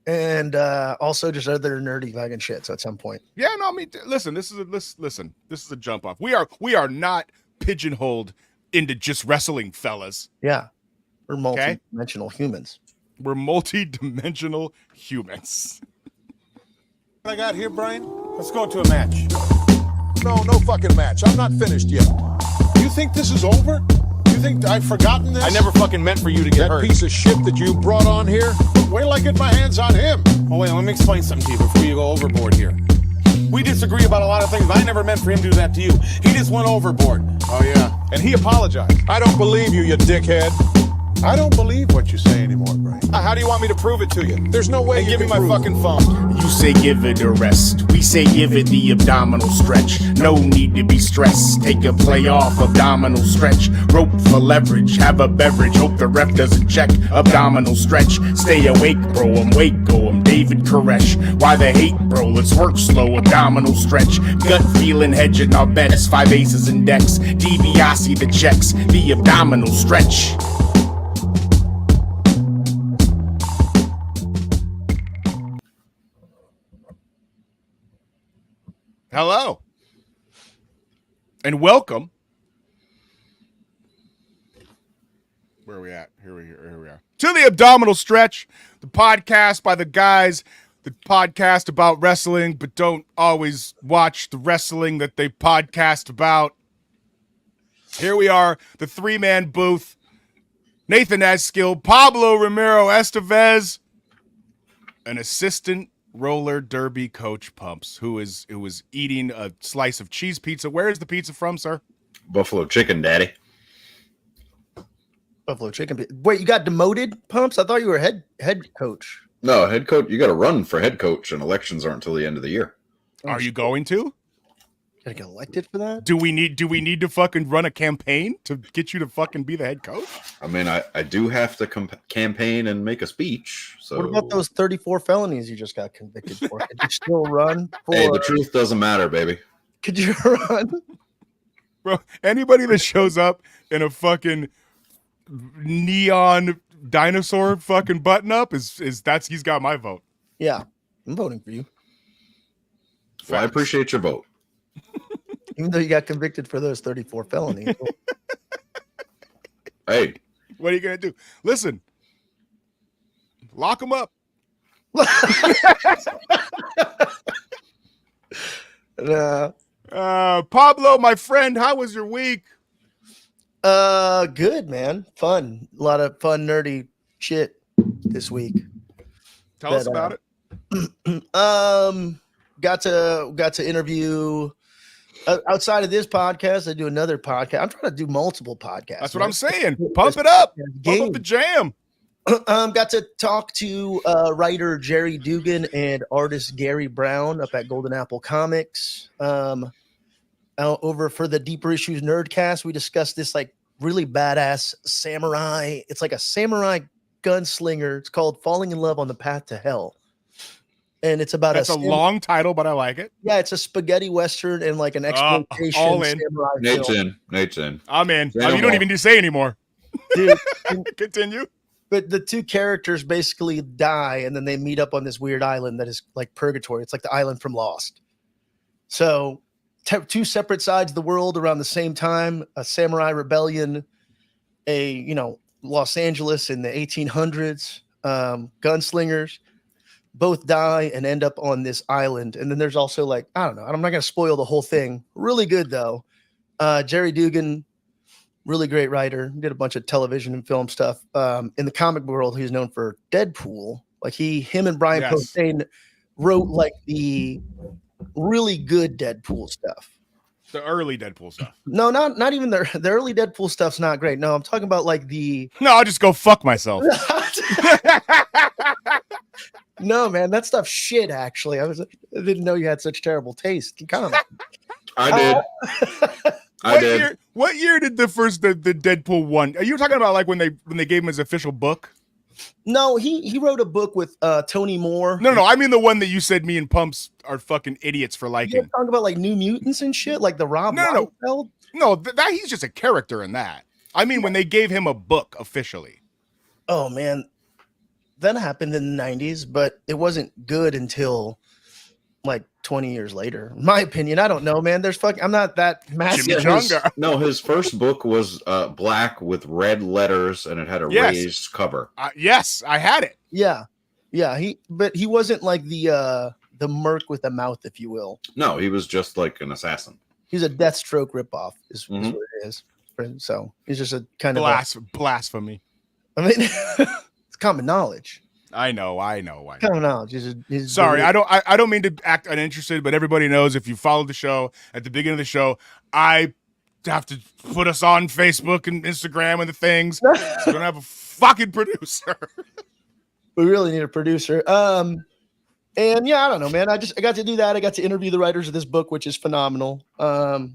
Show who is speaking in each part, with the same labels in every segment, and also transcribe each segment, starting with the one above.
Speaker 1: and also just other nerdy fucking shit. So at some point,
Speaker 2: yeah, no, I mean, listen, this is a jump off. We are not pigeonholed into just wrestling, fellas.
Speaker 1: Yeah, we're multi-dimensional humans.
Speaker 2: We're multi-dimensional humans.
Speaker 3: What I got here, Brian? Let's go to a match.
Speaker 4: No fucking match. I'm not finished yet.
Speaker 3: You think this is over? You think I've forgotten this?
Speaker 5: I never fucking meant for you to get hurt.
Speaker 4: That piece of shit that you brought on here?
Speaker 3: Wait till I get my hands on him.
Speaker 5: Oh, wait, let me explain something to you before you go overboard here. We disagree about a lot of things, but I never meant for him to do that to you. He just went overboard.
Speaker 3: Oh, yeah. And he apologized.
Speaker 4: I don't believe you dickhead.
Speaker 3: I don't believe what you say anymore, Brian.
Speaker 5: How do you want me to prove it to you?
Speaker 4: There's no way
Speaker 5: Hey,
Speaker 4: you
Speaker 5: give me
Speaker 4: can
Speaker 5: my
Speaker 4: prove
Speaker 5: fucking phone.
Speaker 6: You say give it a rest. We say give it the abdominal stretch. No need to be stressed. Take a play off abdominal stretch. Rope for leverage. Have a beverage. Hope the ref doesn't check. Abdominal stretch. Stay awake, bro. I'm Waco. I'm David Koresh. Why the hate, bro? Let's work slow. Abdominal stretch. Gut feeling hedging our bets. 5 aces and decks. DiBiase the checks. The abdominal stretch.
Speaker 2: Hello and welcome. Where are we at? Here we are. To the Abdominal Stretch, the podcast by the guys, the podcast about wrestling, but don't always watch the wrestling that they podcast about. Here we are, the 3-man booth. Nathan Eskill, Pablo Romero Estevez, an assistant roller derby coach Pumps, who was eating a slice of cheese pizza. Where is the pizza from, sir?
Speaker 7: Buffalo Chicken, Daddy.
Speaker 1: Buffalo Chicken. Wait, you got demoted, Pumps? I thought you were head coach.
Speaker 7: No, head coach. You got to run for head coach, and elections aren't until the end of the year.
Speaker 2: Are you going to?
Speaker 1: Gotta get elected for that?
Speaker 2: Do we need to fucking run a campaign to get you to fucking be the head coach?
Speaker 7: I mean, I do have to campaign and make a speech. So
Speaker 1: what about those 34 felonies you just got convicted for? Could you still run?
Speaker 7: Hey, the truth doesn't matter, baby.
Speaker 1: Could you run?
Speaker 2: Bro, anybody that shows up in a fucking neon dinosaur fucking button up he's got my vote.
Speaker 1: Yeah, I'm voting for you.
Speaker 7: Well, I appreciate your vote.
Speaker 1: Even though you got convicted for those 34 felonies.
Speaker 7: Hey.
Speaker 2: What are you going to do? Listen. Lock them up. Pablo, my friend, how was your week?
Speaker 1: Good, man. Fun. A lot of fun, nerdy shit this week.
Speaker 2: Tell us about
Speaker 1: it. Got to interview outside of this podcast. I do another podcast. I'm trying to do multiple podcasts.
Speaker 2: That's what I'm saying. Pump it up. Pump up the jam.
Speaker 1: Got to talk to writer Jerry Dugan and artist Gary Brown up at Golden Apple Comics. Over for the Deeper Issues Nerdcast, we discussed this like really badass samurai. It's like a samurai gunslinger. It's called Falling in Love on the Path to Hell. And it's about
Speaker 2: a long title, but I like it.
Speaker 1: Yeah, it's a spaghetti western and like an exploitation
Speaker 2: all in.
Speaker 1: samurai
Speaker 7: Nate's
Speaker 1: film.
Speaker 7: in.
Speaker 2: I'm in. You don't even need to say anymore.
Speaker 1: Dude,
Speaker 2: continue.
Speaker 1: But the two characters basically die, and then they meet up on this weird island that is like purgatory. It's like the island from Lost. So two separate sides of the world around the same time, a samurai rebellion, Los Angeles in the 1800s, gunslingers. Both die and end up on this island. And then there's also like, I don't know. I'm not going to spoil the whole thing. Really good, though. Jerry Dugan, really great writer. Did a bunch of television and film stuff. In the comic world, he's known for Deadpool. Like him and Brian Posehn wrote like the really good Deadpool stuff.
Speaker 2: The early Deadpool stuff.
Speaker 1: No, not even the early Deadpool stuff's not great. No, I'm talking about like the...
Speaker 2: No, I'll just go fuck myself.
Speaker 1: No, man, that stuff's shit, actually. I didn't know you had such terrible taste in comics.
Speaker 7: I did.
Speaker 2: What year did the Deadpool one? Are you talking about like when they gave him his official book?
Speaker 1: No, he wrote a book with Tony Moore.
Speaker 2: No, I mean the one that you said me and Pumps are fucking idiots for liking.
Speaker 1: You're talking about like New Mutants and shit, like the Rob Liefeld?
Speaker 2: No, that he's just a character in that. I mean when they gave him a book officially.
Speaker 1: Oh man, that happened in the 90s, but it wasn't good until like 20 years later. In my opinion, I don't know, man. I'm not that massive.
Speaker 7: His first book was black with red letters, and it had a raised cover.
Speaker 2: Yes, I had it.
Speaker 1: Yeah. But he wasn't like the merc with a mouth, if you will.
Speaker 7: No, he was just like an assassin.
Speaker 1: He's a Deathstroke ripoff, is what it is. So he's just a kind of
Speaker 2: blasphemy.
Speaker 1: I mean, it's common knowledge.
Speaker 2: I know.
Speaker 1: Common knowledge.
Speaker 2: Sorry, I don't mean to act uninterested, but everybody knows if you followed the show at the beginning of the show, I have to put us on Facebook and Instagram and the things. So we don't have a fucking producer.
Speaker 1: We really need a producer. And yeah, I don't know, man. I got to do that. I got to interview the writers of this book, which is phenomenal. Got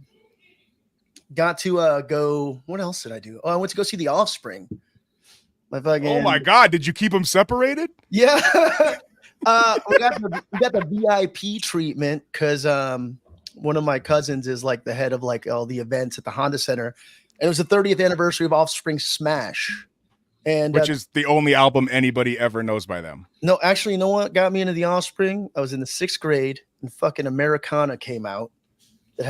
Speaker 1: to go. What else did I do? Oh, I went to go see the Offspring.
Speaker 2: Oh my God! Did you keep them separated?
Speaker 1: Yeah. we got the VIP treatment because one of my cousins is like the head of like all the events at the Honda Center, and it was the 30th anniversary of Offspring Smash. And
Speaker 2: which is the only album anybody ever knows by them.
Speaker 1: No, actually, you know what got me into the Offspring? I was in the 6th grade and fucking Americana came out.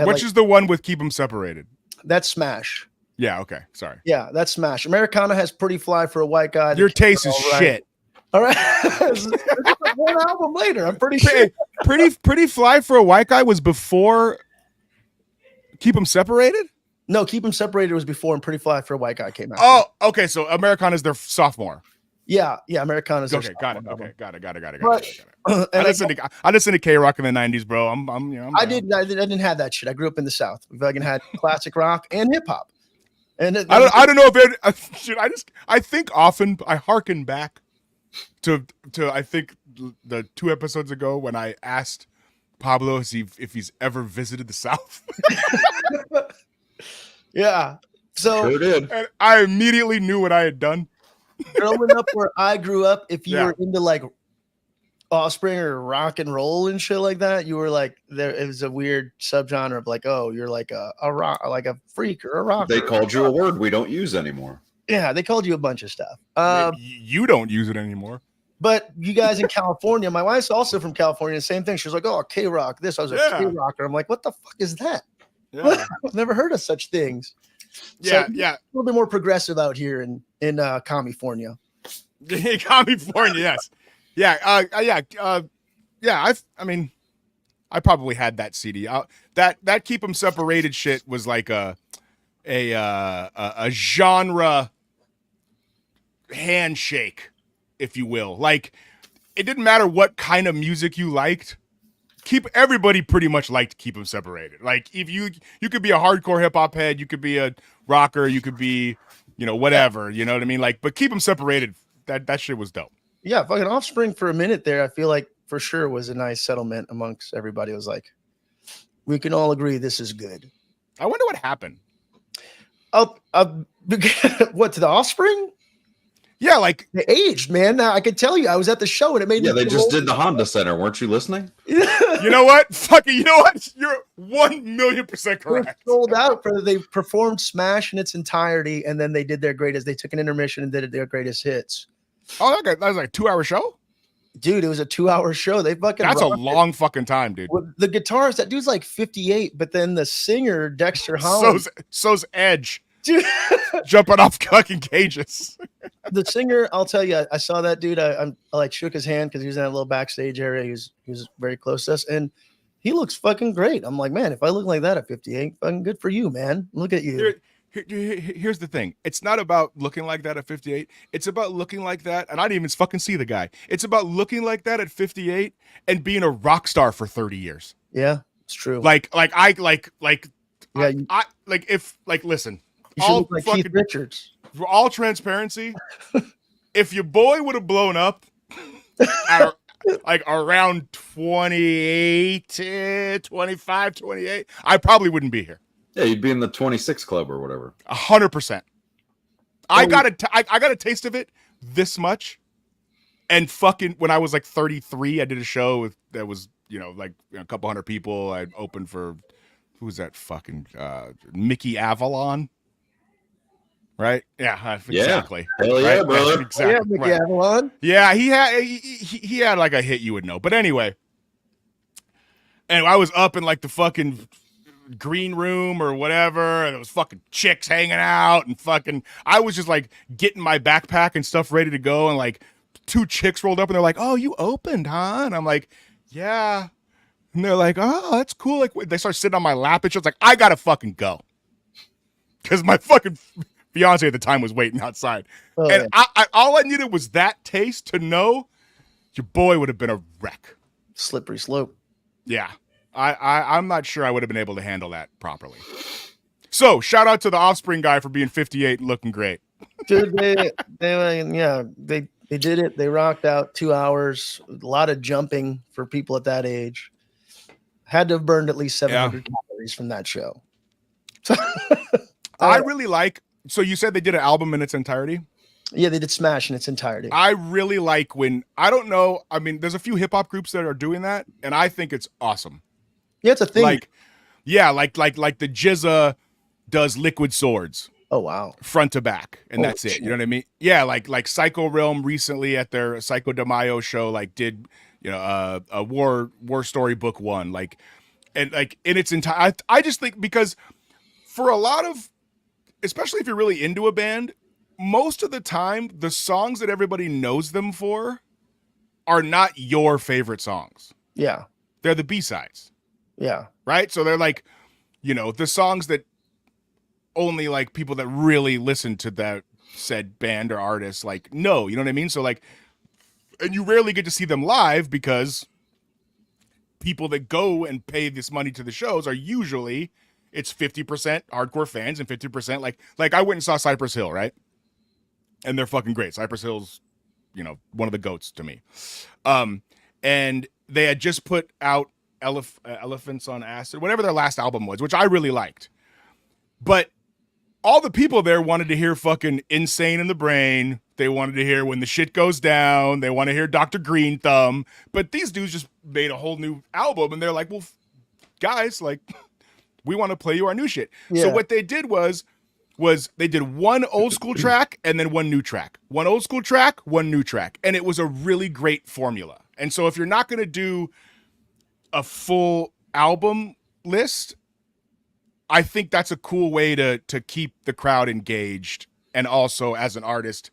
Speaker 2: Which is the one with Keep 'Em Separated?
Speaker 1: That's Smash.
Speaker 2: Yeah, okay. Sorry.
Speaker 1: Yeah, that's Smash. Americana has Pretty Fly for a White Guy.
Speaker 2: Your taste is shit.
Speaker 1: All right. It's like one album later, I'm pretty sure.
Speaker 2: Pretty Fly for a White Guy was before Keep 'Em Separated?
Speaker 1: No, Keep 'Em Separated was before and Pretty Fly for a White Guy came out.
Speaker 2: Oh, okay. So Americana is their sophomore.
Speaker 1: Yeah, Americana's
Speaker 2: okay. Got it.
Speaker 1: But,
Speaker 2: I listened to K-Rock in the 90s, bro.
Speaker 1: I didn't have that shit. I grew up in the South. We fucking had classic rock and hip hop. And
Speaker 2: I don't know if it. I think often I hearken back to I think the 2 episodes ago when I asked Pablo if he's ever visited the South.
Speaker 1: Yeah. So
Speaker 7: sure did.
Speaker 2: And I immediately knew what I had done.
Speaker 1: Growing up where I grew up, if you were into like Offspring or rock and roll and shit like that, you were like there. It was a weird subgenre of like, oh, you're like a rock, like a freak or a rocker.
Speaker 7: They called you a word we don't use anymore.
Speaker 1: Yeah, they called you a bunch of stuff.
Speaker 2: You don't use it anymore.
Speaker 1: But you guys in California, my wife's also from California. The same thing. She was like, oh, K-Rock. This I was a K-Rocker. I'm like, what the fuck is that? Yeah. I've never heard of such things.
Speaker 2: Yeah,
Speaker 1: so, a little bit more progressive out here in California.
Speaker 2: California, yes. I mean, I probably had that CD. That Keep 'Em Separated shit was like a genre handshake, if you will. Like, it didn't matter what kind of music you liked. Everybody pretty much liked Keep 'Em Separated. Like, if you could be a hardcore hip hop head, you could be a rocker, you could be, whatever, you know what I mean? Like, but Keep 'Em Separated, that shit was dope.
Speaker 1: Yeah, fucking Offspring for a minute there, I feel like for sure was a nice settlement amongst everybody. It was like, we can all agree this is good.
Speaker 2: I wonder what happened.
Speaker 1: What, to the Offspring?
Speaker 2: Yeah, like
Speaker 1: they aged, man. I could tell you, I was at the show and it made me.
Speaker 7: Yeah, they just did the Honda Center. Weren't you listening?
Speaker 2: You know what? Fuck it. You know what? You're 1,000,000% correct.
Speaker 1: Sold out they performed Smash in its entirety, and then they did their greatest. They took an intermission and did their greatest hits.
Speaker 2: Oh, that was like a 2-hour show,
Speaker 1: dude. It was a 2-hour show. They fucking.
Speaker 2: That's a long fucking time, dude.
Speaker 1: The guitarist, that dude's like 58, but then the singer Dexter Holland.
Speaker 2: So's Edge. Jumping off fucking cages.
Speaker 1: The singer, I'll tell you, I saw that dude. I like shook his hand because he was in that little backstage area. He was very close to us, and he looks fucking great. I'm like, man, if I look like that at 58, fucking good for you, man. Look at you.
Speaker 2: Here's the thing. It's not about looking like that at 58. It's about looking like that, and I didn't even fucking see the guy. It's about looking like that at 58 and being a rock star for 30 years.
Speaker 1: Yeah, it's true.
Speaker 2: Listen.
Speaker 1: You should look like Keith Richards.
Speaker 2: For all transparency, if your boy would have blown up at like around 28, 25, 28, I probably wouldn't be here.
Speaker 7: Yeah, you'd be in the 26 club or whatever.
Speaker 2: 100%. I got a taste of it this much, and fucking when I was like 33, I did a show that was a couple hundred people. I opened for who was that fucking Mickey Avalon. right? Yeah, exactly.
Speaker 7: Hell yeah,
Speaker 2: right?
Speaker 7: brother.
Speaker 2: Exactly.
Speaker 1: Yeah, McMahamon.
Speaker 2: Yeah, he had like a hit you would know. But anyway, and I was up in like the fucking green room or whatever, and there was fucking chicks hanging out and fucking I was just like getting my backpack and stuff ready to go, and like 2 chicks rolled up and they're like, "Oh, you opened, huh?" And I'm like, "Yeah." And they're like, "Oh, that's cool." Like they start sitting on my lap and shit. It's like, I gotta fucking go. Because my fucking fiance at the time was waiting outside.
Speaker 1: Oh,
Speaker 2: and
Speaker 1: yeah.
Speaker 2: I all I needed was that taste to know your boy would have been a wreck.
Speaker 1: Slippery slope.
Speaker 2: Yeah. I'm not sure I would have been able to handle that properly. So shout out to the Offspring guy for being 58 and looking great.
Speaker 1: Dude, they did it. They rocked out 2 hours. A lot of jumping for people at that age. Had to have burned at least 700 calories from that show.
Speaker 2: I really like. So you said they did an album in its entirety?
Speaker 1: Yeah, they did Smash in its entirety.
Speaker 2: I really like when, I don't know, I mean, there's a few hip hop groups that are doing that, and I think it's awesome.
Speaker 1: Yeah, it's a thing.
Speaker 2: Like the Jizza does Liquid Swords.
Speaker 1: Oh wow.
Speaker 2: Front to back, and that's it.
Speaker 1: Shit.
Speaker 2: You know what I mean? Yeah, like Psycho Realm recently at their Psycho de Mayo show, like did a War Story Book 1, like, and like in its entire. I just think because for a lot of, especially if you're really into a band, most of the time the songs that everybody knows them for are not your favorite songs.
Speaker 1: Yeah.
Speaker 2: They're the B-sides.
Speaker 1: Yeah.
Speaker 2: Right? So they're like, the songs that only like people that really listen to that said band or artist like know, you know what I mean? So like, and you rarely get to see them live because people that go and pay this money to the shows are usually, it's 50% hardcore fans and 50% like I went and saw Cypress Hill, right? And they're fucking great. Cypress Hill's, one of the goats to me. And they had just put out Elephants on Acid, whatever their last album was, which I really liked. But all the people there wanted to hear fucking Insane in the Brain. They wanted to hear When the Shit Goes Down. They want to hear Dr. Green Thumb. But these dudes just made a whole new album, and they're like, well, guys, like, we want to play you our new shit.
Speaker 1: Yeah.
Speaker 2: So what they did was they did one old school track and then one new track. One old school track, one new track. And it was a really great formula. And so if you're not going to do a full album list, I think that's a cool way to keep the crowd engaged, and also as an artist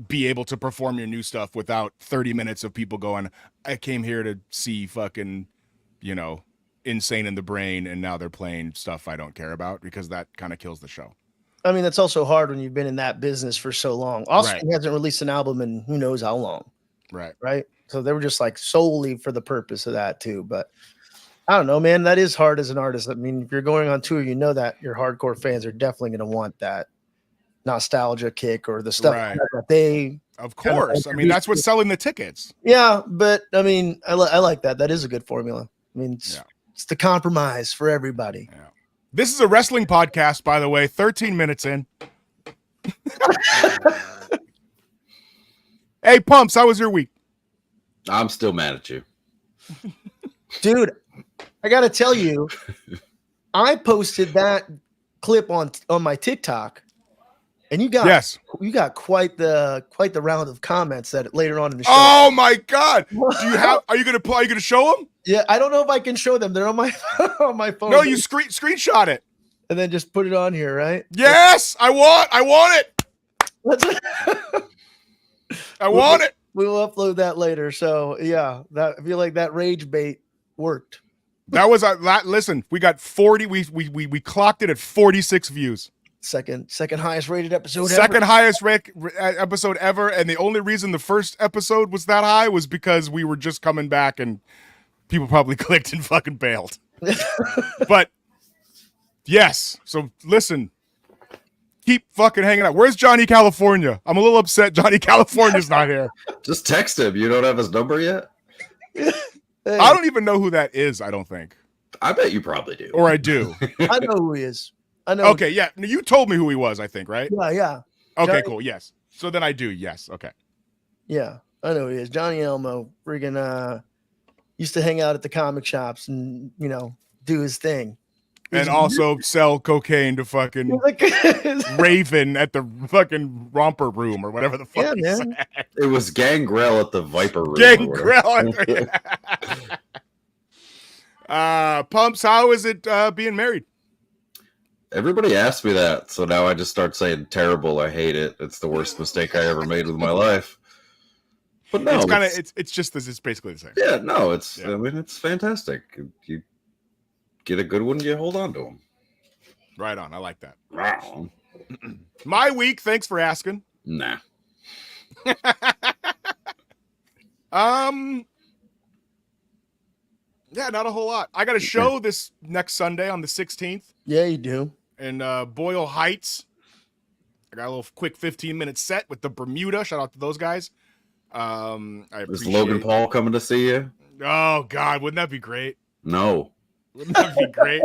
Speaker 2: be able to perform your new stuff without 30 minutes of people going, I came here to see fucking, Insane in the Brain, and now they're playing stuff I don't care about, because that kind of kills the show.
Speaker 1: I mean, that's also hard when you've been in that business for so long. Offspring hasn't released an album in who knows how long. Right. So they were just like solely for the purpose of that too. But I don't know, man. That is hard as an artist. I mean, if you're going on tour, that your hardcore fans are definitely going to want that nostalgia kick or the stuff that they.
Speaker 2: Of course. I mean, that's what's selling the tickets.
Speaker 1: Yeah, but I mean, I like that. That is a good formula. I mean, it's the compromise for everybody.
Speaker 2: Yeah. This is a wrestling podcast, by the way. 13 minutes in. Hey, Pumps, how was your week?
Speaker 7: I'm still mad at you.
Speaker 1: Dude, I got to tell you, I posted that clip on my TikTok, and you got quite the round of comments that later on in the show.
Speaker 2: Oh my God! Are you gonna show them?
Speaker 1: Yeah, I don't know if I can show them. They're on my phone.
Speaker 2: No, you screenshot it
Speaker 1: and then just put it on here, right?
Speaker 2: Yes, I want it. I want it.
Speaker 1: We will upload that later. So yeah, I feel like that rage bait worked.
Speaker 2: That was listen. We got 40. We clocked it at 46 views.
Speaker 1: Second highest rated episode.
Speaker 2: Second highest episode ever, and the only reason the first episode was that high was because we were just coming back and people probably clicked and fucking bailed. But yes, so listen. Keep fucking hanging out. Where's Johnny California? I'm a little upset Johnny California's not here.
Speaker 7: Just text him. You don't have his number yet?
Speaker 1: Hey.
Speaker 2: I don't even know who that is, I don't think.
Speaker 7: I bet you probably do.
Speaker 2: Or I do.
Speaker 1: I know who he is. I know.
Speaker 2: Okay, yeah. You told me who he was, I think, right?
Speaker 1: Yeah.
Speaker 2: Okay,
Speaker 1: Johnny,
Speaker 2: cool. Yes. So then I do. Yes. Okay.
Speaker 1: Yeah, I know who he is. Johnny Elmo friggin' used to hang out at the comic shops and, do his thing.
Speaker 2: And also sell cocaine to fucking Raven at the fucking romper room or whatever the fuck he said.
Speaker 7: It was Gangrel at the Viper room.
Speaker 2: Gangrel. Pumps, how is it being married?
Speaker 7: Everybody asked me that, so now I just start saying terrible. I hate it. It's the worst mistake I ever made with my life. But no,
Speaker 2: it's just this. It's basically the same.
Speaker 7: Yeah, no, it's. Yeah. I mean, it's fantastic. You get a good one, you hold on to them.
Speaker 2: Right on. I like that.
Speaker 7: Wow.
Speaker 2: My week. Thanks for asking.
Speaker 7: Nah.
Speaker 2: Yeah, not a whole lot. I got a show this next Sunday on the 16th.
Speaker 1: Yeah, you do.
Speaker 2: In Boyle Heights. I got a little quick 15-minute set with the Bermuda. Shout out to those guys.
Speaker 7: Is Logan Paul coming to see you?
Speaker 2: Oh God, wouldn't that be great?
Speaker 7: No.
Speaker 2: Wouldn't that be great?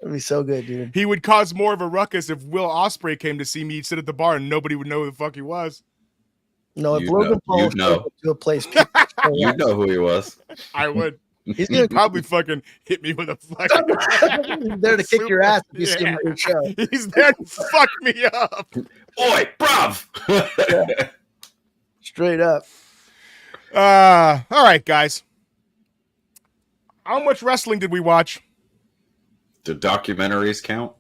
Speaker 1: That'd be so good, dude.
Speaker 2: He would cause more of a ruckus if Will Ospreay came to see me. He'd sit at the bar and nobody would know who the fuck he was.
Speaker 1: No, if Logan Paul
Speaker 7: to
Speaker 1: a place,
Speaker 7: you'd know who he was.
Speaker 2: I would.
Speaker 1: He's
Speaker 2: He'd probably fucking hit me with a fucking.
Speaker 1: He's there to kick your ass if you see him at your show.
Speaker 2: He's there to fuck me up.
Speaker 7: Oi, bruv!
Speaker 1: Yeah. Straight up.
Speaker 2: All right, guys. How much wrestling did we watch?
Speaker 7: Do documentaries count?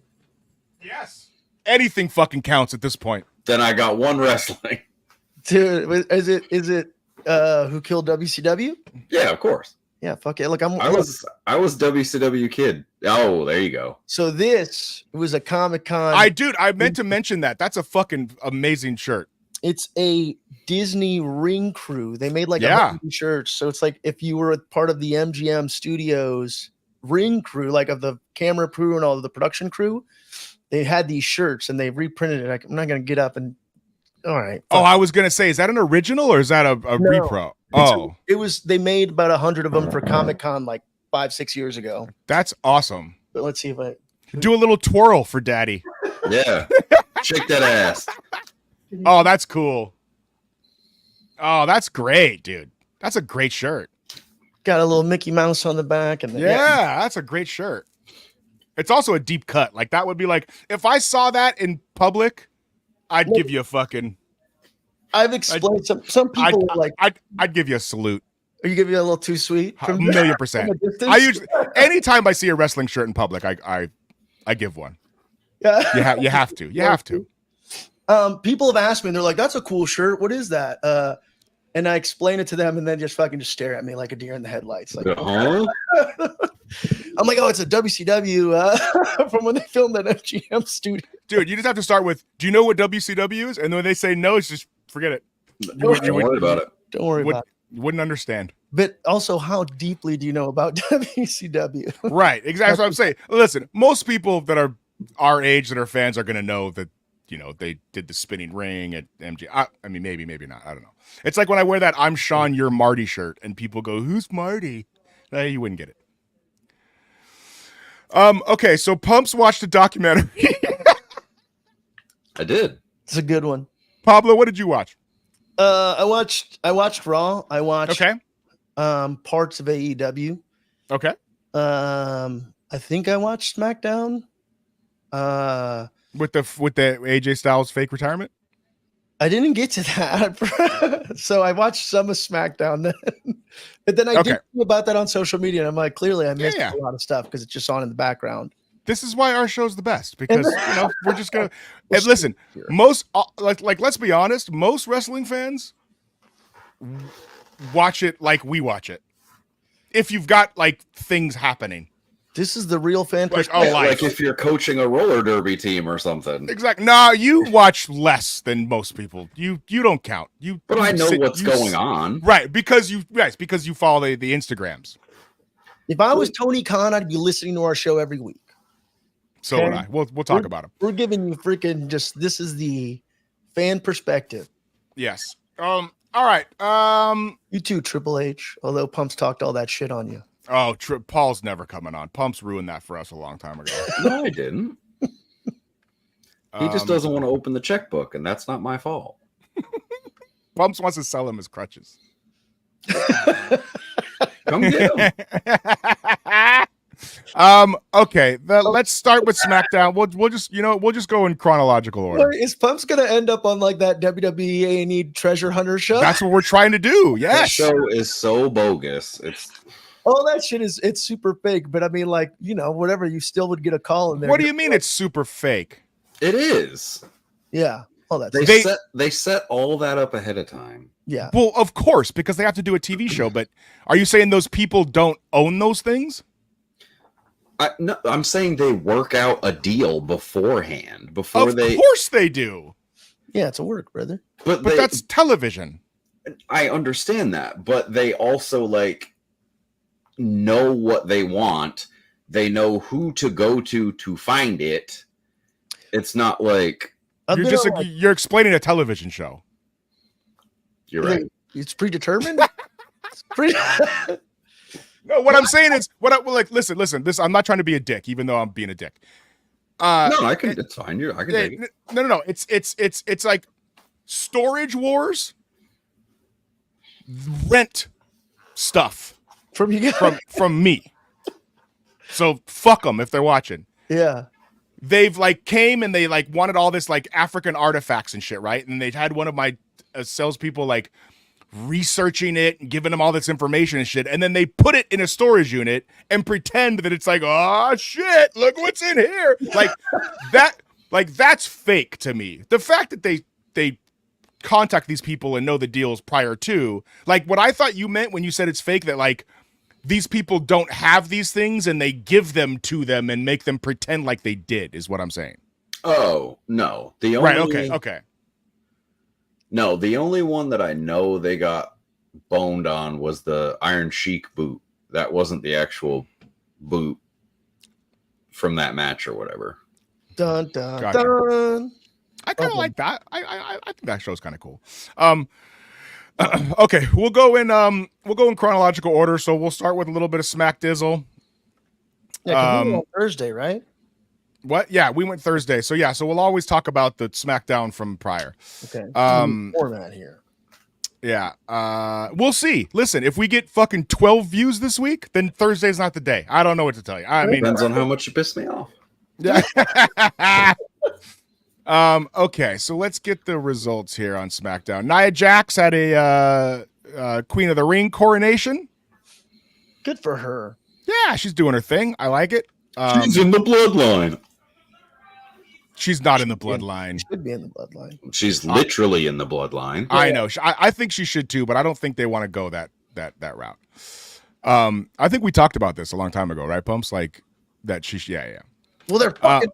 Speaker 2: Yes. Anything fucking counts at this point.
Speaker 7: Then I got one wrestling.
Speaker 1: Dude, is it Who Killed WCW?
Speaker 7: Yeah, of course.
Speaker 1: Yeah, fuck it. Look,
Speaker 7: I was WCW kid. Oh, there you go.
Speaker 1: So this was a Comic-Con.
Speaker 2: I meant to mention that. That's a fucking amazing shirt.
Speaker 1: It's a Disney ring crew. They made like 100 shirts. So it's like if you were a part of the MGM Studios ring crew, like of the camera crew and all of the production crew, they had these shirts and they reprinted it. I'm not going to get up and. All right.
Speaker 2: Oh, I was going to say, is that an original or is that a repro? Oh,
Speaker 1: it was. They made about 100 of them for Comic-Con like 5-6 years ago.
Speaker 2: That's awesome.
Speaker 1: But let's see if I
Speaker 2: do a little twirl for Daddy.
Speaker 7: Yeah, shake that ass.
Speaker 2: Oh, that's cool. Oh, that's great, dude. That's a great shirt.
Speaker 1: Got a little Mickey Mouse on the back, and
Speaker 2: that's a great shirt. It's also a deep cut. Like that would be like if I saw that in public, I'd give you a fucking.
Speaker 1: I've explained some people
Speaker 2: I'd give you a salute.
Speaker 1: Are you giving you a little too sweet?
Speaker 2: A million %. I usually anytime I see a wrestling shirt in public, I give one.
Speaker 1: Yeah,
Speaker 2: you have to. You have to.
Speaker 1: People have asked me, and they're like, "That's a cool shirt. What is that?" And I explain it to them, and then just fucking just stare at me like a deer in the headlights. Like, I'm like, "Oh, it's a WCW from when they filmed at MGM Studio."
Speaker 2: Dude, you just have to start with, "Do you know what WCW is?" And when they say no, it's just forget it.
Speaker 7: Don't worry about it.
Speaker 1: Don't worry about it.
Speaker 2: You wouldn't understand.
Speaker 1: But also, how deeply do you know about WCW?
Speaker 2: Right, exactly what I'm saying. Listen, most people that are our age that are fans are going to know that, you know, they did the spinning ring at MG. I mean, maybe not. I don't know. It's like when I wear that "I'm Sean, you're Marty" shirt, and people go, "Who's Marty?" You wouldn't get it. Okay, so Pumps watched a documentary.
Speaker 7: I did.
Speaker 1: It's a good one.
Speaker 2: Pablo, what did you watch?
Speaker 1: I watched Raw. I watched parts of AEW.
Speaker 2: Okay.
Speaker 1: I think I watched Smackdown.
Speaker 2: With the AJ Styles fake retirement?
Speaker 1: I didn't get to that. So I watched some of Smackdown then. But then I did think about that on social media, and I'm like, clearly I missed a lot of stuff because it's just on in the background.
Speaker 2: This is why our show's the best, because you know we're just gonna and listen. Most like let's be honest, most wrestling fans watch it like we watch it. If you've got like things happening,
Speaker 1: this is the real fan.
Speaker 7: Like if you're coaching a roller derby team or something.
Speaker 2: Exactly. No, you watch less than most people. You don't count.
Speaker 7: But I know what's going on,
Speaker 2: right? Because you follow the Instagrams.
Speaker 1: If I was Tony Khan, I'd be listening to our show every week.
Speaker 2: So would I. We'll talk about him.
Speaker 1: We're giving you freaking this is the fan perspective.
Speaker 2: Yes. All right.
Speaker 7: You
Speaker 1: too, Triple H. Although Pumps talked all that shit on you.
Speaker 2: Oh, Paul's never coming on. Pumps ruined that for us a long time ago.
Speaker 7: No, I didn't. He just doesn't want to open the checkbook, and that's not my fault.
Speaker 2: Pumps wants to sell him his crutches.
Speaker 7: Come get him.
Speaker 2: Okay. Let's start with SmackDown. We'll just go in chronological order.
Speaker 1: Is Pump's gonna end up on like that WWE A&E treasure hunter show?
Speaker 2: That's what we're trying to do.
Speaker 7: That
Speaker 2: Yes.
Speaker 7: show is so bogus. It's
Speaker 1: Oh, that shit it's super fake. But I mean, like, whatever, you still would get a call in there.
Speaker 2: What do you mean it's super fake?
Speaker 7: it is.
Speaker 1: Yeah. Oh, that's
Speaker 7: They set all that up ahead of time.
Speaker 1: yeah.
Speaker 2: Well, of course, because they have to do a TV show. But are you saying those people don't own those things?
Speaker 7: No, I'm saying they work out a deal beforehand.
Speaker 2: Of course they do.
Speaker 1: Yeah, it's a work, brother.
Speaker 7: But
Speaker 2: That's television.
Speaker 7: I understand that, but they also like know what they want. They know who to go to find it. It's not like
Speaker 2: You're explaining a television show.
Speaker 7: you're right.
Speaker 1: It's predetermined.
Speaker 2: No, what I'm saying is listen. This I'm not trying to be a dick, even though I'm being a dick.
Speaker 7: No, I can. It's fine. I can take it.
Speaker 2: No. It's like Storage Wars. Rent stuff
Speaker 1: From you guys.
Speaker 2: from me. So fuck them if they're watching.
Speaker 1: Yeah.
Speaker 2: They've like came and they like wanted all this like African artifacts and shit, right? And they had one of my salespeople like researching it and giving them all this information and shit, and then they put it in a storage unit and pretend that it's like, oh shit, look what's in here. That's fake to me. The fact that they contact these people and know the deals prior to, like, what I thought you meant when you said it's fake, that like these people don't have these things and they give them to them and make them pretend like they did, is what I'm saying.
Speaker 7: Oh no, the only
Speaker 2: Okay.
Speaker 7: No, the only one that I know they got boned on was the Iron Sheik boot. That wasn't the actual boot from that match or whatever.
Speaker 1: Dun dun
Speaker 2: Gotcha.
Speaker 1: dun.
Speaker 2: I kind of like that. I think that show's kind of cool. Okay, we'll go in chronological order. So we'll start with a little bit of Smack Dizzle.
Speaker 1: Yeah, 'cause we were on Thursday, right?
Speaker 2: What? Yeah, we went Thursday. So we'll always talk about the SmackDown from prior.
Speaker 1: Okay. Format here.
Speaker 2: Yeah. We'll see. Listen, if we get fucking 12 views this week, then Thursday's not the day. I don't know what to tell you. I mean,
Speaker 7: Depends on how much you piss me off.
Speaker 2: Yeah. Okay, so let's get the results here on SmackDown. Nia Jax had a Queen of the Ring coronation.
Speaker 1: Good for her.
Speaker 2: Yeah, she's doing her thing. I like it.
Speaker 7: She's in the bloodline.
Speaker 2: She's not in the bloodline.
Speaker 1: She should be in the bloodline.
Speaker 7: She's literally in the bloodline.
Speaker 2: I know. I think she should too, but I don't think they want to go that route. I think we talked about this a long time ago, right, Pumps? Like that yeah.
Speaker 1: Well, they're fucking.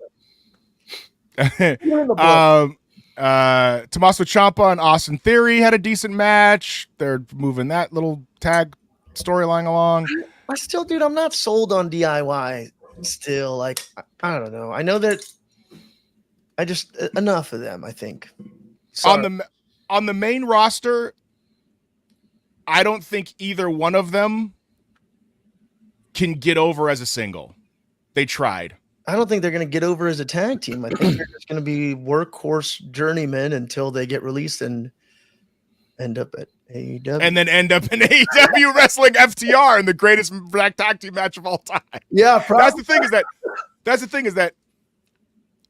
Speaker 2: Tommaso Ciampa and Austin Theory had a decent match. They're moving that little tag storyline along.
Speaker 1: Dude, I'm not sold on DIY. Still, like, I don't know. I know that. I just enough of them. I think. Sorry.
Speaker 2: On the main roster, I don't think either one of them can get over as a single. They tried.
Speaker 1: I don't think they're going to get over as a tag team. I think they're just going to be workhorse journeymen until they get released and end up at AEW.
Speaker 2: And then end up in AEW wrestling FTR in the greatest tag team match of all time.
Speaker 1: Yeah, probably.
Speaker 2: That's the thing is that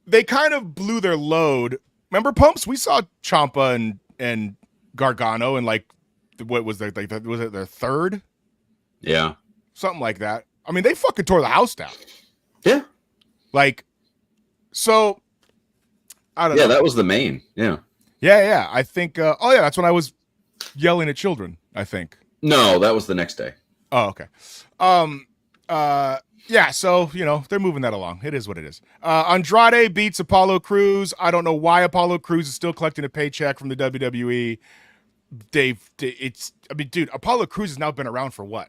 Speaker 2: they kind of blew their load. Remember, Pumps? We saw Ciampa and Gargano in like what was their was it their third?
Speaker 7: Yeah,
Speaker 2: something like that. I mean, they fucking tore the house down.
Speaker 7: Yeah.
Speaker 2: Like, so, I don't know.
Speaker 7: Yeah, that was the main. Yeah.
Speaker 2: Yeah. I think, that's when I was yelling at children, I think.
Speaker 7: No, that was the next day.
Speaker 2: Oh, okay. Yeah, so, they're moving that along. It is what it is. Andrade beats Apollo Crews. I don't know why Apollo Crews is still collecting a paycheck from the WWE. Dude, Apollo Crews has now been around for what?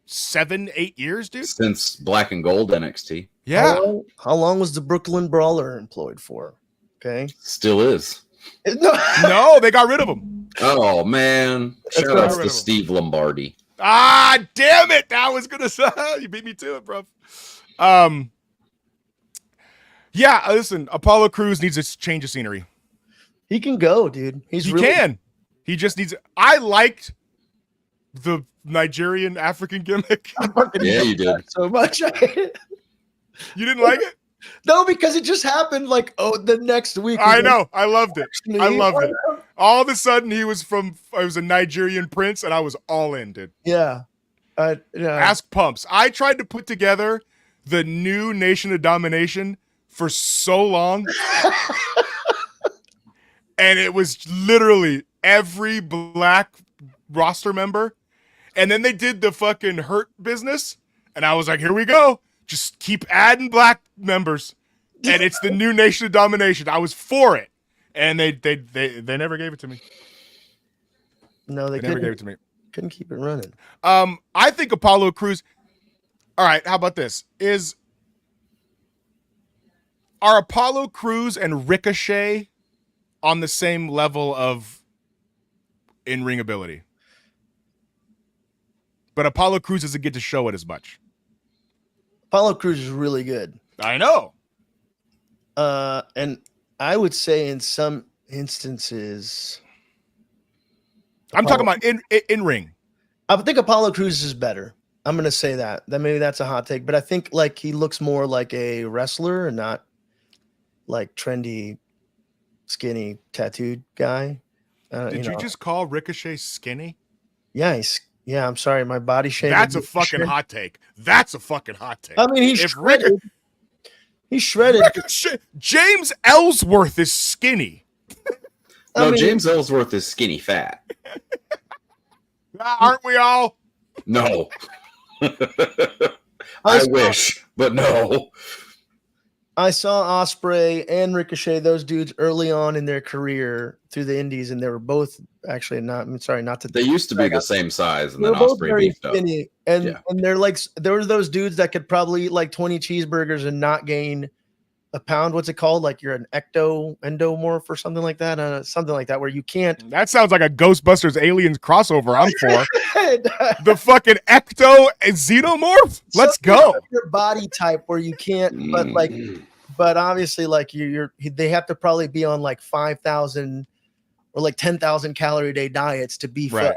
Speaker 2: 7-8 years, dude?
Speaker 7: Since Black and Gold NXT.
Speaker 2: Yeah.
Speaker 1: How long was the Brooklyn Brawler employed for? Okay.
Speaker 7: Still is.
Speaker 2: No, they got rid of him.
Speaker 7: Oh, man. Shout out to Steve Lombardi.
Speaker 2: Ah, damn it. I was going to say, you beat me to it, bro. Yeah, listen, Apollo Crews needs a change of scenery.
Speaker 1: He can go, dude. He can.
Speaker 2: He just needs. I liked the Nigerian African gimmick?
Speaker 1: I fucking
Speaker 7: Yeah,
Speaker 1: hate
Speaker 7: you did.
Speaker 1: that so much. I hate it.
Speaker 2: You didn't like it?
Speaker 1: No, because it just happened like the next week.
Speaker 2: I know. I loved it.
Speaker 1: Me.
Speaker 2: I loved it. All of a sudden, I was a Nigerian prince, and I was all in, dude.
Speaker 1: Yeah.
Speaker 2: Ask Pumps. I tried to put together the new Nation of Domination for so long. And it was literally every black roster member. And then they did the fucking Hurt business. And I was like, here we go. Just keep adding black members. And it's the new Nation of Domination. I was for it. And they never gave it to me.
Speaker 1: No, they
Speaker 2: never gave it to me.
Speaker 1: Couldn't keep it running.
Speaker 2: I think Apollo Crews. All right, how about this? Are Apollo Crews and Ricochet on the same level of in-ring ability? But Apollo Crews doesn't get to show it as much.
Speaker 1: Apollo Crews is really good.
Speaker 2: I know.
Speaker 1: And I would say in some instances,
Speaker 2: I'm talking about in-ring.
Speaker 1: I think Apollo Crews is better. I'm going to say that. Maybe that's a hot take, but I think like he looks more like a wrestler and not like trendy, skinny, tattooed guy.
Speaker 2: Did you just call Ricochet skinny?
Speaker 1: Yeah, I'm sorry, my body shape.
Speaker 2: That's a fucking hot take. That's a fucking hot take.
Speaker 1: I mean, he's shredded. He's shredded.
Speaker 2: James Ellsworth is skinny.
Speaker 7: No, James Ellsworth is skinny fat.
Speaker 2: Aren't we all?
Speaker 7: No. I wish, but no.
Speaker 1: I saw Ospreay and Ricochet, those dudes early on in their career through the indies, and they were both actually not to.
Speaker 7: They used to be the same size, and
Speaker 1: they
Speaker 7: then
Speaker 1: were both
Speaker 7: Ospreay
Speaker 1: very
Speaker 7: beefed up.
Speaker 1: skinny, and they're like, there were those dudes that could probably eat like 20 cheeseburgers and not gain a pound. What's it called? Like you're an endomorph or something like that. Something like that, where you can't.
Speaker 2: That sounds like a Ghostbusters Aliens crossover. I'm for the fucking ecto and xenomorph. Let's go.
Speaker 1: Your body type where you can't, but obviously, like they have to probably be on like 5,000 or like 10,000 calorie a day diets to be fit.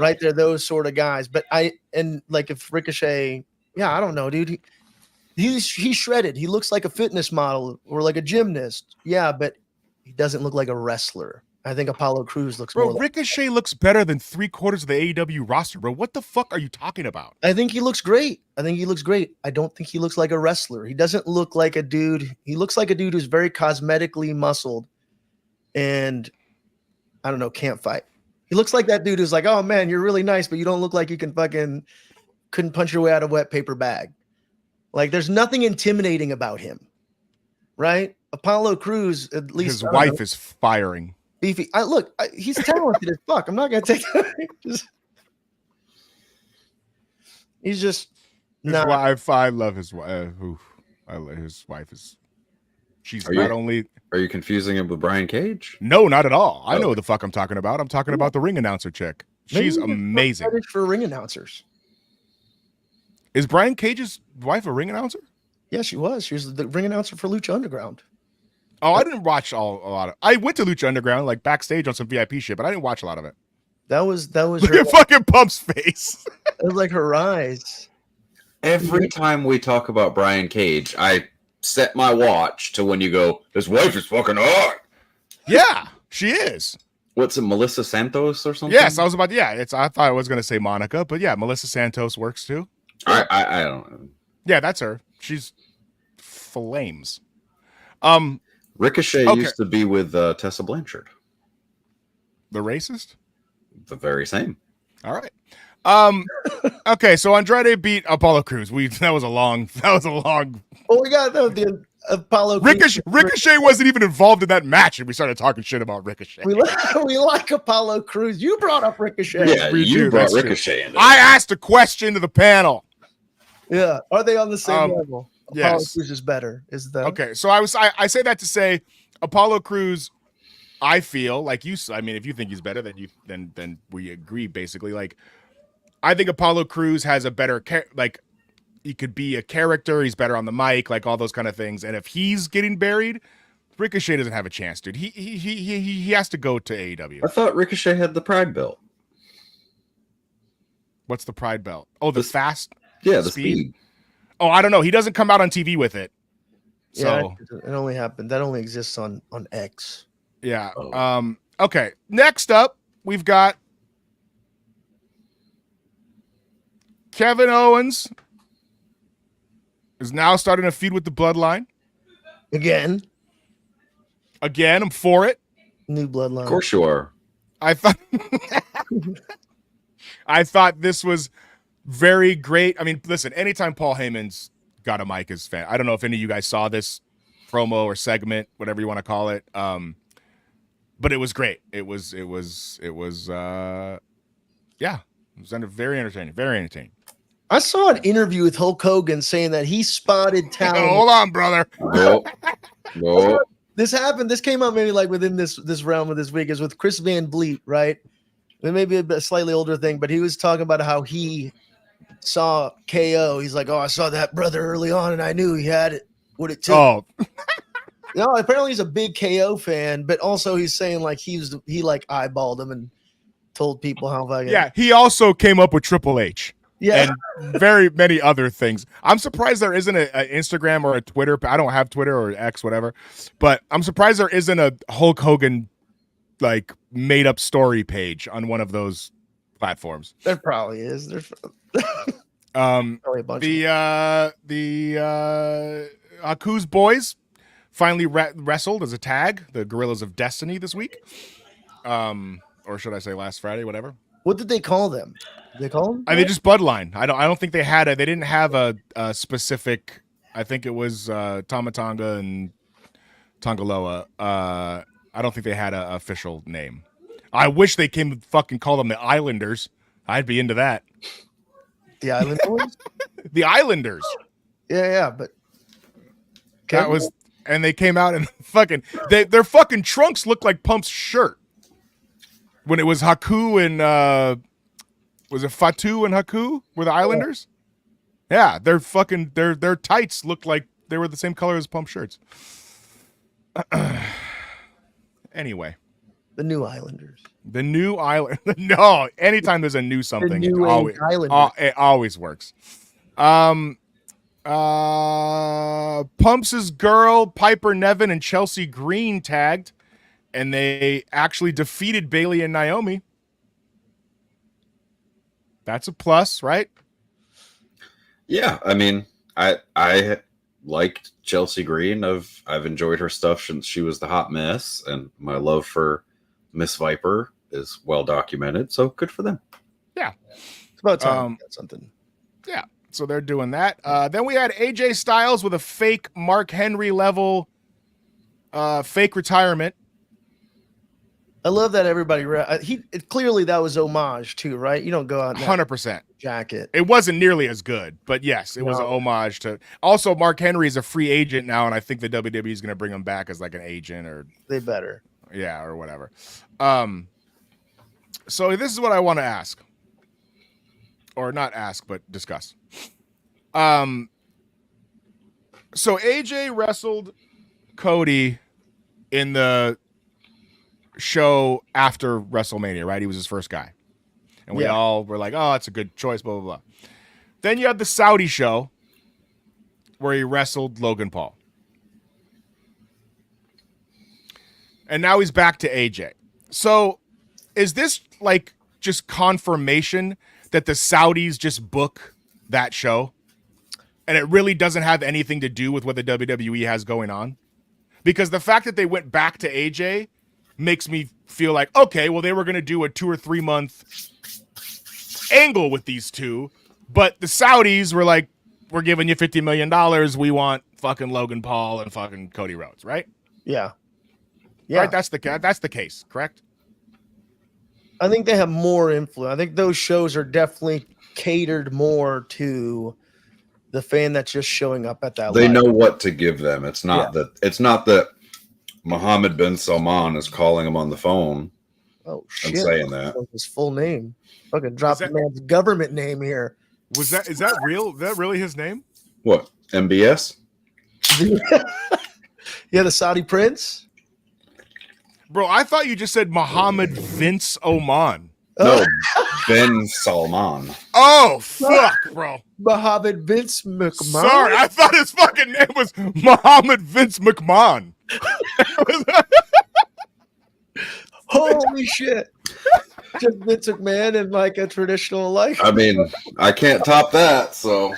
Speaker 1: Right? They're those sort of guys. But if Ricochet, I don't know, dude. He's shredded. He looks like a fitness model or like a gymnast. Yeah, but he doesn't look like a wrestler. I think Apollo Crews looks more like
Speaker 2: Ricochet looks better than 3/4 of the AEW roster, bro. What the fuck are you talking about?
Speaker 1: I think he looks great. I don't think he looks like a wrestler. He doesn't look like a dude. He looks like a dude who's very cosmetically muscled and I don't know, can't fight. He looks like that dude who's like, oh man, you're really nice, but you don't look like you couldn't punch your way out of a wet paper bag. Like there's nothing intimidating about him, right? Apollo Crews, at least
Speaker 2: his wife is firing.
Speaker 1: Beefy. He's talented as fuck. I'm not gonna take that. He's just
Speaker 2: his wife. I love his wife. His wife is. She's not only.
Speaker 7: Are you confusing him with Brian Cage?
Speaker 2: No, not at all. I know what the fuck I'm talking about. I'm talking about the ring announcer chick. She's amazing.
Speaker 1: For ring announcers.
Speaker 2: Is Brian Cage's wife a ring announcer?
Speaker 1: Yeah, she was. She was the ring announcer for Lucha Underground.
Speaker 2: Oh, I didn't watch a lot of. I went to Lucha Underground, like backstage on some VIP shit, but I didn't watch a lot of it.
Speaker 1: That was
Speaker 2: Look
Speaker 1: her
Speaker 2: at fucking Pump's face.
Speaker 1: It was like her rise.
Speaker 7: Every time we talk about Brian Cage, I set my watch to when you go, his wife is fucking hot.
Speaker 2: Yeah, she is.
Speaker 7: What's it, Melissa Santos or something?
Speaker 2: Yes, I was about. Yeah, I thought I was gonna say Monica, but yeah, Melissa Santos works too.
Speaker 7: I don't know.
Speaker 2: Yeah, that's her. She's flames.
Speaker 7: Ricochet used to be with Tessa Blanchard.
Speaker 2: The racist?
Speaker 7: The very same.
Speaker 2: All right. Okay, so Andrade beat Apollo Crews. That was a long.
Speaker 1: Well, we got the Apollo
Speaker 2: Ricochet wasn't even involved in that match, and we started talking shit about Ricochet.
Speaker 1: We like Apollo Crews. You brought up Ricochet.
Speaker 7: Yeah, you brought Ricochet into
Speaker 2: I asked a question to the panel.
Speaker 1: Yeah, are they on the same level?
Speaker 2: Yes.
Speaker 1: Apollo Crews is better.
Speaker 2: Okay? So I say that to say Apollo Crews. I feel like you. I mean, if you think he's better, then we agree. Basically, like I think Apollo Crews has a better he could be a character. He's better on the mic, like all those kind of things. And if he's getting buried, Ricochet doesn't have a chance, dude. He has to go to AEW.
Speaker 7: I thought Ricochet had the Pride belt.
Speaker 2: What's the Pride belt? Oh, the fast.
Speaker 7: Yeah, the speed.
Speaker 2: Oh, I don't know. He doesn't come out on TV with it. So
Speaker 1: it only happened. That only exists on X.
Speaker 2: yeah.
Speaker 7: Oh.
Speaker 2: Okay. Next up, we've got Kevin Owens is now starting a feud with the Bloodline.
Speaker 1: Again,
Speaker 2: I'm for it.
Speaker 1: new bloodline.
Speaker 7: Of course you are.
Speaker 2: I thought this was very great. I mean, listen, anytime Paul Heyman's got a mic as fan, I don't know if any of you guys saw this promo or segment, whatever you want to call it. But it was great. It was very entertaining. Very entertaining.
Speaker 1: I saw an interview with Hulk Hogan saying that he spotted talent.
Speaker 2: Hold on, brother.
Speaker 7: No.
Speaker 1: This happened. This came out maybe like within this realm of this week. Is with Chris Van Vliet, right? It may be a slightly older thing, but he was talking about how he saw KO. He's like, "Oh, I saw that brother early on, and I knew he had it. What it took."
Speaker 2: Oh,
Speaker 1: No, apparently he's a big KO fan, but also he's saying like he like eyeballed him and told people how fucking
Speaker 2: yeah. He also came up with Triple H.
Speaker 1: yeah.
Speaker 2: And very many other things. I'm surprised there isn't an Instagram or a Twitter. I don't have Twitter or X, whatever. But I'm surprised there isn't a Hulk Hogan like made up story page on one of those platforms.
Speaker 1: There probably is. There's probably a bunch.
Speaker 2: The Haku's boys finally wrestled as a tag, the Gorillas of Destiny, this week. Or should I say last Friday, whatever.
Speaker 1: What did they call them? Did they call them?
Speaker 2: I mean, just Bloodline. I don't think they had they didn't have a specific. I think it was Tama Tonga and Tongaloa. I don't think they had an official name. I wish they came fucking call them the Islanders. I'd be into that.
Speaker 1: The Island Boys?
Speaker 2: The Islanders.
Speaker 1: Yeah, but
Speaker 2: That was, and they came out and fucking their fucking trunks looked like Pump's shirt. When it was Haku and was it Fatu and Haku were the Islanders? Yeah, their tights looked like they were the same color as Pump shirts. Anyway,
Speaker 1: the new Islanders.
Speaker 2: The new island. No, anytime there's a new something,
Speaker 1: new
Speaker 2: it always works. Pumps' girl Piper Niven and Chelsea Green tagged, and they actually defeated Bayley and Naomi. That's a plus, right?
Speaker 7: Yeah, I mean, I liked Chelsea Green. I've enjoyed her stuff since she was the hot mess, and my love for Miss Viper is well documented. So good for them.
Speaker 2: Yeah,
Speaker 1: it's about time. Something.
Speaker 2: Yeah, so they're doing that. Then we had AJ Styles with a fake Mark Henry level, fake retirement.
Speaker 1: I love that everybody. Clearly that was homage too, right? You don't go out
Speaker 2: 100%
Speaker 1: jacket.
Speaker 2: It wasn't nearly as good, but yes, it was an homage to. Also, Mark Henry is a free agent now, and I think the WWE is going to bring him back as like an agent, or
Speaker 1: they better,
Speaker 2: yeah, or whatever. So this is what I want to ask, or not ask, but discuss. So AJ wrestled Cody in the show after WrestleMania, right? He was his first guy. And we all were like, oh, it's a good choice, blah, blah, blah. Then you had the Saudi show where he wrestled Logan Paul. And now he's back to AJ. So is this like just confirmation that the Saudis just book that show? And it really doesn't have anything to do with what the WWE has going on? Because the fact that they went back to AJ makes me feel like, okay, well, they were going to do a 2 or 3 month angle with these two, but the Saudis were like, we're giving you $50 million. We want fucking Logan Paul and fucking Cody Rhodes, right?
Speaker 1: Yeah. Yeah.
Speaker 2: Right, that's the case, correct?
Speaker 1: I think they have more influence. I think those shows are definitely catered more to the fan that's just showing up at that.
Speaker 7: They know what to give them. It's not that Mohammad bin Salman is calling him on the phone.
Speaker 1: Oh shit!
Speaker 7: And saying that
Speaker 1: his full name. Fucking drop the man's government name here.
Speaker 2: Is that real? Is that really his name?
Speaker 7: What, MBS?
Speaker 1: Yeah, the Saudi prince.
Speaker 2: Bro, I thought you just said Mohammed Vince Oman.
Speaker 7: No, Ben Salman.
Speaker 2: Oh, fuck, bro.
Speaker 1: Mohammad Vince McMahon.
Speaker 2: Sorry, I thought his fucking name was Mohammad Vince McMahon.
Speaker 1: Holy shit. Just Vince McMahon in like a traditional like.
Speaker 7: I mean, I can't top that, so.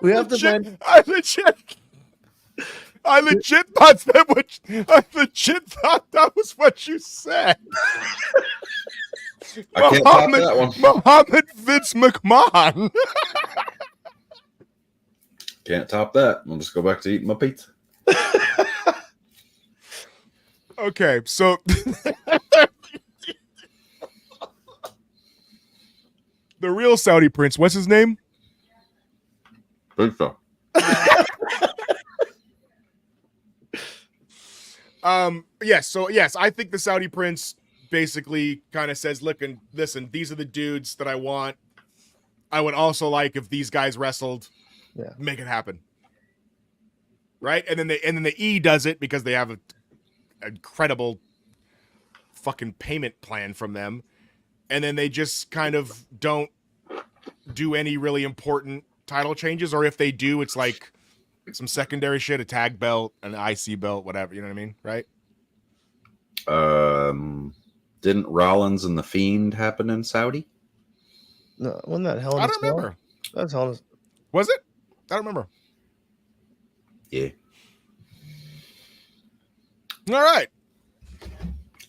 Speaker 1: We have to find.
Speaker 2: I legit thought that was what you said.
Speaker 7: I can't top that one.
Speaker 2: Mohammad Vince McMahon.
Speaker 7: Can't top that. I'll just go back to eating my pizza.
Speaker 2: Okay, so the real Saudi prince, what's his name?
Speaker 7: Pizza.
Speaker 2: Yes, I think the Saudi prince basically kind of says, listen, these are the dudes that I want. I would also like if these guys wrestled.
Speaker 1: Yeah.
Speaker 2: Make it happen. Right? And then the E does it because they have an incredible fucking payment plan from them. And then they just kind of don't do any really important title changes, or if they do, it's like some secondary shit, a tag belt, an IC belt, whatever, you know what I mean? Right?
Speaker 7: Didn't Rollins and the Fiend happen in Saudi?
Speaker 1: No, wasn't that Hell in
Speaker 2: I
Speaker 1: a
Speaker 2: don't
Speaker 1: Cell?
Speaker 2: remember.
Speaker 1: That's Hell in a...
Speaker 2: Was it? I don't remember.
Speaker 7: Yeah.
Speaker 2: All right.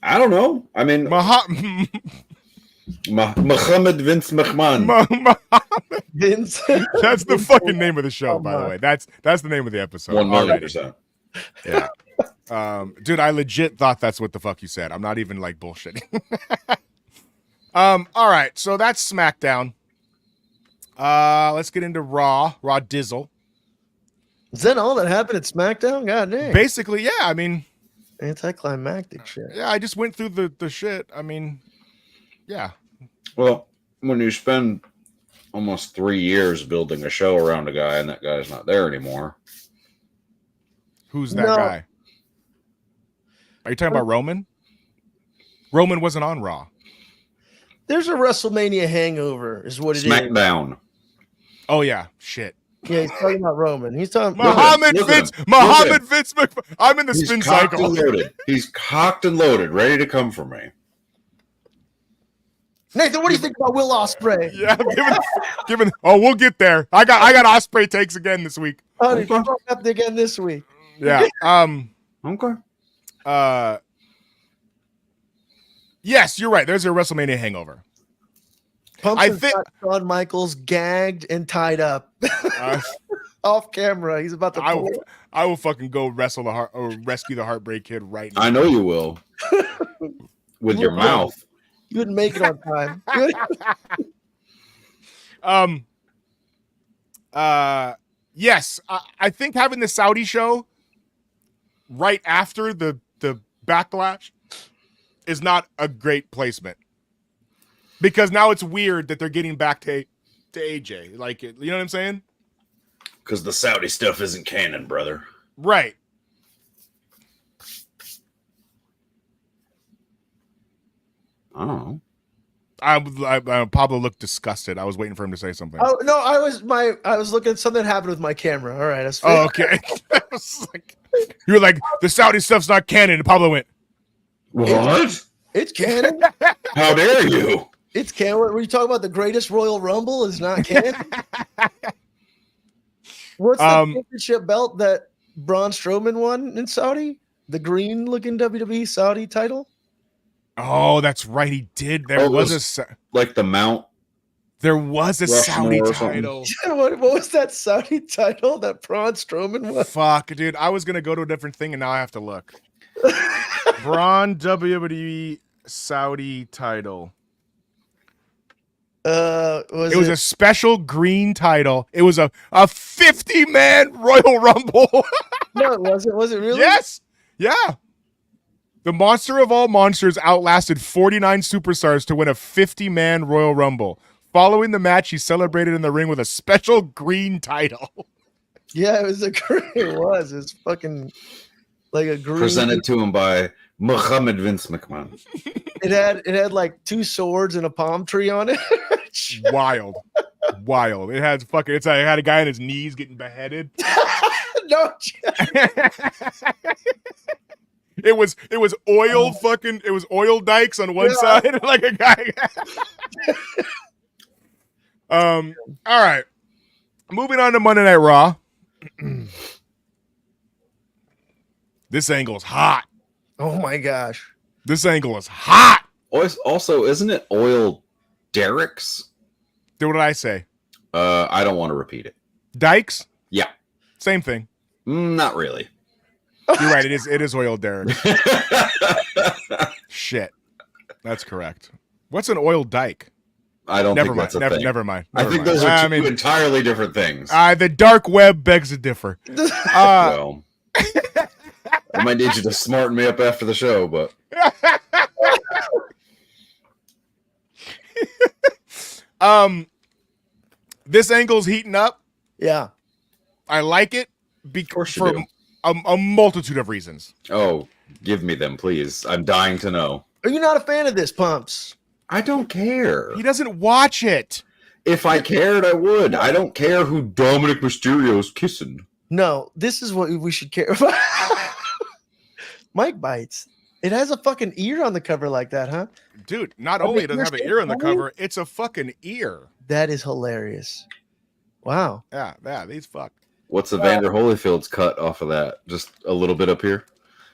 Speaker 7: I don't know. I mean, Mohammad Vince McMahon.
Speaker 1: Vince.
Speaker 2: That's the fucking name of the show, by the way. That's the name of the episode.
Speaker 7: 100%.
Speaker 2: Yeah. Dude, I legit thought that's what the fuck you said. I'm not even like bullshitting. All right, so that's SmackDown. Let's get into Raw Dizzle.
Speaker 1: Is that all that happened at SmackDown? God dang.
Speaker 2: Basically, yeah. I mean,
Speaker 1: anticlimactic shit.
Speaker 2: Yeah, I just went through the shit. I mean, yeah.
Speaker 7: Well, when you spend almost 3 years building a show around a guy and that guy's not there anymore.
Speaker 2: Who's that guy? Are you talking about Roman? Roman wasn't on Raw.
Speaker 1: There's a WrestleMania hangover, is what it is.
Speaker 7: Smackdown.
Speaker 2: Oh yeah, shit.
Speaker 1: Yeah, he's talking about Roman. He's talking
Speaker 2: Mohammad Vince McMahon. I'm in the spin cycle.
Speaker 7: Loaded. He's cocked and loaded, ready to come for me.
Speaker 1: Nathan, what do you think about Will Ospreay?
Speaker 2: Yeah, given. Oh, we'll get there. I got Ospreay takes again this week.
Speaker 1: Oh, he broke up again this week.
Speaker 2: Yeah.
Speaker 7: Okay.
Speaker 2: Yes, you're right. There's a WrestleMania hangover.
Speaker 1: I think Shawn Michaels gagged and tied up off camera. He's about to.
Speaker 2: I will fucking go rescue the Heartbreak Kid right now.
Speaker 7: I know you will. With your mouth.
Speaker 1: You wouldn't make it on time.
Speaker 2: Yes, I think having the Saudi show right after the backlash is not a great placement. Because now it's weird that they're getting back to AJ. Like, you know what I'm saying?
Speaker 7: Because the Saudi stuff isn't canon, brother.
Speaker 2: Right.
Speaker 7: I don't know.
Speaker 2: Pablo looked disgusted. I was waiting for him to say something.
Speaker 1: Oh no, I was looking at something that happened with my camera. All right,
Speaker 2: oh, okay. You were like, the Saudi stuff's not canon. And Pablo went,
Speaker 7: what?
Speaker 1: It's canon.
Speaker 7: How dare you?
Speaker 1: It's canon. Were you talking about the greatest Royal Rumble is not canon? What's the championship belt that Braun Strowman won in Saudi? The green-looking WWE Saudi title?
Speaker 2: Oh, that's right. He did. There was
Speaker 7: like the Mount.
Speaker 2: There was a Saudi title.
Speaker 1: What was that Saudi title that Braun Strowman won?
Speaker 2: Fuck, dude. I was going to go to a different thing, and now I have to look. Braun WWE Saudi title. It was a special green title. It was a 50-man Royal Rumble.
Speaker 1: No, it wasn't. Was it really?
Speaker 2: Yes. Yeah. The monster of all monsters outlasted 49 superstars to win a 50-man Royal Rumble. Following the match, he celebrated in the ring with a special green title.
Speaker 1: Yeah, it was a green. It was. It's fucking like a green.
Speaker 7: Presented to him by Mohammad Vince McMahon.
Speaker 1: It had like 2 swords and a palm tree on it.
Speaker 2: Wild. It had it had a guy on his knees getting beheaded.
Speaker 1: No.
Speaker 2: It was oil it was oil dikes on one side, like a guy. All right. Moving on to Monday Night Raw. This angle is hot.
Speaker 1: Oh my gosh.
Speaker 2: This angle is hot.
Speaker 7: Also, isn't it oil derricks?
Speaker 2: What did I say?
Speaker 7: I don't want to repeat it.
Speaker 2: Dikes?
Speaker 7: Yeah.
Speaker 2: Same thing.
Speaker 7: Not really.
Speaker 2: You're right. It is oil derrick. Shit. That's correct. What's an oil dike?
Speaker 7: I don't think that's a thing.
Speaker 2: Never mind.
Speaker 7: I think those are two entirely different things.
Speaker 2: The dark web begs to differ.
Speaker 7: Well, I might need you to smarten me up after the show, but
Speaker 2: this angle's heating up.
Speaker 1: Yeah.
Speaker 2: I like it for a multitude of reasons.
Speaker 7: Oh, give me them, please. I'm dying to know.
Speaker 1: Are you not a fan of this, Pumps?
Speaker 7: I don't care.
Speaker 2: He doesn't watch it.
Speaker 7: If I cared, I would. I don't care who Dominic Mysterio's kissing.
Speaker 1: No, this is what we should care about. Mike bites. It has a fucking ear on the cover like that, huh?
Speaker 2: Dude, not only does it have an ear on the cover, it's a fucking ear.
Speaker 1: That is hilarious. Wow.
Speaker 2: Yeah, these fuck.
Speaker 7: What's Evander Holyfield's cut off of that? Just a little bit up here?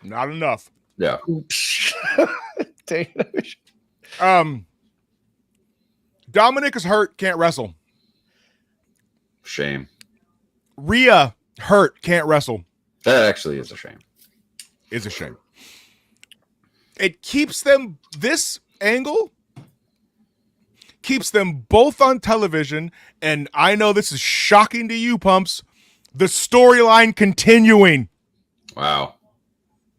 Speaker 2: Not enough.
Speaker 7: Yeah.
Speaker 2: Dominic is hurt, can't wrestle.
Speaker 7: Shame.
Speaker 2: Rhea hurt, can't wrestle.
Speaker 7: That actually is a shame.
Speaker 2: Is a shame. It keeps them, this angle keeps them both on television, and I know this is shocking to you, Pumps, the storyline continuing.
Speaker 7: Wow.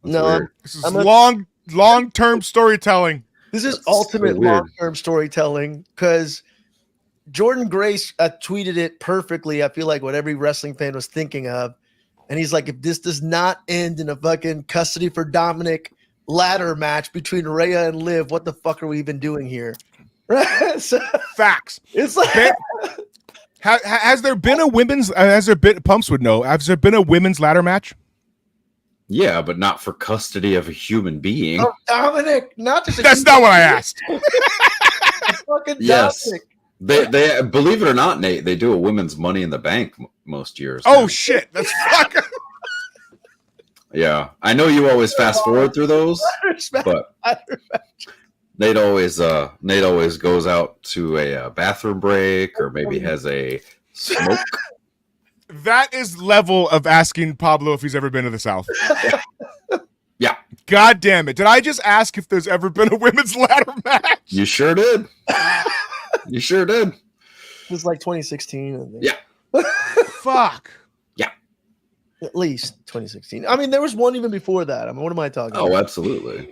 Speaker 2: This is long-term storytelling.
Speaker 1: This is ultimate long-term storytelling because Jordan Grace tweeted it perfectly. I feel like what every wrestling fan was thinking of. And he's like, if this does not end in a fucking custody for Dominic ladder match between Rhea and Liv, what the fuck are we even doing here? Right? So,
Speaker 2: facts.
Speaker 1: It's like
Speaker 2: has there been a women's Pumps would know, has there been a women's ladder match?
Speaker 7: Yeah, but not for custody of a human being.
Speaker 1: Oh, Dominic, not just
Speaker 2: that's not what I asked.
Speaker 1: Fucking
Speaker 7: yes.
Speaker 1: Dominic.
Speaker 7: They believe it or not, Nate, they do a women's Money in the Bank most years.
Speaker 2: Oh shit, that's fucking.
Speaker 7: Yeah, I know you always fast forward through those, but Nate always goes out to a bathroom break or maybe has a smoke.
Speaker 2: That is level of asking Pablo if he's ever been to the South.
Speaker 7: Yeah.
Speaker 2: God damn it. Did I just ask if there's ever been a women's ladder match?
Speaker 7: You sure did. You sure did.
Speaker 1: It was like 2016. I think.
Speaker 7: Yeah.
Speaker 2: Fuck.
Speaker 7: Yeah.
Speaker 1: At least 2016. I mean, there was one even before that. I mean, what am I talking about?
Speaker 7: Oh, absolutely.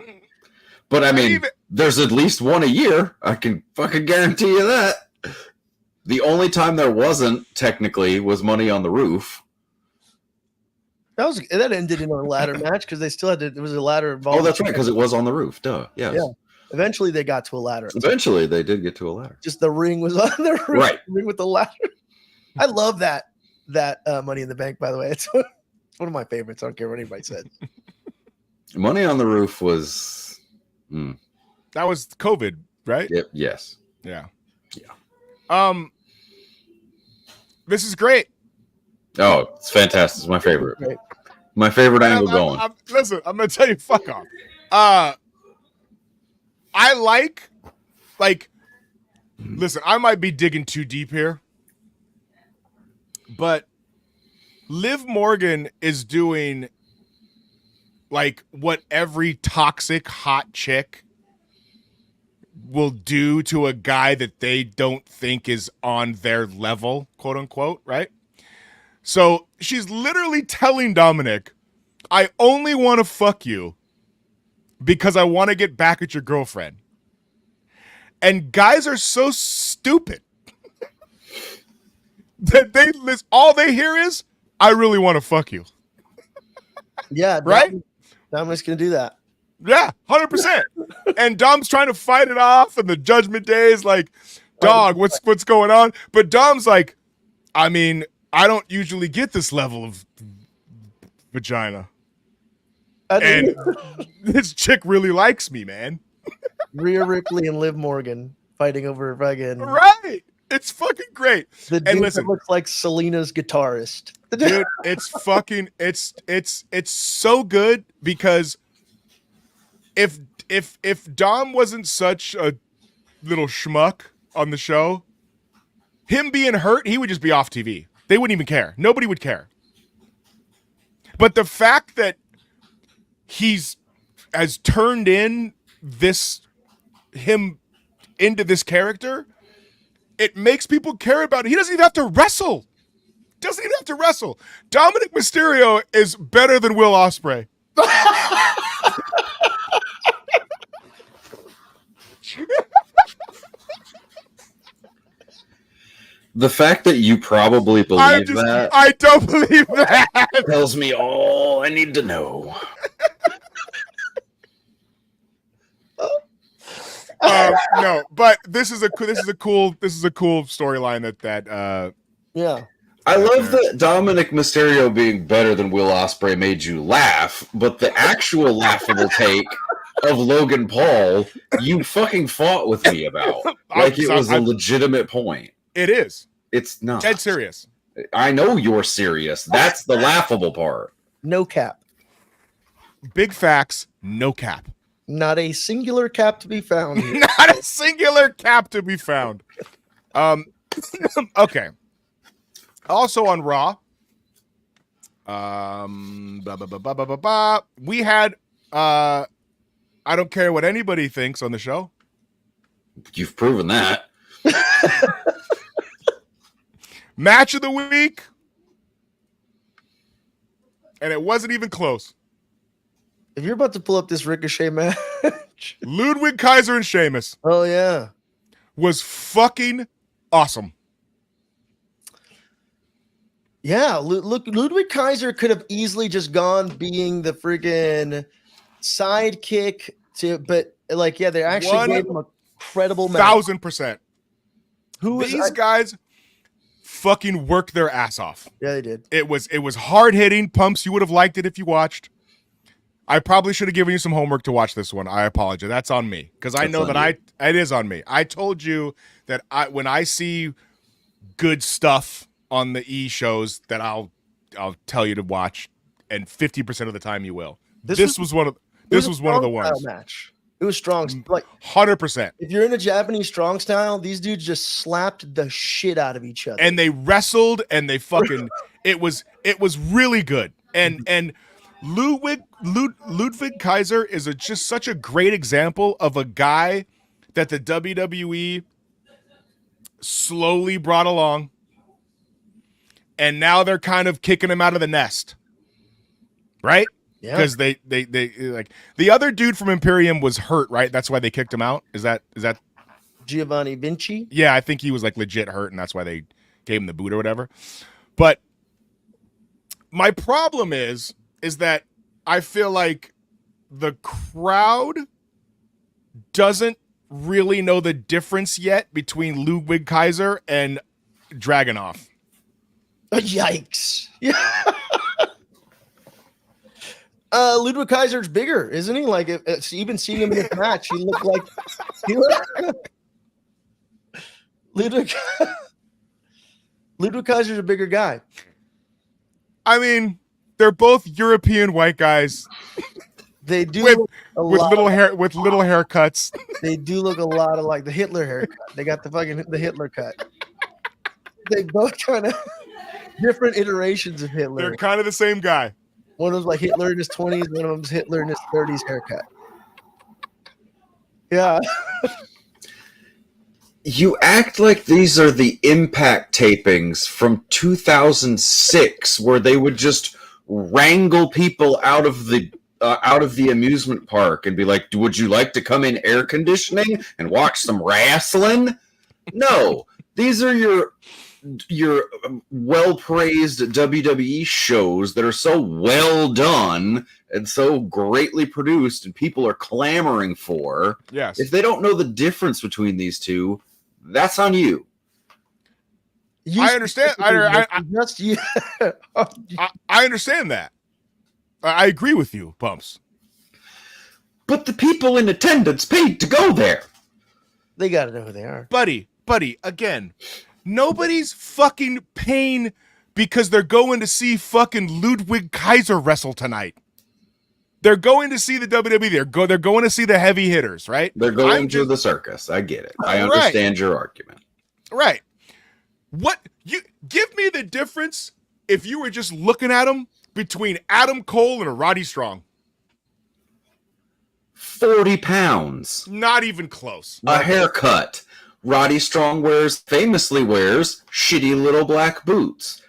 Speaker 7: But I mean, there's at least one a year. I can fucking guarantee you that. The only time there wasn't technically was Money on the Roof.
Speaker 1: That ended in a ladder match because they still had to. There was a ladder involved.
Speaker 7: Oh, that's right, because it was on the roof. Duh. Yes.
Speaker 1: Yeah. Eventually, they got to a ladder.
Speaker 7: Eventually, they did get to a ladder.
Speaker 1: Just the ring was on the roof.
Speaker 7: Right.
Speaker 1: The ring with the ladder. I love that Money in the Bank. By the way, it's one of my favorites. I don't care what anybody said.
Speaker 7: Money on the Roof was.
Speaker 2: That was COVID, right?
Speaker 7: Yep. Yes.
Speaker 2: Yeah.
Speaker 7: Yeah.
Speaker 2: This is great.
Speaker 7: Oh, it's fantastic. It's my favorite.
Speaker 1: Great.
Speaker 7: My favorite angle going.
Speaker 2: Listen, I'm gonna tell you, fuck off. I like, listen, I might be digging too deep here, but Liv Morgan is doing like what every toxic hot chick will do to a guy that they don't think is on their level, quote unquote, right? So she's literally telling Dominic, I only want to fuck you because I want to get back at your girlfriend. And guys are so stupid that all they hear is, I really want to fuck you.
Speaker 1: Yeah.
Speaker 2: Right?
Speaker 1: Dominic's going to do that.
Speaker 2: Yeah, 100%. And Dom's trying to fight it off, and the Judgment Day is like, dog, what's going on? But Dom's like, I mean, I don't usually get this level of vagina. And this chick really likes me, man.
Speaker 1: Rhea Ripley and Liv Morgan fighting over fucking.
Speaker 2: Right. It's fucking great.
Speaker 1: The dude that looks like Selena's guitarist.
Speaker 2: Dude, it's fucking it's so good because if Dom wasn't such a little schmuck on the show, him being hurt, he would just be off TV. They wouldn't even care. Nobody would care. But the fact that has turned him into this character, it makes people care about it. He doesn't even have to wrestle. Dominic Mysterio is better than Will Ospreay.
Speaker 7: The fact that you probably believe that,
Speaker 2: I don't believe that,
Speaker 7: tells me all I need to know.
Speaker 2: No, but this is a cool storyline that
Speaker 1: yeah.
Speaker 7: I love that Dominic Mysterio being better than Will Ospreay made you laugh, but the actual laughable take of Logan Paul, you fucking fought with me about. Like it was a legitimate point.
Speaker 2: It is.
Speaker 7: It's not.
Speaker 2: Dead serious.
Speaker 7: I know you're serious. That's the laughable part.
Speaker 1: No cap.
Speaker 2: Big facts, no cap.
Speaker 1: Not a singular cap to be found here.
Speaker 2: Not a singular cap to be found. Okay. Also on Raw, we had I don't care what anybody thinks on the show.
Speaker 7: You've proven that.
Speaker 2: Match of the week. And it wasn't even close.
Speaker 1: If you're about to pull up this Ricochet match.
Speaker 2: Ludwig, Kaiser, and Shamus.
Speaker 1: Oh, yeah.
Speaker 2: Was fucking awesome.
Speaker 1: Yeah, Ludwig Kaiser could have easily just gone being the freaking sidekick but like, yeah, they actually gave him a credible match.
Speaker 2: 1,000%. These guys fucking worked their ass off.
Speaker 1: Yeah, they did.
Speaker 2: It was hard hitting. Pumps, you would have liked it if you watched. I probably should have given you some homework to watch this one. I apologize. That's on me because I know that it is on me. I told you that when I see good stuff on the E shows that I'll tell you to watch, and 50% of the time you will. This was one of the ones.
Speaker 1: Match. It was strong, like
Speaker 2: 100%.
Speaker 1: If you're in a Japanese strong style, these dudes just slapped the shit out of each other,
Speaker 2: and they wrestled, and they fucking. it was really good, and Ludwig Kaiser is just such a great example of a guy that the WWE slowly brought along, and now they're kind of kicking him out of the nest, right?
Speaker 1: Yeah,
Speaker 2: because they like the other dude from Imperium was hurt, right? That's why they kicked him out. Is that
Speaker 1: Giovanni Vinci?
Speaker 2: Yeah, I think he was like legit hurt, and that's why they gave him the boot or whatever. But my problem is that I feel like the crowd doesn't really know the difference yet between Ludwig Kaiser and Dragunov.
Speaker 1: Yikes. Yeah. Ludwig Kaiser's bigger, isn't he? Like, even seeing him in this match, he looked like Ludwig Kaiser's a bigger guy.
Speaker 2: I mean, they're both European white guys.
Speaker 1: They do
Speaker 2: with little haircuts.
Speaker 1: They do look a lot like the Hitler haircut. They got the Hitler cut. They both kind of different iterations of Hitler.
Speaker 2: They're kind of the same guy.
Speaker 1: One of them's like Hitler in his 20s, one of them's Hitler in his 30s haircut. Yeah.
Speaker 7: You act like these are the Impact tapings from 2006, where they would just wrangle people out of the amusement park and be like, "Would you like to come in air conditioning and watch some wrestling?" No, these are your your well-praised WWE shows that are so well done and so greatly produced and people are clamoring for.
Speaker 2: Yes.
Speaker 7: If they don't know the difference between these two, that's on you.
Speaker 2: I understand. I understand that. I agree with you, Pumps.
Speaker 7: But the people in attendance paid to go there.
Speaker 1: They got to know who they are.
Speaker 2: Buddy, again, nobody's fucking paying because they're going to see fucking Ludwig Kaiser wrestle tonight. They're going to see the WWE. They're going to see the heavy hitters, right?
Speaker 7: They're going to the circus. I get it. I understand your argument.
Speaker 2: Right. What you give me the difference if you were just looking at them between Adam Cole and Roddy Strong?
Speaker 7: 40 pounds.
Speaker 2: Not even close.
Speaker 7: A haircut. Roddy Strong famously wears shitty little black boots.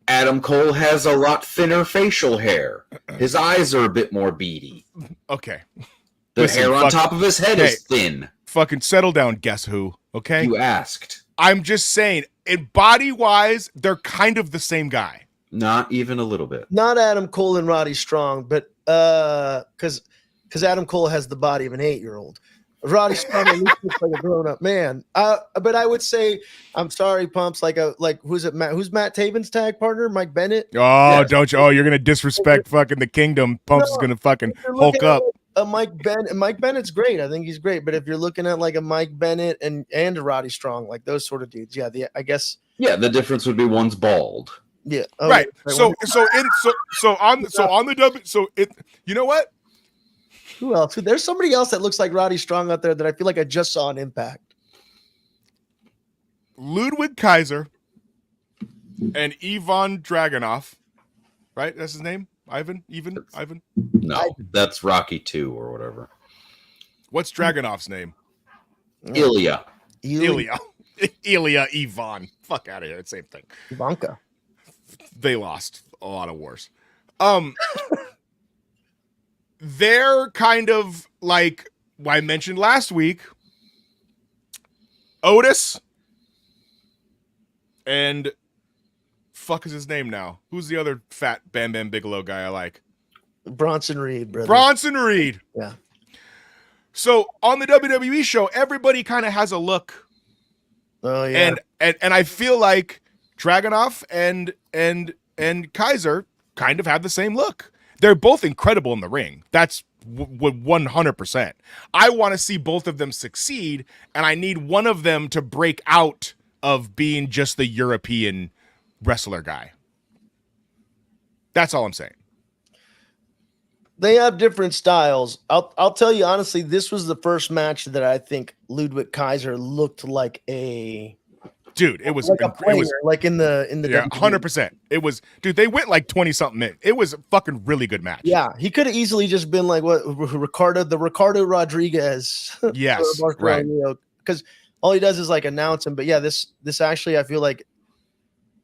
Speaker 7: Adam Cole has a lot thinner facial hair. His eyes are a bit more beady.
Speaker 2: Okay.
Speaker 7: The hair on top of his head is thin.
Speaker 2: Fucking settle down, guess who? Okay?
Speaker 7: You asked.
Speaker 2: I'm just saying, in body-wise, they're kind of the same guy.
Speaker 7: Not even a little bit.
Speaker 1: Not Adam Cole and Roddy Strong, but because Adam Cole has the body of an 8-year-old. Roddy Strong at least looks like a grown-up man. But I would say, I'm sorry, Pumps. Like who's it? Who's Matt Taven's tag partner? Mike Bennett.
Speaker 2: Oh, yes. Don't you? Oh, you're gonna disrespect fucking the Kingdom. Pumps is gonna fucking hulk up.
Speaker 1: Mike Bennett's great. I think he's great. But if you're looking at like a Mike Bennett and a Roddy Strong, like those sort of dudes, I guess.
Speaker 7: Yeah, the difference would be one's bald.
Speaker 1: Yeah.
Speaker 2: Oh, right. So on the W. So it. You know what?
Speaker 1: Who else? There's somebody else that looks like Roddy Strong out there that I feel like I just saw an Impact.
Speaker 2: Ludwig Kaiser and Ivan Dragunov, right? That's his name. Ivan.
Speaker 7: No, that's Rocky 2 or whatever.
Speaker 2: What's Dragunov's name?
Speaker 7: Ilya.
Speaker 2: Ilya Ivan. Fuck out of here. It's the same thing.
Speaker 1: Ivanka.
Speaker 2: They lost a lot of wars. They're kind of like I mentioned last week. Otis and fuck is his name now? Who's the other fat Bam Bam Bigelow guy I like?
Speaker 1: Bronson Reed, brother.
Speaker 2: Bronson Reed.
Speaker 1: Yeah.
Speaker 2: So on the WWE show, everybody kind of has a look.
Speaker 1: Oh yeah.
Speaker 2: And I feel like Dragunov and Kaiser kind of have the same look. They're both incredible in the ring. That's 100%. I want to see both of them succeed, and I need one of them to break out of being just the European wrestler guy. That's all I'm saying.
Speaker 1: They have different styles. I'll tell you honestly, this was the first match that I think Ludwig Kaiser looked like a
Speaker 2: dude. It was
Speaker 1: like a player, like in the
Speaker 2: 100%. It was, dude. They went like 20 something in. It was a fucking really good match.
Speaker 1: Yeah, he could have easily just been like what Ricardo Rodriguez.
Speaker 2: Yes, right.
Speaker 1: Because all he does is like announce him. But yeah, this actually I feel like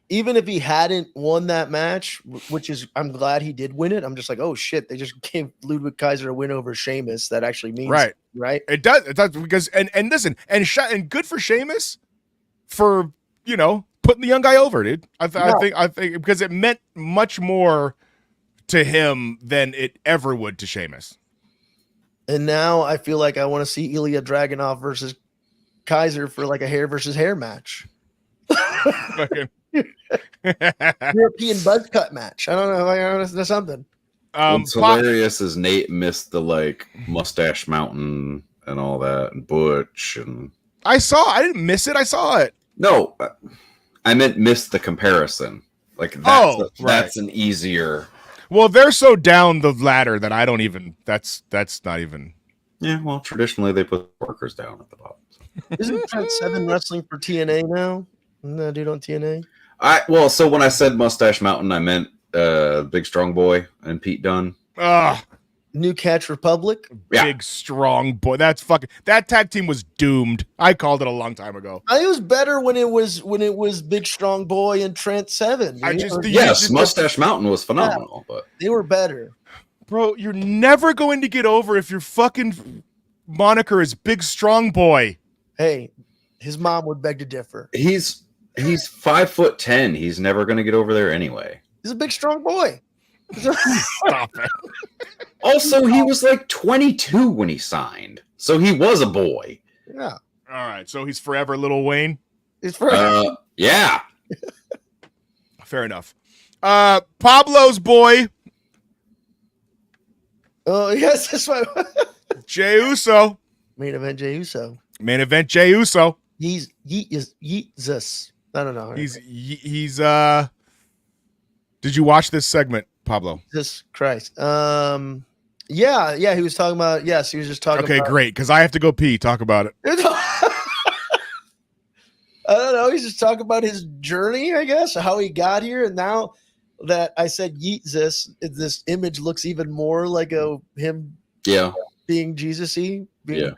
Speaker 1: even if he hadn't won that match, which is I'm glad he did win it. I'm just like, oh shit, they just gave Ludwig Kaiser a win over Shamus. That actually means right.
Speaker 2: It does because and listen and good for Shamus for putting the young guy over, dude. I think because it meant much more to him than it ever would to Shamus.
Speaker 1: And now I feel like I want to see Ilya Dragunov versus Kaiser for like a hair versus hair match. European buzz cut match. I don't know. There's something.
Speaker 7: What's hilarious is Nate missed the like Mustache Mountain and all that, and Butch and.
Speaker 2: I didn't miss it. I saw it.
Speaker 7: No, I meant miss the comparison. Like that's an easier.
Speaker 2: Well, they're so down the ladder that I don't even. That's not even.
Speaker 7: Yeah, well, traditionally they put workers down at the bottom.
Speaker 1: Isn't Trent Seven wrestling for TNA now? Isn't that dude on TNA?
Speaker 7: So when I said Mustache Mountain, I meant Big Strong Boy and Pete Dunne.
Speaker 1: New Catch Republic.
Speaker 2: Yeah. Big Strong Boy. That tag team was doomed. I called it a long time ago.
Speaker 1: It was better when it was Big Strong Boy and Trent Seven.
Speaker 7: Mustache Mountain was phenomenal, but
Speaker 1: they were better.
Speaker 2: Bro, you're never going to get over if your fucking moniker is Big Strong Boy.
Speaker 1: Hey, His mom would beg to differ.
Speaker 7: He's 5'10". He's never going to get over there anyway.
Speaker 1: He's a big, strong boy.
Speaker 2: Stop it.
Speaker 7: Also, he was like 22 when he signed, so he was a boy.
Speaker 1: Yeah.
Speaker 2: All right, so he's forever Little Wayne.
Speaker 1: He's for
Speaker 7: Yeah.
Speaker 2: Fair enough. Pablo's boy,
Speaker 1: Oh, yes, that's right.
Speaker 2: Jey Uso.
Speaker 1: Main event Jey Uso.
Speaker 2: Main event Jey Uso.
Speaker 1: He's Jesus. I don't know.
Speaker 2: He's Did you watch this segment, Pablo?
Speaker 1: Jesus Christ. Yeah, he was talking about. Yes, he was just talking.
Speaker 2: Okay,
Speaker 1: about,
Speaker 2: great, because I have to go pee. Talk about it.
Speaker 1: I don't know. He's just talking about his journey, I guess, how he got here, and now that I said Jesus, this image looks even more like him.
Speaker 7: Yeah.
Speaker 1: Being Jesus-y.
Speaker 7: Yeah.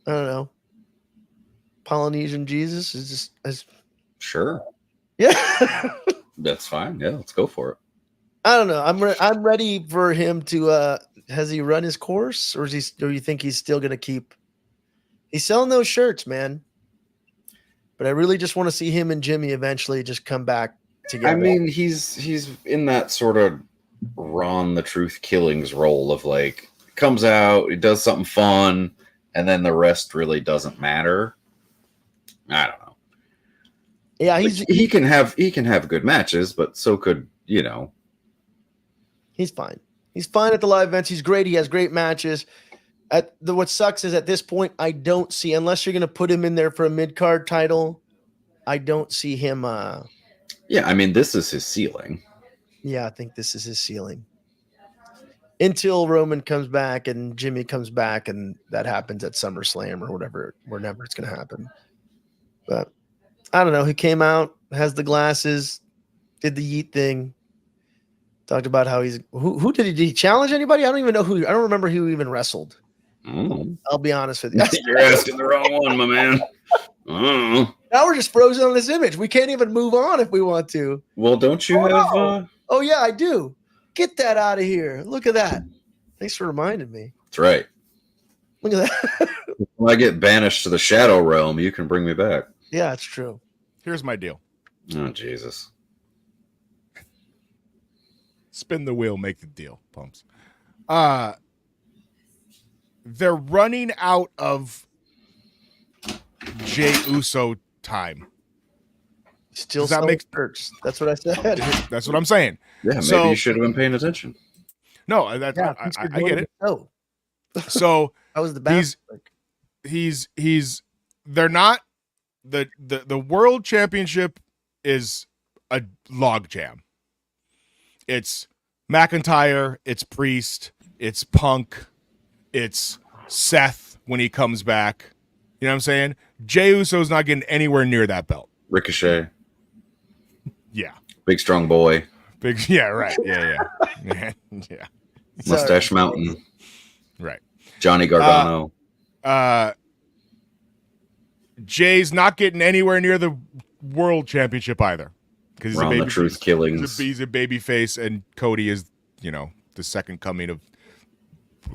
Speaker 1: I don't know. Polynesian Jesus is just
Speaker 7: Sure.
Speaker 1: yeah.
Speaker 7: That's fine. Yeah, let's go for it.
Speaker 1: I don't know. I'm ready for him to. Has he run his course, or is he? Or you think he's still gonna keep? He's selling those shirts, man. But I really just want to see him and Jimmy eventually just come back together.
Speaker 7: I mean, he's in that sort of Ron the Truth Killings role of like comes out, he does something fun, and then the rest really doesn't matter. I don't know.
Speaker 1: Yeah,
Speaker 7: he can have good matches, but so could
Speaker 1: he's fine. He's fine at the live events. He's great. He has great matches. What sucks is at this point, I don't see, unless you're going to put him in there for a mid-card title, I don't see him.
Speaker 7: Yeah, I mean, this is his ceiling.
Speaker 1: Yeah, I think this is his ceiling. Until Roman comes back and Jimmy comes back, and that happens at SummerSlam or whenever it's going to happen. But I don't know. He came out, has the glasses, did the yeet thing. Talked about how he's who did he challenge anybody? I don't even know who. I don't remember who even wrestled. I'll be honest with you.
Speaker 7: You're asking the wrong one, my man.
Speaker 1: Now we're just frozen on this image. We can't even move on if we want to.
Speaker 7: Well, don't you have?
Speaker 1: No. Oh yeah, I do. Get that out of here. Look at that. Thanks for reminding me.
Speaker 7: That's right.
Speaker 1: Look at that.
Speaker 7: When I get banished to the Shadow Realm, you can bring me back.
Speaker 1: Yeah, it's true.
Speaker 2: Here's my deal.
Speaker 7: Oh, Jesus.
Speaker 2: Spin the wheel, make the deal, pumps. They're running out of Jey Uso time.
Speaker 1: Still
Speaker 2: Does that
Speaker 1: selling
Speaker 2: make
Speaker 1: shirts. That's what I said.
Speaker 2: That's what I'm saying.
Speaker 7: Yeah, maybe you should have been paying attention.
Speaker 2: No, I get it.
Speaker 1: Oh,
Speaker 2: So
Speaker 1: that was the best.
Speaker 2: They're not the world championship is a log jam. It's McIntyre, it's Priest, it's Punk, it's Seth when he comes back. You know what I'm saying? Jey Uso's not getting anywhere near that belt.
Speaker 7: Ricochet.
Speaker 2: Yeah.
Speaker 7: Big strong boy.
Speaker 2: Big. Yeah. Right. Yeah. Yeah.
Speaker 7: Mustache Mountain.
Speaker 2: Right.
Speaker 7: Johnny Gargano.
Speaker 2: Jay's not getting anywhere near the world championship either. Because he's
Speaker 7: Ron
Speaker 2: a baby
Speaker 7: the Truth Killings.
Speaker 2: He's a baby face, and Cody is, the second coming of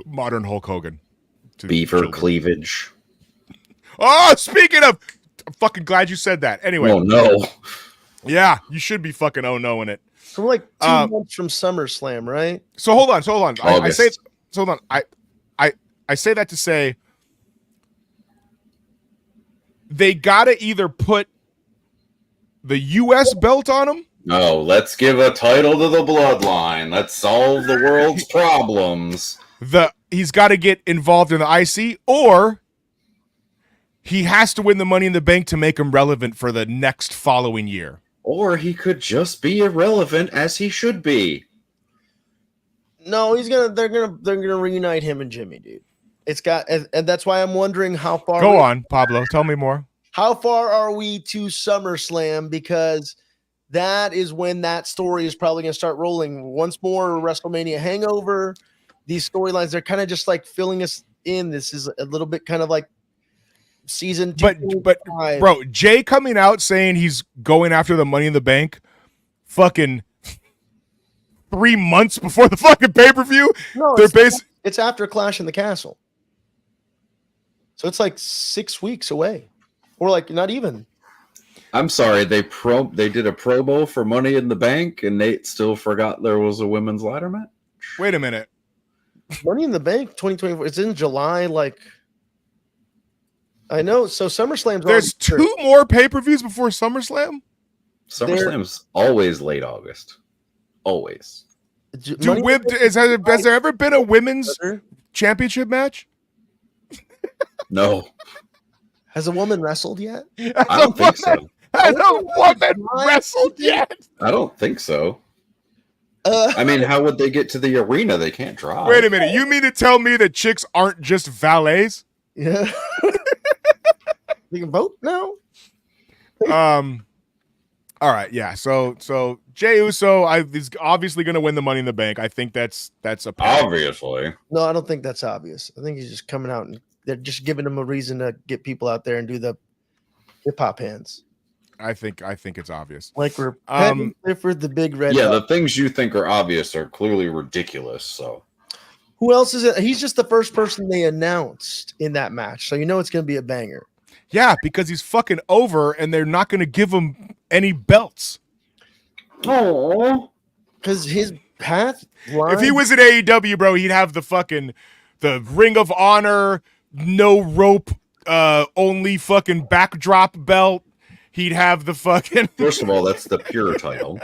Speaker 2: modern Hulk Hogan.
Speaker 7: Beaver cleavage.
Speaker 2: Oh, speaking of, I'm fucking glad you said that. Anyway.
Speaker 7: Oh no.
Speaker 2: Yeah, you should be fucking no-ing it.
Speaker 1: So we're like 2 months from SummerSlam, right?
Speaker 2: So hold on. I say that to say they gotta either put the U.S. belt on him.
Speaker 7: No, let's give a title to the bloodline. Let's solve the world's problems.
Speaker 2: He's got to get involved in the IC, or he has to win the Money in the Bank to make him relevant for the next following year.
Speaker 7: Or he could just be irrelevant as he should be.
Speaker 1: No, they're gonna reunite him and Jimmy, dude. And that's why I'm wondering how far.
Speaker 2: Go on, Pablo. Tell me more.
Speaker 1: How far are we to SummerSlam? Because that is when that story is probably going to start rolling. Once more, WrestleMania hangover. These storylines, they're kind of just like filling us in. This is a little bit kind of like season 2.
Speaker 2: But bro, Jay coming out saying he's going after the Money in the Bank fucking 3 months before the fucking pay-per-view.
Speaker 1: No, it's after Clash in the Castle. So it's like 6 weeks away, or like not even.
Speaker 7: I'm sorry, they did a promo for Money in the Bank, and Nate still forgot there was a women's ladder match.
Speaker 2: Wait a minute.
Speaker 1: Money in the Bank 2024. It's in July. Like, I know. So SummerSlam's.
Speaker 2: There's 2 more pay-per-views before SummerSlam.
Speaker 7: SummerSlam's always late August. Always.
Speaker 2: Has there ever been a women's championship match?
Speaker 7: No.
Speaker 1: Has a woman wrestled yet?
Speaker 7: I don't think so.
Speaker 2: Has a woman wrestled yet?
Speaker 7: I don't think so. I mean, how would they get to the arena? They can't drive.
Speaker 2: Wait a minute. You mean to tell me that chicks aren't just valets?
Speaker 1: Yeah. You can vote now?
Speaker 2: All right, yeah. So Jey Uso is obviously going to win the Money in the Bank. I think that's
Speaker 7: obviously.
Speaker 1: No, I don't think that's obvious. I think he's just coming out and they're just giving him a reason to get people out there and do the hip hop hands.
Speaker 2: I think it's obvious.
Speaker 1: Like we're for the big red.
Speaker 7: Yeah, the things you think are obvious are clearly ridiculous. So
Speaker 1: who else is it? He's just the first person they announced in that match, so you know it's going to be a banger.
Speaker 2: Yeah, because he's fucking over, and they're not going to give him any belts.
Speaker 1: Oh, because his path.
Speaker 2: If he was at AEW, bro, he'd have the Ring of Honor, no rope, only fucking backdrop belt. He'd have the fucking.
Speaker 7: First of all, that's the pure title.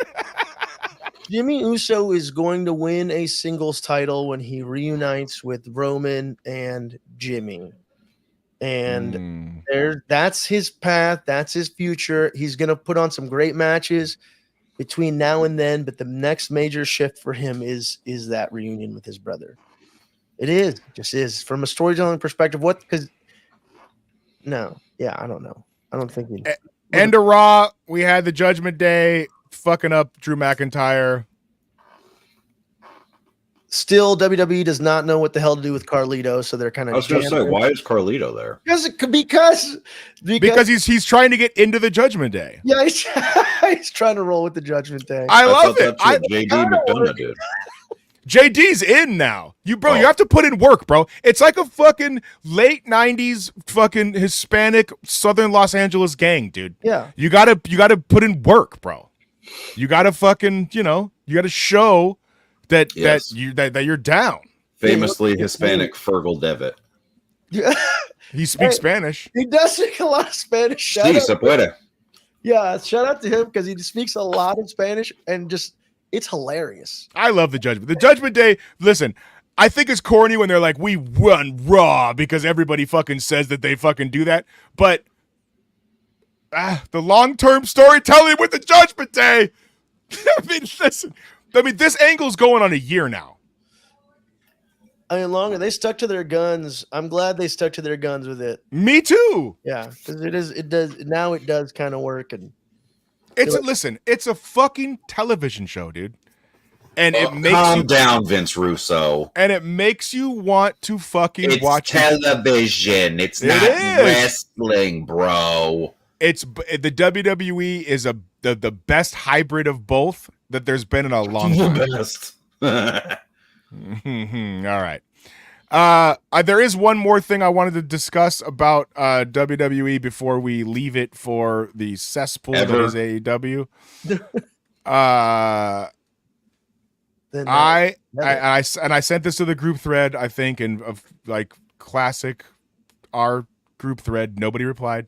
Speaker 1: Jimmy Uso is going to win a singles title when he reunites with Roman and Jimmy. And that's his path. That's his future. He's going to put on some great matches between now and then. But the next major shift for him is that reunion with his brother. It is. Just is. From a storytelling perspective, I don't know. I don't think he.
Speaker 2: End of Raw, we had the Judgment Day fucking up Drew McIntyre.
Speaker 1: Still, WWE does not know what the hell to do with Carlito, so they're kind of.
Speaker 7: I was going to say, why is Carlito there?
Speaker 1: Because
Speaker 2: he's trying to get into the Judgment Day.
Speaker 1: Yeah, he's trying to roll with the Judgment Day.
Speaker 2: I love it.
Speaker 7: That's what JD McDonough did.
Speaker 2: JD's in now. You have to put in work, bro. It's like a fucking late 90s fucking Hispanic Southern Los Angeles gang, dude.
Speaker 1: Yeah.
Speaker 2: You gotta put in work, bro. You gotta fucking, you gotta show that you're down.
Speaker 7: Famously Hispanic Fergal Devitt.
Speaker 1: Yeah.
Speaker 2: He speaks Spanish.
Speaker 1: He does speak a lot of Spanish.
Speaker 7: Sí, se puede.
Speaker 1: Yeah, shout out to him because he speaks a lot of Spanish and just it's hilarious.
Speaker 2: I love the Judgment. The Judgment Day, listen, I think it's corny when they're like, we run Raw because everybody fucking says that they fucking do that. But the long-term storytelling with the Judgment Day. I mean, listen. This angle's going on a year now.
Speaker 1: I mean, longer. They stuck to their guns. I'm glad they stuck to their guns with it.
Speaker 2: Me too.
Speaker 1: Yeah, because it does kind of work. And
Speaker 2: it's a fucking television show, dude. And it makes
Speaker 7: calm down, Vince Russo.
Speaker 2: And it makes you want to fucking watch
Speaker 7: television. It's not wrestling, bro.
Speaker 2: It's the WWE is the best hybrid of both that there's been in a long time.
Speaker 7: The best.
Speaker 2: All right. There is one more thing I wanted to discuss about WWE before we leave it for the cesspool that is AEW. I sent this to the group thread, I think, and of like classic our group thread. Nobody replied.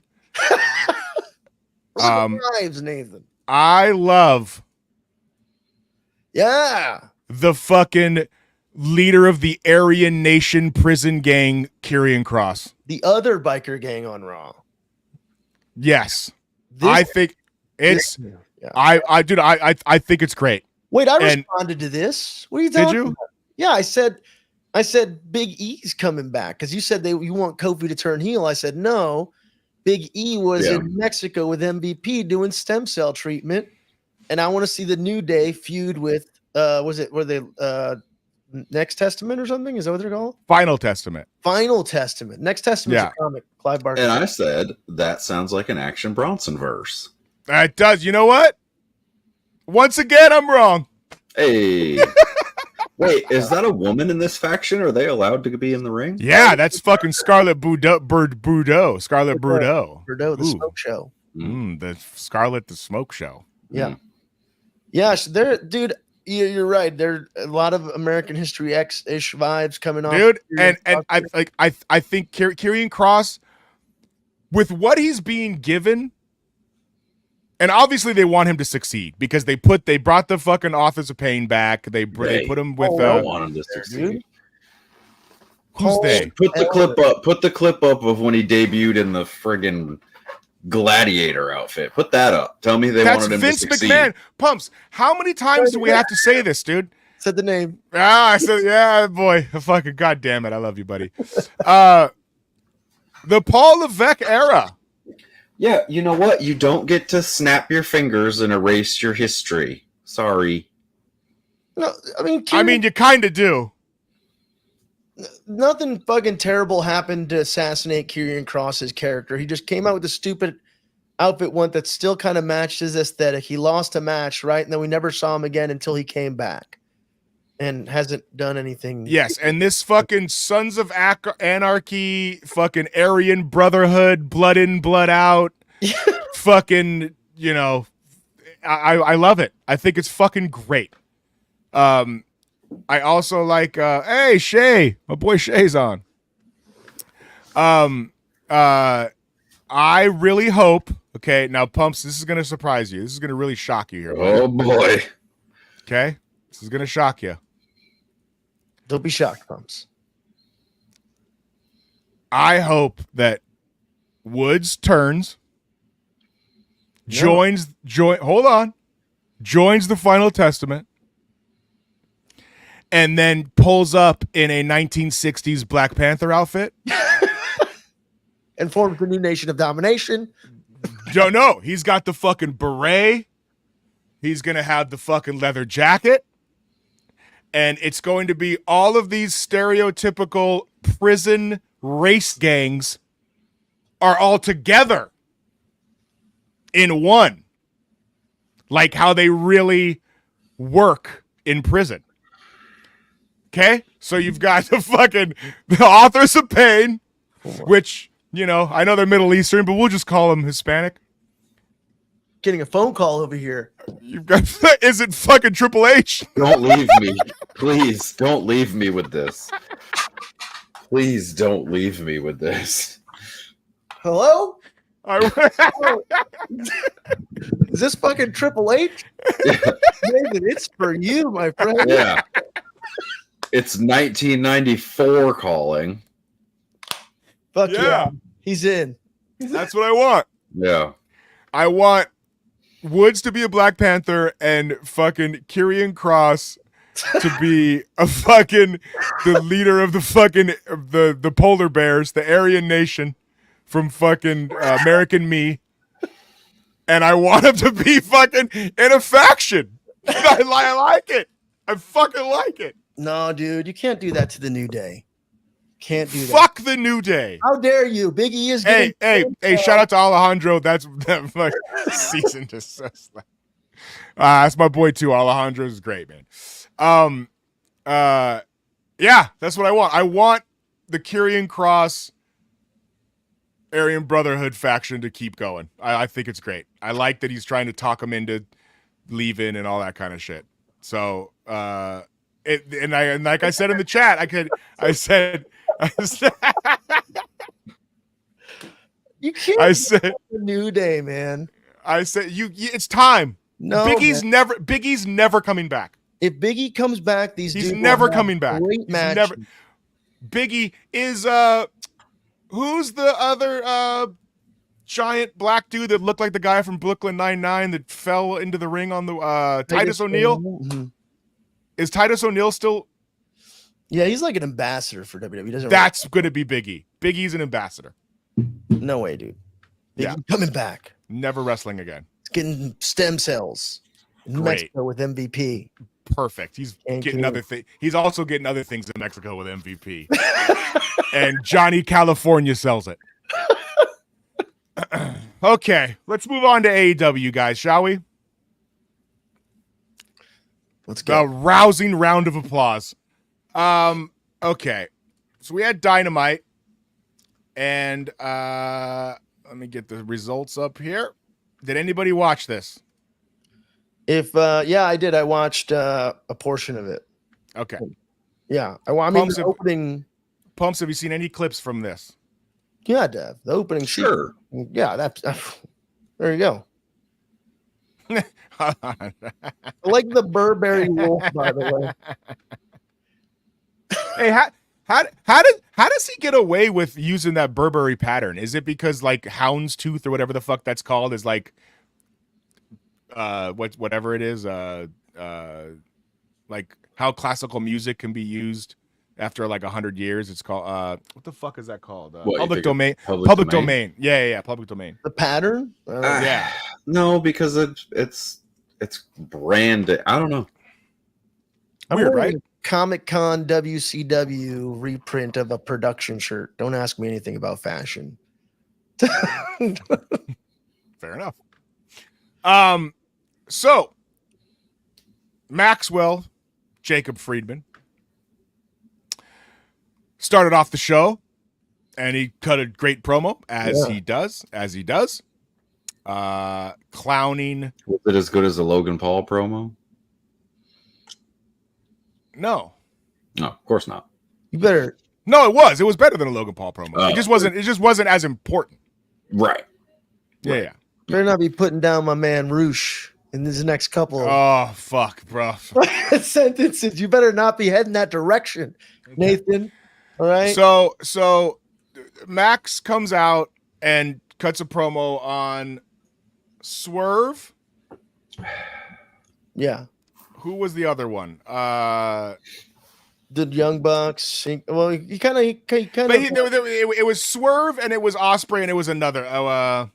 Speaker 1: Surprise, Nathan.
Speaker 2: I love
Speaker 1: the
Speaker 2: fucking leader of the Aryan Nation prison gang, Karrion Kross.
Speaker 1: The other biker gang on Raw.
Speaker 2: Yes. I think it's I think it's great.
Speaker 1: Wait, I responded to this. What are you talking about? Yeah, I said Big E's coming back because you said you want Kofi to turn heel. I said no. Big E was in Mexico with MVP doing stem cell treatment, and I want to see the New Day feud with Next Testament or something? Is that what they're called?
Speaker 2: Final Testament.
Speaker 1: Next Testament's a comic. Clive Barker.
Speaker 7: And I said that sounds like an Action Bronson verse.
Speaker 2: It does. You know what? Once again, I'm wrong.
Speaker 7: Hey. Wait, is that a woman in this faction? Are they allowed to be in the ring?
Speaker 2: Yeah, that's fucking Scarlet Bordeaux. Scarlet Bordeaux.
Speaker 1: Bordeaux, the
Speaker 2: Ooh.
Speaker 1: smoke show.
Speaker 2: The Scarlet the Smoke Show.
Speaker 1: Yeah. Yeah, so there, dude, you're right. There are a lot of American History X-ish vibes coming off.
Speaker 2: Dude, and I think Karrion Kross, with what he's being given, and obviously they want him to succeed because they brought the fucking Authors of Pain back. They put him with
Speaker 7: I want him to succeed.
Speaker 2: Who's they?
Speaker 7: Put the clip up. Put the clip up of when he debuted in the friggin' Gladiator outfit. Put that up. Tell me they wanted him
Speaker 2: Vince
Speaker 7: to succeed.
Speaker 2: McMahon. Pumps, how many times do we have to say this, dude?
Speaker 1: Said the name.
Speaker 2: I said, yeah, boy. Fucking goddamn it. I love you, buddy. The Paul Levesque era.
Speaker 7: Yeah, you know what? You don't get to snap your fingers and erase your history. Sorry.
Speaker 1: No, I mean,
Speaker 2: you kind of do.
Speaker 1: Nothing fucking terrible happened to assassinate Karrion Kross's character. He just came out with a stupid outfit one that still kind of matched his aesthetic. He lost a match, right? And then we never saw him again until he came back and hasn't done anything.
Speaker 2: Yes, and this fucking Sons of Anarchy, fucking Aryan Brotherhood, blood in, blood out, fucking, you know, I love it. I think it's fucking great. I also like, hey, Shay, my boy Shay's on. I really hope, okay, now Pumps, this is going to surprise you. This is going to really shock you here.
Speaker 7: Oh, boy.
Speaker 2: Okay? This is going to shock you.
Speaker 1: Don't be shocked, Pumps.
Speaker 2: I hope that Woods turns, joins the Final Testament, and then pulls up in a 1960s Black Panther outfit.
Speaker 1: And forms the new Nation of Domination.
Speaker 2: Don't know. He's got the fucking beret. He's going to have the fucking leather jacket. And it's going to be all of these stereotypical prison race gangs are all together in one. Like how they really work in prison. Okay? So you've got the Authors of Pain, which, you know, I know they're Middle Eastern, but we'll just call them Hispanic.
Speaker 1: Getting a phone call over here.
Speaker 2: You've got, is it fucking Triple H?
Speaker 7: Don't leave me. Please don't leave me with this. Please don't leave me with this.
Speaker 1: Hello? Is this fucking Triple H? David, it's for you, my friend.
Speaker 7: Yeah. It's 1994 calling.
Speaker 1: Fuck yeah. He's in.
Speaker 2: That's what I want.
Speaker 7: Yeah.
Speaker 2: I want Woods to be a Black Panther and fucking Karrion Kross to be a fucking the leader of the fucking the polar bears, the Aryan Nation from fucking American Me. And I want him to be fucking in a faction. I like it. I fucking like it.
Speaker 1: No, dude, you can't do that to the New Day. Can't do that.
Speaker 2: Fuck the New Day.
Speaker 1: How dare you? Big E is
Speaker 2: Hey, shout out to Alejandro. That's like season just that's my boy too. Alejandro is great, man. Yeah, that's what I want. I want the Karrion Kross Aryan Brotherhood faction to keep going. I think it's great. I like that he's trying to talk him into leaving and all that kind of shit. So, and like I said in the chat, I said
Speaker 1: you can't.
Speaker 2: I said
Speaker 1: the New Day, man.
Speaker 2: I said it's time.
Speaker 1: No,
Speaker 2: Biggie's never coming back.
Speaker 1: If Biggie comes back, he's
Speaker 2: never coming back.
Speaker 1: Great match.
Speaker 2: Biggie is who's the other giant black dude that looked like the guy from Brooklyn Nine-Nine that fell into the ring on the Titus O'Neil?
Speaker 1: Mm-hmm.
Speaker 2: Is Titus O'Neil still?
Speaker 1: Yeah, he's like an ambassador for WWE.
Speaker 2: That's going to be Biggie. Biggie's an ambassador.
Speaker 1: No way, dude. Biggie coming back.
Speaker 2: Never wrestling again.
Speaker 1: He's getting stem cells in Mexico with MVP.
Speaker 2: Perfect. He's getting other things. He's also getting other things in Mexico with MVP. And Johnny California sells it. Okay, let's move on to AEW, guys, shall we?
Speaker 1: Let's go.
Speaker 2: A rousing round of applause. Okay. So we had Dynamite, and let me get the results up here. Did anybody watch this?
Speaker 1: Yeah, I did. I watched a portion of it.
Speaker 2: Okay.
Speaker 1: Yeah, I mean
Speaker 2: Pumps
Speaker 1: the
Speaker 2: have-
Speaker 1: opening.
Speaker 2: Pumps, have you seen any clips from this?
Speaker 1: Yeah, Dev. The opening.
Speaker 7: Sure.
Speaker 1: Yeah, that's there you go.
Speaker 2: Hold
Speaker 1: I like the Burberry wolf, by the way.
Speaker 2: Hey, how does he get away with using that Burberry pattern? Is it because like houndstooth or whatever the fuck that's called is like whatever it is like how classical music can be used after like 100 years? It's called what the fuck is that called? Public domain. Public domain. Yeah, public domain.
Speaker 1: The pattern?
Speaker 2: Yeah.
Speaker 7: No, because it's branded. I don't know.
Speaker 1: I'm
Speaker 2: Weird,
Speaker 1: wearing
Speaker 2: right?
Speaker 1: a Comic-Con WCW reprint of a production shirt. Don't ask me anything about fashion.
Speaker 2: Fair enough. So Maxwell Jacob Friedman started off the show and he cut a great promo as he does. Clowning.
Speaker 7: Was it as good as the Logan Paul promo?
Speaker 2: No,
Speaker 7: of course not.
Speaker 1: You better.
Speaker 2: it was better than a Logan Paul promo.
Speaker 7: Oh.
Speaker 2: It just wasn't as important.
Speaker 7: Right.
Speaker 2: Yeah.
Speaker 1: Better not be putting down my man Roosh in this next couple of
Speaker 2: Oh fuck, bro.
Speaker 1: sentences. You better not be heading that direction, Nathan. All right.
Speaker 2: So Max comes out and cuts a promo on Swerve.
Speaker 1: Yeah.
Speaker 2: Who was the other one?
Speaker 1: The Young Bucks. Well, he kind of.
Speaker 2: It was Swerve and it was Osprey and it was another.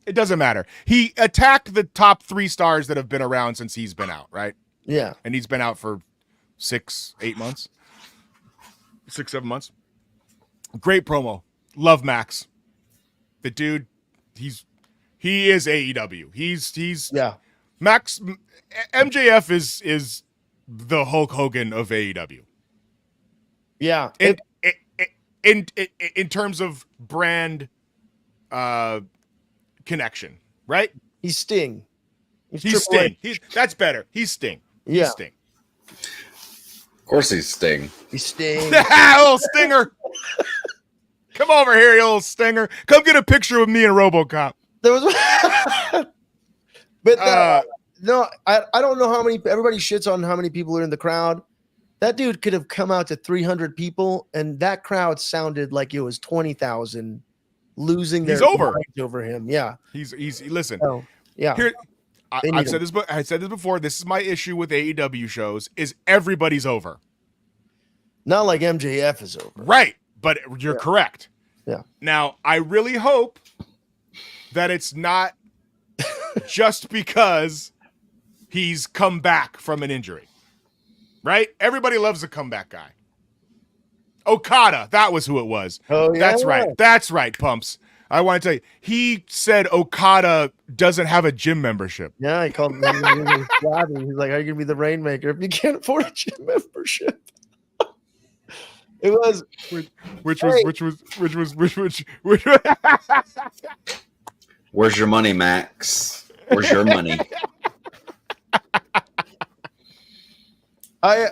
Speaker 2: It doesn't matter. He attacked the top 3 stars that have been around since he's been out, right?
Speaker 1: Yeah.
Speaker 2: And he's been out for 6-8 months. 6-7 months. Great promo. Love Max. The dude, he is AEW. He's
Speaker 1: Yeah.
Speaker 2: Max. MJF is the Hulk Hogan of AEW.
Speaker 1: Yeah.
Speaker 2: In terms of brand connection, right?
Speaker 1: He's Sting.
Speaker 2: He's
Speaker 1: Triple
Speaker 2: Sting.
Speaker 1: H.
Speaker 2: That's better. He's Sting.
Speaker 1: Yeah.
Speaker 2: He's Sting.
Speaker 7: Of course he's Sting.
Speaker 1: He's Sting.
Speaker 2: Little Stinger. Come over here, you little Stinger. Come get a picture with me and RoboCop.
Speaker 1: There was, but no, I don't know how many. Everybody shits on how many people are in the crowd. That dude could have come out to 300 people, and that crowd sounded like it was 20,000 losing their
Speaker 2: He's over.
Speaker 1: minds over him. Yeah,
Speaker 2: He's listen.
Speaker 1: so, yeah.
Speaker 2: Here,
Speaker 1: They need
Speaker 2: I've said this, but I said this before. This is my issue with AEW shows: is everybody's over,
Speaker 1: Not like MJF is over.
Speaker 2: right? But you're correct.
Speaker 1: Yeah.
Speaker 2: Now, I really hope that it's not just because he's come back from an injury, right? Everybody loves a comeback guy. Okada, that was who it was.
Speaker 1: Oh, yeah.
Speaker 2: That's right. That's right, Pumps. I want to tell you, he said Okada doesn't have a gym membership.
Speaker 1: Yeah, he called me. He's like, "How are you gonna be the Rainmaker if you can't afford a gym membership?" It was
Speaker 2: Which
Speaker 7: Where's your money, Max? Where's your money?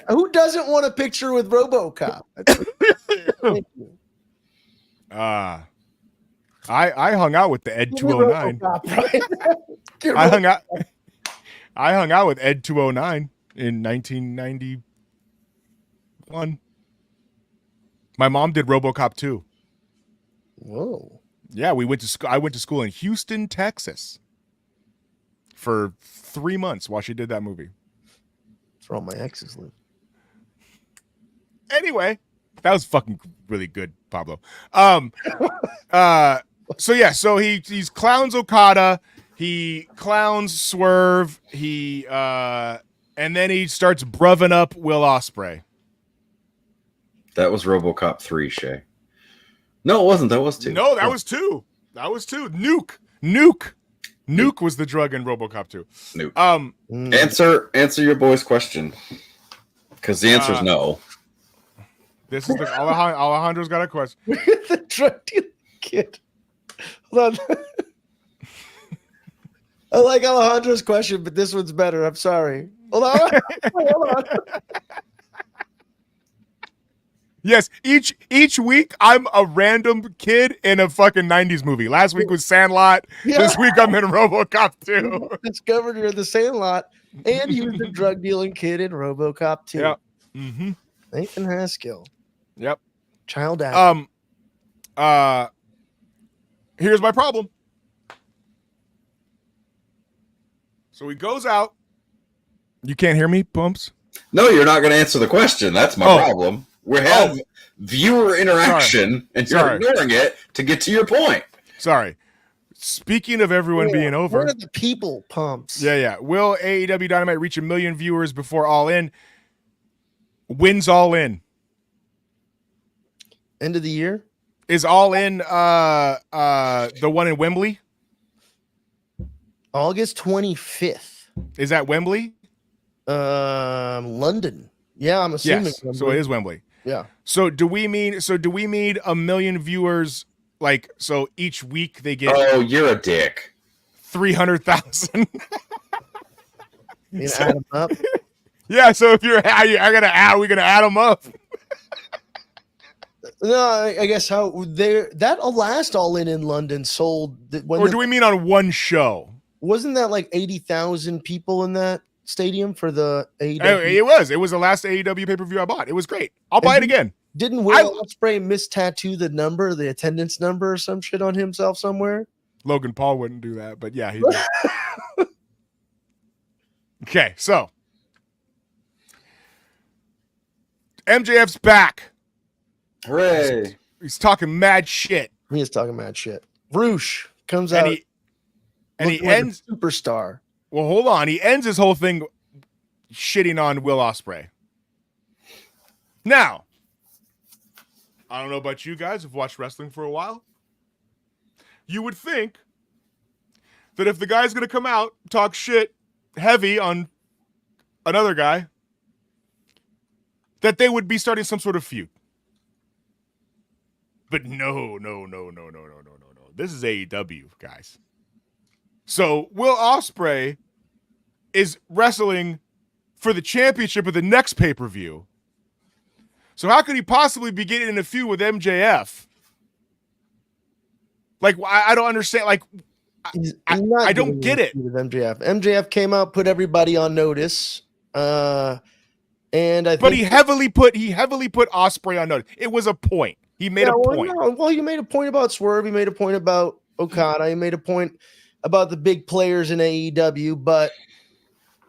Speaker 1: who doesn't want a picture with RoboCop? Thank you.
Speaker 2: I hung out with the Ed
Speaker 1: Give me
Speaker 2: 209.
Speaker 1: RoboCop, right? Get
Speaker 2: I hung out with Ed 209 in 1991. My mom did RoboCop 2.
Speaker 1: Whoa.
Speaker 2: Yeah, we went to school. I went to school in Houston, Texas for 3 months while she did that movie.
Speaker 1: That's where all my exes live.
Speaker 2: Anyway, that was fucking really good, Pablo. So he's clowns Okada, he clowns Swerve, and then he starts bruving up Will Ospreay.
Speaker 7: That was RoboCop 3, Shay. No, it wasn't. That was 2.
Speaker 2: No, that was 2. That was 2. Nuke. Nuke was the drug in RoboCop 2.
Speaker 7: Nuke. Answer your boy's question. Because the answer is no.
Speaker 2: This is Alejandro's got a question.
Speaker 1: The drug dealing kid. Hold on. I like Alejandro's question, but this one's better. I'm sorry. Hold on. Hold on.
Speaker 2: Yes, each week I'm a random kid in a fucking 90s movie. Last week was Sandlot.
Speaker 1: Yeah.
Speaker 2: This week I'm in RoboCop 2.
Speaker 1: Discovered you're the Sandlot, and he was the drug dealing kid in RoboCop 2.
Speaker 2: Yep. Mm-hmm.
Speaker 1: Nathan Haskell.
Speaker 2: Yep.
Speaker 1: Child actor.
Speaker 2: Here's my problem. So he goes out. You can't hear me, Pumps?
Speaker 7: No, you're not going to answer the question. That's my problem. We have viewer interaction, and you're ignoring it to get to your point.
Speaker 2: Sorry. Speaking of everyone being over.
Speaker 1: Where are the people, Pumps?
Speaker 2: Yeah. Will AEW Dynamite reach 1 million viewers before All In? When's All In?
Speaker 1: End of the year?
Speaker 2: Is All In the one in Wembley?
Speaker 1: August 25th.
Speaker 2: Is that Wembley?
Speaker 1: London. Yeah, I'm assuming.
Speaker 2: Yes. So it is Wembley.
Speaker 1: Yeah.
Speaker 2: So do we mean 1 million viewers, like, so each week they get
Speaker 7: Oh, you're a dick.
Speaker 2: 300,000?
Speaker 1: You know, add them up.
Speaker 2: Yeah, so if we're gonna add them up.
Speaker 1: No, I guess that'll last All In London sold.
Speaker 2: Or do we mean on one show?
Speaker 1: Wasn't that like 80,000 people in that stadium for the AEW?
Speaker 2: It was the last AEW pay-per-view I bought. It was great. I'll buy it again.
Speaker 1: Didn't Will Ospreay mistattoo the number, the attendance number or some shit on himself somewhere?
Speaker 2: Logan Paul wouldn't do that, but yeah, he did. Okay, so MJF's back.
Speaker 7: Hooray.
Speaker 2: He's talking mad shit.
Speaker 1: He is talking mad shit. Roosh comes out
Speaker 2: and he ends
Speaker 1: superstar.
Speaker 2: Well, hold on. He ends his whole thing shitting on Will Ospreay. Now, I don't know about you guys who've watched wrestling for a while. You would think that if the guy's going to come out, talk shit heavy on another guy, that they would be starting some sort of feud. But no. This is AEW, guys. So Will Ospreay is wrestling for the championship of the next pay-per-view. So how could he possibly be getting in a feud with MJF? Like, I don't understand. Like, I don't get it.
Speaker 1: With MJF came out, put everybody on notice, and
Speaker 2: he heavily put Ospreay on notice. It was a point. He made a point.
Speaker 1: Well, he made a point about Swerve. He made a point about Okada. He made a point about the big players in AEW. But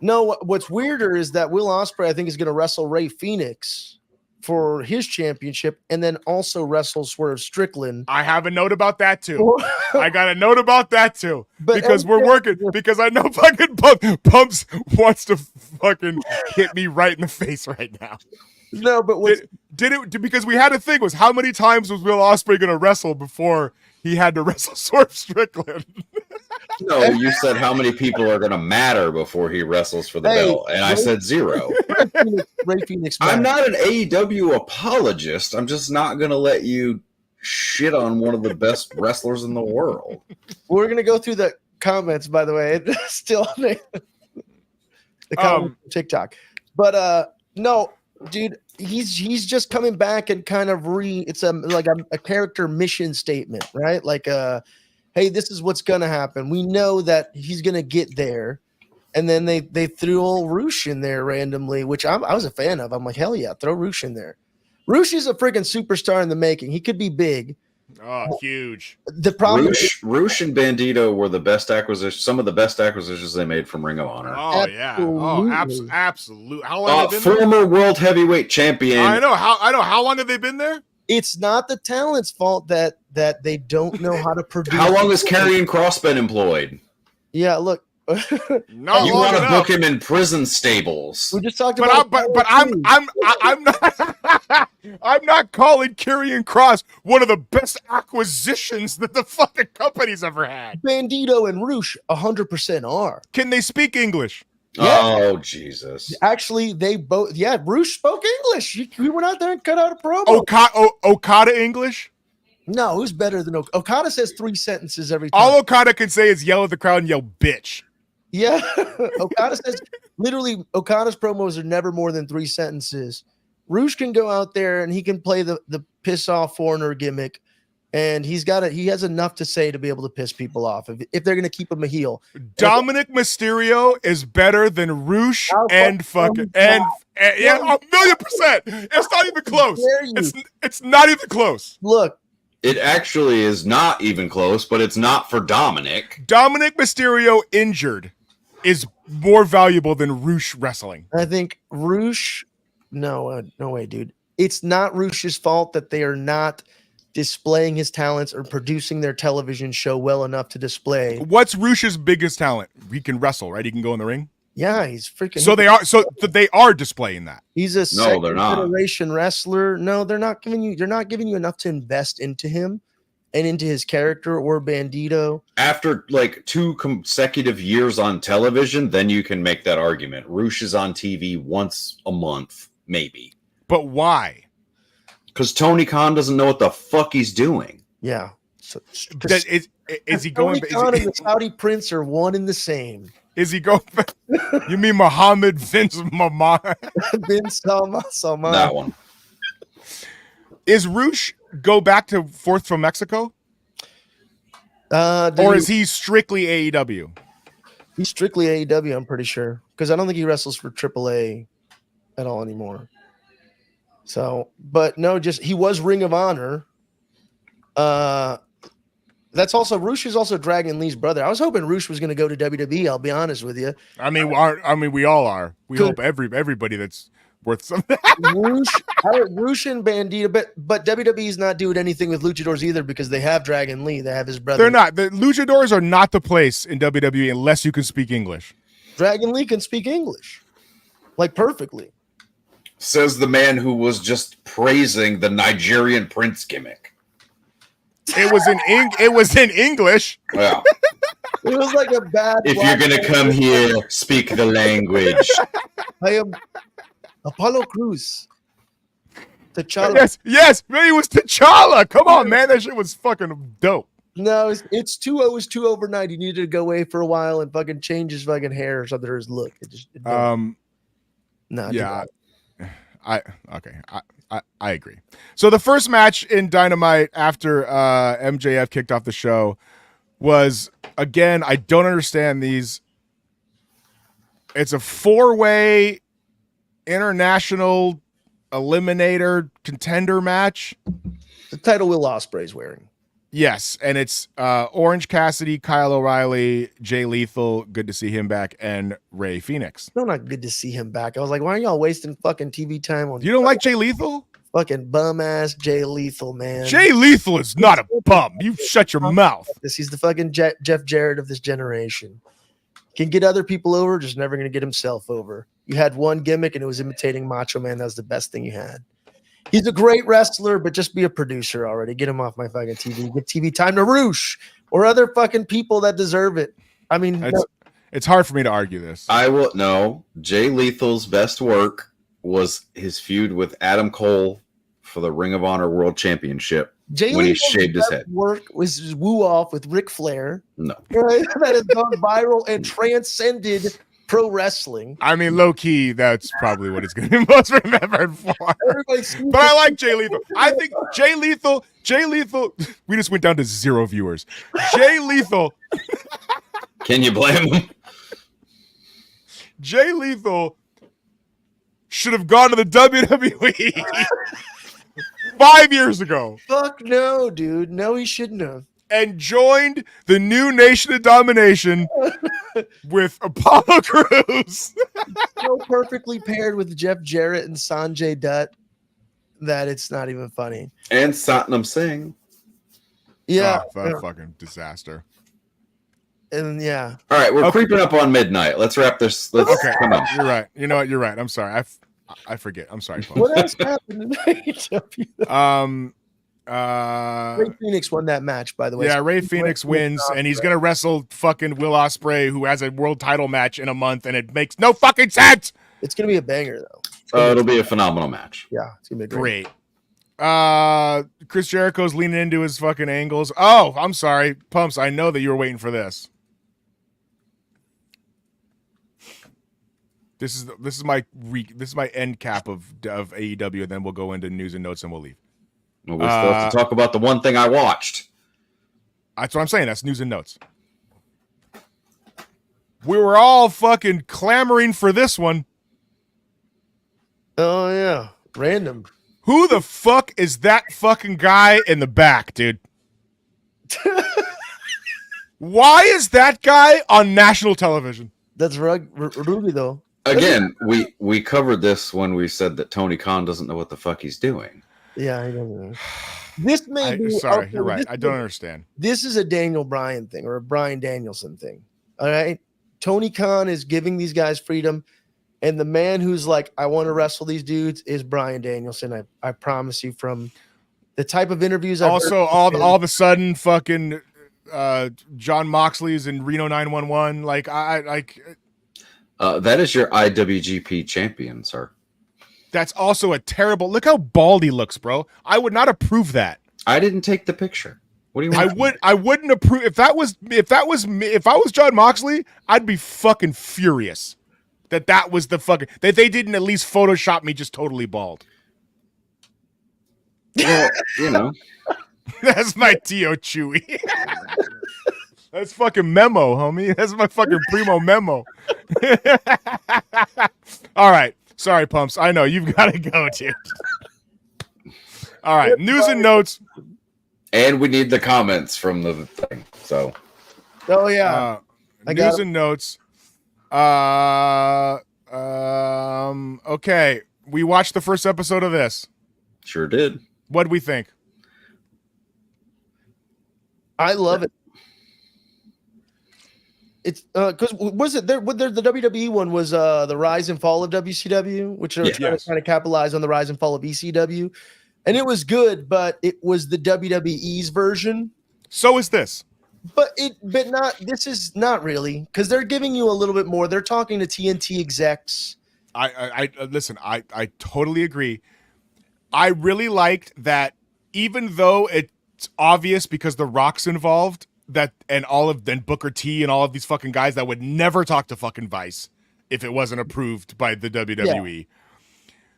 Speaker 1: no, what's weirder is that Will Ospreay, I think, is going to wrestle Rey Fenix for his championship and then also wrestle Swerve Strickland.
Speaker 2: I have a note about that too. I got a note about that too. Because we're working. Because I know fucking Pumps wants to fucking hit me right in the face right now.
Speaker 1: No, but
Speaker 2: because we had a thing was how many times was Will Ospreay going to wrestle before he had to wrestle Swerve Strickland?
Speaker 7: No, you said how many people are going to matter before he wrestles for the belt, and I said 0.
Speaker 1: Rey Fenix.
Speaker 7: I'm not an AEW apologist. I'm just not going to let you shit on one of the best wrestlers in the world.
Speaker 1: We're going to go through the comments, by the way. Still the comments on TikTok. But no, dude, he's just coming back and kind of it's a character mission statement, right? Like hey, this is what's gonna happen. We know that he's gonna get there, and then they threw old Roosh in there randomly, which I was a fan of. I'm like, hell yeah, throw Roosh in there. Roosh is a freaking superstar in the making. He could be big.
Speaker 2: Oh, huge.
Speaker 1: The problem
Speaker 7: Roosh and Bandito were the best acquisitions, some of the best acquisitions they made from Ring of Honor.
Speaker 2: Oh, yeah. Oh, absolutely. How long have they been there?
Speaker 7: Former world heavyweight champion.
Speaker 2: I know. How long have they been there?
Speaker 1: It's not the talent's fault that they don't know how to produce.
Speaker 7: How long has Karrion Kross been employed?
Speaker 1: Yeah, look,
Speaker 2: Not
Speaker 7: You
Speaker 2: long
Speaker 7: want to
Speaker 2: enough.
Speaker 7: book him in prison stables.
Speaker 1: We just talked
Speaker 2: But
Speaker 1: about.
Speaker 2: I'm not I'm not calling Karrion Kross one of the best acquisitions that the fucking company's ever had.
Speaker 1: Bandito and Roosh 100% are.
Speaker 2: Can they speak English?
Speaker 1: Yeah.
Speaker 7: Oh, Jesus.
Speaker 1: Actually, they both. Yeah, Roosh spoke English. We went out there and cut out a promo.
Speaker 2: Okada English?
Speaker 1: No, who's better than Okada? Says 3 sentences every time.
Speaker 2: All Okada can say is yell at the crowd and yell bitch.
Speaker 1: Yeah, Okada says literally. Okada's promos are never more than 3 sentences. Roosh can go out there and he can play the piss off foreigner gimmick, and he has enough to say to be able to piss people off if they're going to keep him a heel.
Speaker 2: Dominic Mysterio is better than Roosh and fucking and yeah, 1,000,000%. It's not even close. It's not even close.
Speaker 1: Look,
Speaker 7: It actually is not even close, but it's not for Dominic.
Speaker 2: Dominic Mysterio injured is more valuable than Roosh wrestling.
Speaker 1: I think Roosh. No way, dude. It's not Roosh's fault that they are not displaying his talents or producing their television show well enough to display.
Speaker 2: What's Roosh's biggest talent? He can wrestle, right? He can go in the ring.
Speaker 1: Yeah, he's freaking.
Speaker 2: So they are displaying that.
Speaker 1: He's a
Speaker 7: No,
Speaker 1: second
Speaker 7: they're not.
Speaker 1: generation wrestler. No, they're not giving you. They're not giving you enough to invest into him and into his character or Bandito.
Speaker 7: After like 2 consecutive years on television, then you can make that argument. Roosh is on TV once a month, maybe.
Speaker 2: But why?
Speaker 7: Because Tony Khan doesn't know what the fuck he's doing.
Speaker 1: Yeah. So
Speaker 2: Is he going?
Speaker 1: Tony Khan and the Saudi Prince are one and the same.
Speaker 2: Is he going? You mean Mohammad, Vince, Mohammad?
Speaker 1: Vince Salman.
Speaker 7: That one.
Speaker 2: Is Roosh go back to Fourth from Mexico? Or is he strictly AEW?
Speaker 1: He's strictly AEW, I'm pretty sure. Because I don't think he wrestles for AAA at all anymore. So, but no, just he was Ring of Honor. That's also Roosh is also Dragon Lee's brother. I was hoping Roosh was going to go to WWE. I'll be honest with you.
Speaker 2: I mean, we all are. We hope everybody that's worth something.
Speaker 1: Roosh and Bandito, but WWE's not doing anything with luchadors either because they have Dragon Lee. They have his brother.
Speaker 2: They're not. The luchadors are not the place in WWE unless you can speak English.
Speaker 1: Dragon Lee can speak English, like perfectly.
Speaker 7: Says the man who was just praising the Nigerian Prince gimmick.
Speaker 2: It was in English.
Speaker 7: Yeah.
Speaker 1: It was like a bad.
Speaker 7: If you're gonna come here, speak the language.
Speaker 1: I am Apollo Crews. T'Challa.
Speaker 2: Yes, man, it was T'Challa. Come on, man, that shit was fucking dope.
Speaker 1: No, it's 2-0. It was 2 overnight. He needed to go away for a while and fucking change his fucking hair or something or his look.
Speaker 2: I agree. So the first match in Dynamite after MJF kicked off the show was, again, I don't understand these. It's a 4-way international eliminator contender match.
Speaker 1: The title Will Ospreay's wearing.
Speaker 2: Yes, and it's Orange Cassidy, Kyle O'Reilly, Jay Lethal, good to see him back, and Ray Phoenix.
Speaker 1: No, not good to see him back. I was like, why are y'all wasting fucking TV time on
Speaker 2: You don't like Jay Lethal?
Speaker 1: fucking bum ass Jay Lethal, man?
Speaker 2: Jay Lethal is not a bum. You shut your mouth.
Speaker 1: He's the fucking Jeff Jarrett of this generation. Can get other people over, just never going to get himself over. You had one gimmick and it was imitating Macho Man. That was the best thing you had. He's a great wrestler, but just be a producer already. Get him off my fucking TV. Give TV time to Roosh or other fucking people that deserve it. I mean,
Speaker 2: it's hard for me to argue this.
Speaker 7: I will no. Jay Lethal's best work was his feud with Adam Cole for the Ring of Honor World Championship when he shaved his head.
Speaker 1: Work was his woo off with Ric Flair.
Speaker 7: No,
Speaker 1: right? That has gone viral and transcended pro wrestling.
Speaker 2: I mean, low key, that's probably what it's going to be most remembered for. But I like Jay Lethal. I think Jay Lethal, we just went down to 0 viewers. Jay Lethal.
Speaker 7: Can you blame him?
Speaker 2: Jay Lethal should have gone to the WWE 5 years ago.
Speaker 1: Fuck no, dude. No, he shouldn't have.
Speaker 2: And joined the new Nation of Domination with Apollo Crews.
Speaker 1: So perfectly paired with Jeff Jarrett and Sanjay Dutt that it's not even funny.
Speaker 7: And Satnam Singh.
Speaker 1: Yeah.
Speaker 2: Oh, fucking disaster.
Speaker 1: And yeah.
Speaker 7: All right, we're creeping up on midnight. Let's wrap this.
Speaker 2: Okay,
Speaker 7: Come on.
Speaker 2: you're right. You know what? You're right. I'm sorry. I forget. I'm sorry. Folks.
Speaker 1: What else happened in AEW? Ray Phoenix won that match, by the way.
Speaker 2: Yeah,
Speaker 1: So
Speaker 2: Ray Phoenix wins, and he's gonna wrestle fucking Will Ospreay, who has a world title match in a month, and it makes no fucking sense.
Speaker 1: It's gonna be a banger, though.
Speaker 7: It'll be a phenomenal match.
Speaker 1: Yeah, it's gonna be
Speaker 2: Great. Chris Jericho's leaning into his fucking angles. Oh, I'm sorry, Pumps. I know that you were waiting for this. This is my end cap of AEW, and then we'll go into news and notes, and we'll leave.
Speaker 7: Well, we're supposed to talk about the one thing I watched.
Speaker 2: That's what I'm saying. That's news and notes. We were all fucking clamoring for this one.
Speaker 1: Oh yeah, random.
Speaker 2: Who the fuck is that fucking guy in the back, dude? Why is that guy on national television?
Speaker 1: That's Ruby, though.
Speaker 7: Again, we covered this when we said that Tony Khan doesn't know what the fuck he's doing.
Speaker 1: Yeah, I don't know. This may be.
Speaker 2: Sorry,
Speaker 1: okay,
Speaker 2: you're right. I don't understand.
Speaker 1: This is a Daniel Bryan thing or a Bryan Danielson thing. All right. Tony Khan is giving these guys freedom. And the man who's like, I want to wrestle these dudes is Bryan Danielson. I promise you, from the type of interviews I've
Speaker 2: Also,
Speaker 1: heard
Speaker 2: all of a sudden, fucking John Moxley's in Reno 911. Like,
Speaker 7: that is your IWGP champion, sir.
Speaker 2: That's also a terrible. Look how bald he looks, bro. I would not approve that.
Speaker 7: I didn't take the picture. What do you want?
Speaker 2: I wouldn't approve if I was John Moxley. I'd be fucking furious that was the fucking that they didn't at least Photoshop me just totally bald.
Speaker 7: Well, you know,
Speaker 2: that's my Tio Chewy. That's fucking memo, homie. That's my fucking primo memo. All right. Sorry, Pumps. I know you've got to go, dude. All right. News and notes.
Speaker 7: And we need the comments from the thing. So.
Speaker 1: Oh, yeah.
Speaker 2: News and notes. Okay. We watched the first episode of this.
Speaker 7: Sure did.
Speaker 2: What'd we think?
Speaker 1: I love it. It's because was it there? The WWE one was the rise and fall of WCW, which are trying to capitalize on the rise and fall of ECW, and it was good, but it was the WWE's version.
Speaker 2: So is this,
Speaker 1: but not. This is not really because they're giving you a little bit more. They're talking to TNT execs.
Speaker 2: I listen. I totally agree. I really liked that, even though it's obvious because The Rock's involved. That and Booker T and all of these fucking guys that would never talk to fucking Vice if it wasn't approved by the WWE.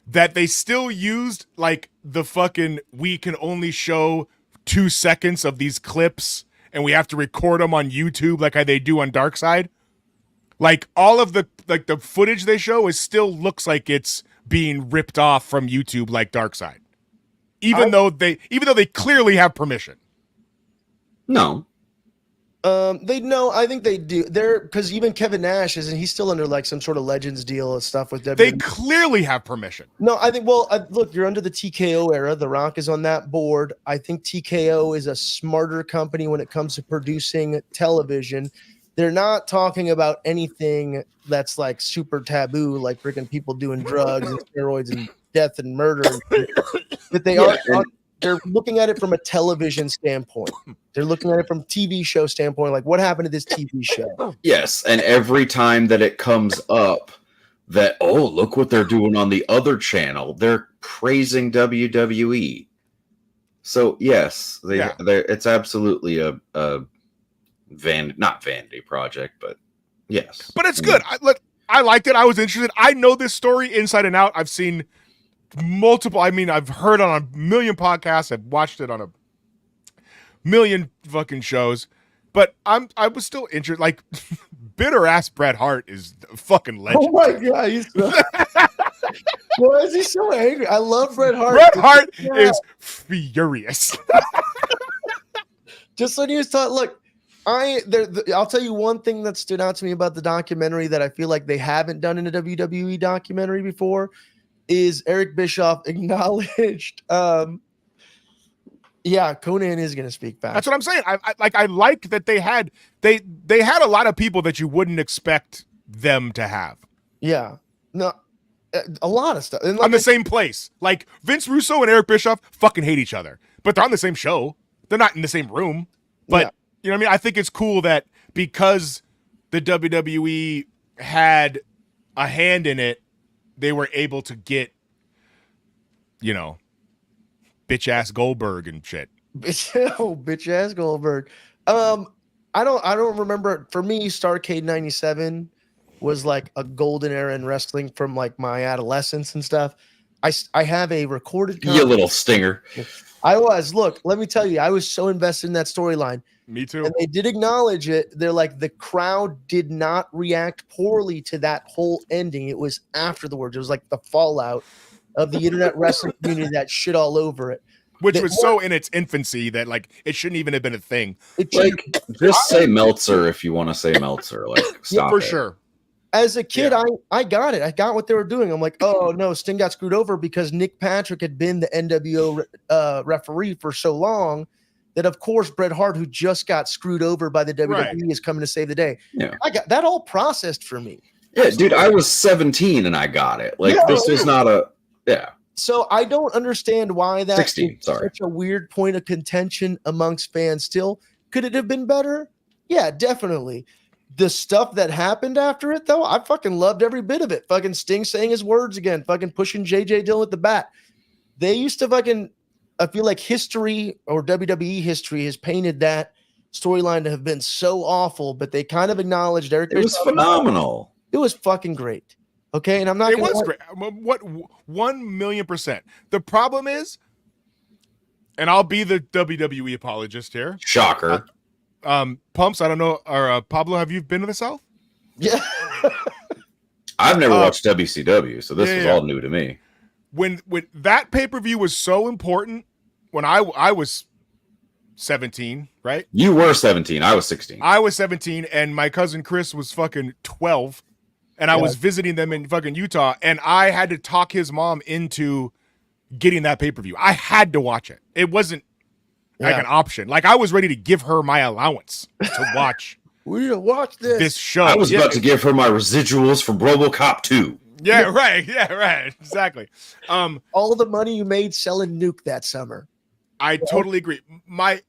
Speaker 2: That they still used like the fucking we can only show 2 seconds of these clips and we have to record them on YouTube like how they do on Darkside. Like all of the the footage they show still looks like it's being ripped off from YouTube like Darkside. Even though they clearly have permission.
Speaker 7: No.
Speaker 1: They know. I think they do. They're because even Kevin Nash isn't. He's still under like some sort of Legends deal and stuff with WWE.
Speaker 2: They clearly have permission.
Speaker 1: No, I think. Well, look, you're under the TKO era. The Rock is on that board. I think TKO is a smarter company when it comes to producing television. They're not talking about anything that's like super taboo, like freaking people doing drugs and steroids and death and murder. But they are. They're looking at it from a television standpoint. They're looking at it from TV show standpoint. Like, what happened to this TV show?
Speaker 7: Yes, and every time that it comes up that, oh, look what they're doing on the other channel, they're praising WWE. So, yes, it's absolutely a not vanity project, but yes.
Speaker 2: But it's good. I liked it. I was interested. I know this story inside and out. I've seen multiple. I mean, I've heard it on a million podcasts. I've watched it on a million fucking shows. But I was still interested. Like, bitter ass Bret Hart is a fucking legend.
Speaker 1: Oh my god, he's why is he so angry? I love Bret Hart.
Speaker 2: Bret Hart is furious.
Speaker 1: Just when he was taught, look, I'll tell you one thing that stood out to me about the documentary that I feel like they haven't done in a WWE documentary before is Eric Bischoff acknowledged Yeah, Conan is going to speak back.
Speaker 2: That's what I'm saying. I like that they had a lot of people that you wouldn't expect them to have.
Speaker 1: Yeah. No, a lot of stuff. And
Speaker 2: On the same place. Like Vince Russo and Eric Bischoff fucking hate each other, but they're on the same show. They're not in the same room. But you know what I mean? I think it's cool that because the WWE had a hand in it, they were able to get, you know, bitch ass Goldberg and shit.
Speaker 1: Bitch ass Goldberg. I don't remember. For me, Starrcade 97 was like a golden era in wrestling from like my adolescence and stuff. I have a recorded
Speaker 7: You little stinger.
Speaker 1: Look, let me tell you, I was so invested in that storyline.
Speaker 2: Me too.
Speaker 1: And they did acknowledge it. They're like, the crowd did not react poorly to that whole ending. It was afterwards. It was like the fallout of the internet wrestling community that shit all over it.
Speaker 2: Which was so in its infancy that like it shouldn't even have been a thing.
Speaker 7: Like, just say Meltzer if you want to say Meltzer. Like, stop
Speaker 2: for
Speaker 7: it.
Speaker 2: sure.
Speaker 1: As a kid, I got it. I got what they were doing. I'm like, oh no, Sting got screwed over because Nick Patrick had been the NWO referee for so long that, of course, Bret Hart, who just got screwed over by the WWE, is coming to save the day.
Speaker 7: Yeah,
Speaker 1: I got that all processed for me.
Speaker 7: Yeah, dude, I was 17 and I got it. Like, this was not a
Speaker 1: So I don't understand why that
Speaker 7: 16,
Speaker 1: is such a weird point of contention amongst fans still. Could it have been better? Yeah, definitely. The stuff that happened after it, though, I fucking loved every bit of it. Fucking Sting saying his words again, fucking pushing JJ Dillon with the bat. They used to fucking, I feel like history or WWE history has painted that storyline to have been so awful, but they kind of acknowledged Eric.
Speaker 7: It was phenomenal.
Speaker 1: It was fucking great. Okay, and I'm not.
Speaker 2: It was great. What 1,000,000%. The problem is, and I'll be the WWE apologist here.
Speaker 7: Shocker.
Speaker 2: Pumps, I don't know. Or Pablo, have you been to the South?
Speaker 1: Yeah.
Speaker 7: I've never watched WCW, so this was all new to me.
Speaker 2: When that pay-per-view was so important, when I was 17, right?
Speaker 7: You were 17. I was 16.
Speaker 2: I was 17, and my cousin Chris was fucking 12, and I was visiting them in fucking Utah, and I had to talk his mom into getting that pay-per-view. I had to watch it. It wasn't like an option. Like, I was ready to give her my allowance to watch.
Speaker 1: We need to watch this
Speaker 2: show.
Speaker 7: I was about to give her my residuals from RoboCop 2.
Speaker 2: Yeah, right. Yeah, right. Exactly.
Speaker 1: All the money you made selling Nuke that summer.
Speaker 2: I totally agree. My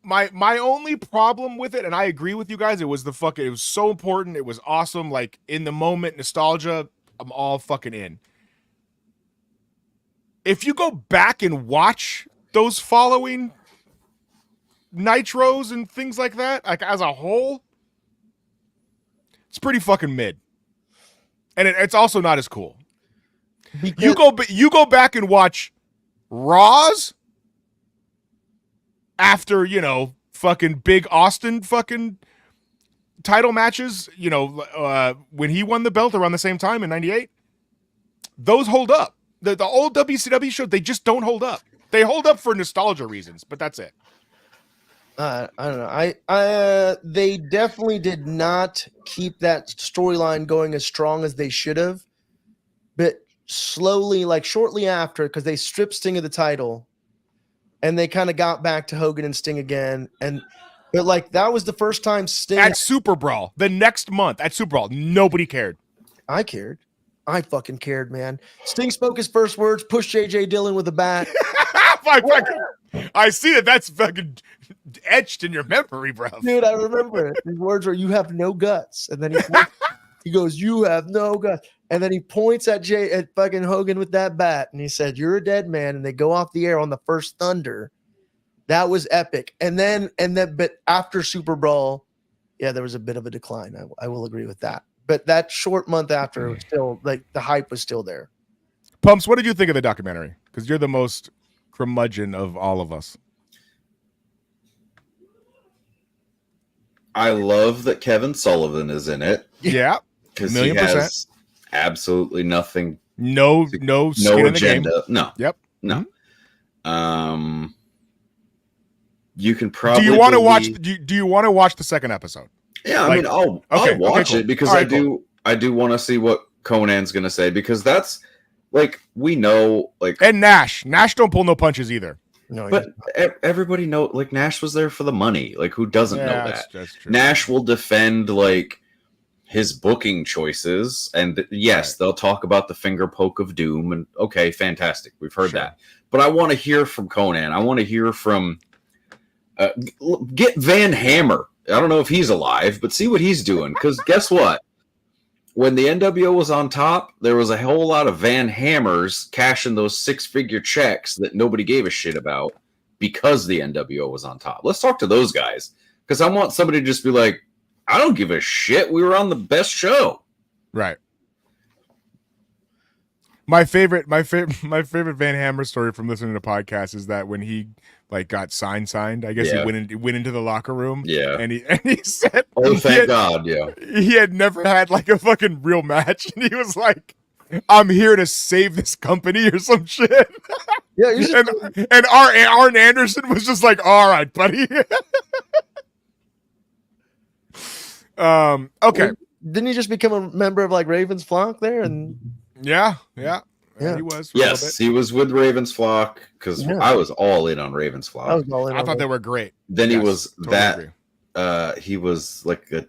Speaker 2: only problem with it, and I agree with you guys, it was so important. It was awesome. Like, in the moment, nostalgia, I'm all fucking in. If you go back and watch those following Nitros and things like that, like as a whole, it's pretty fucking mid. And it's also not as cool.
Speaker 1: Because
Speaker 2: You go back and watch Raws after, you know, fucking Big Austin fucking title matches, you know, when he won the belt around the same time in 98. Those hold up. The old WCW show, they just don't hold up. They hold up for nostalgia reasons, but that's it.
Speaker 1: I don't know. They definitely did not keep that storyline going as strong as they should have. But slowly, like shortly after, because they stripped Sting of the title, and they kind of got back to Hogan and Sting again. But like that was the first time Sting
Speaker 2: at Super Brawl the next month at Super Brawl, nobody cared.
Speaker 1: I cared. I fucking cared, man. Sting spoke his first words, pushed JJ Dillon with a bat.
Speaker 2: I see that. That's fucking etched in your memory, bro.
Speaker 1: Dude, I remember it. His words were, "You have no guts," and then he goes, "You have no guts," and then he points at fucking Hogan with that bat, and he said, "You're a dead man." And they go off the air on the first Thunder. That was epic. And then, but after Super Brawl, yeah, there was a bit of a decline. I will agree with that. But that short month after, it was still like the hype was still there.
Speaker 2: Pumps, what did you think of the documentary? Because you're the most curmudgeon of all of us.
Speaker 7: I love that Kevin Sullivan is in it.
Speaker 2: Yeah,
Speaker 7: because he has absolutely nothing.
Speaker 2: No skin in the game.
Speaker 7: No.
Speaker 2: Yep.
Speaker 7: No. You can probably.
Speaker 2: Do you want to watch? Do you want to watch the second episode?
Speaker 7: Yeah, I mean, I'll watch it because I do want to see what Conan's gonna say, because that's like, we know, like,
Speaker 2: and Nash don't pull no punches either.
Speaker 1: No,
Speaker 7: But everybody know, like, Nash was there for the money. Like, who doesn't know that?
Speaker 2: That's true.
Speaker 7: Nash will defend, like, his booking choices, and yes, they'll talk about the finger poke of doom, and okay, fantastic, we've heard that. But I want to hear from Conan. I want to hear from get Van Hammer. I don't know if he's alive, but see what he's doing. Because guess what? When the NWO was on top, there was a whole lot of Van Hammers cashing those 6-figure checks that nobody gave a shit about because the NWO was on top. Let's talk to those guys, because I want somebody to just be like, I don't give a shit. We were on the best show.
Speaker 2: Right. My favorite Van Hammer story from listening to podcasts is that when he like got signed, I guess he went into the locker room.
Speaker 7: Yeah.
Speaker 2: And he said,
Speaker 7: oh, thank God. Yeah.
Speaker 2: He had never had like a fucking real match. And he was like, I'm here to save this company or some shit.
Speaker 1: Yeah.
Speaker 2: And Arn Anderson was just like, all right, buddy. Okay.
Speaker 1: Didn't he just become a member of like Raven's Flock there? And
Speaker 2: yeah.
Speaker 1: Yeah.
Speaker 2: He was.
Speaker 7: Yes, he was with Raven's Flock because I was all in on Raven's Flock.
Speaker 2: I thought they were great.
Speaker 7: Then he was totally he was like a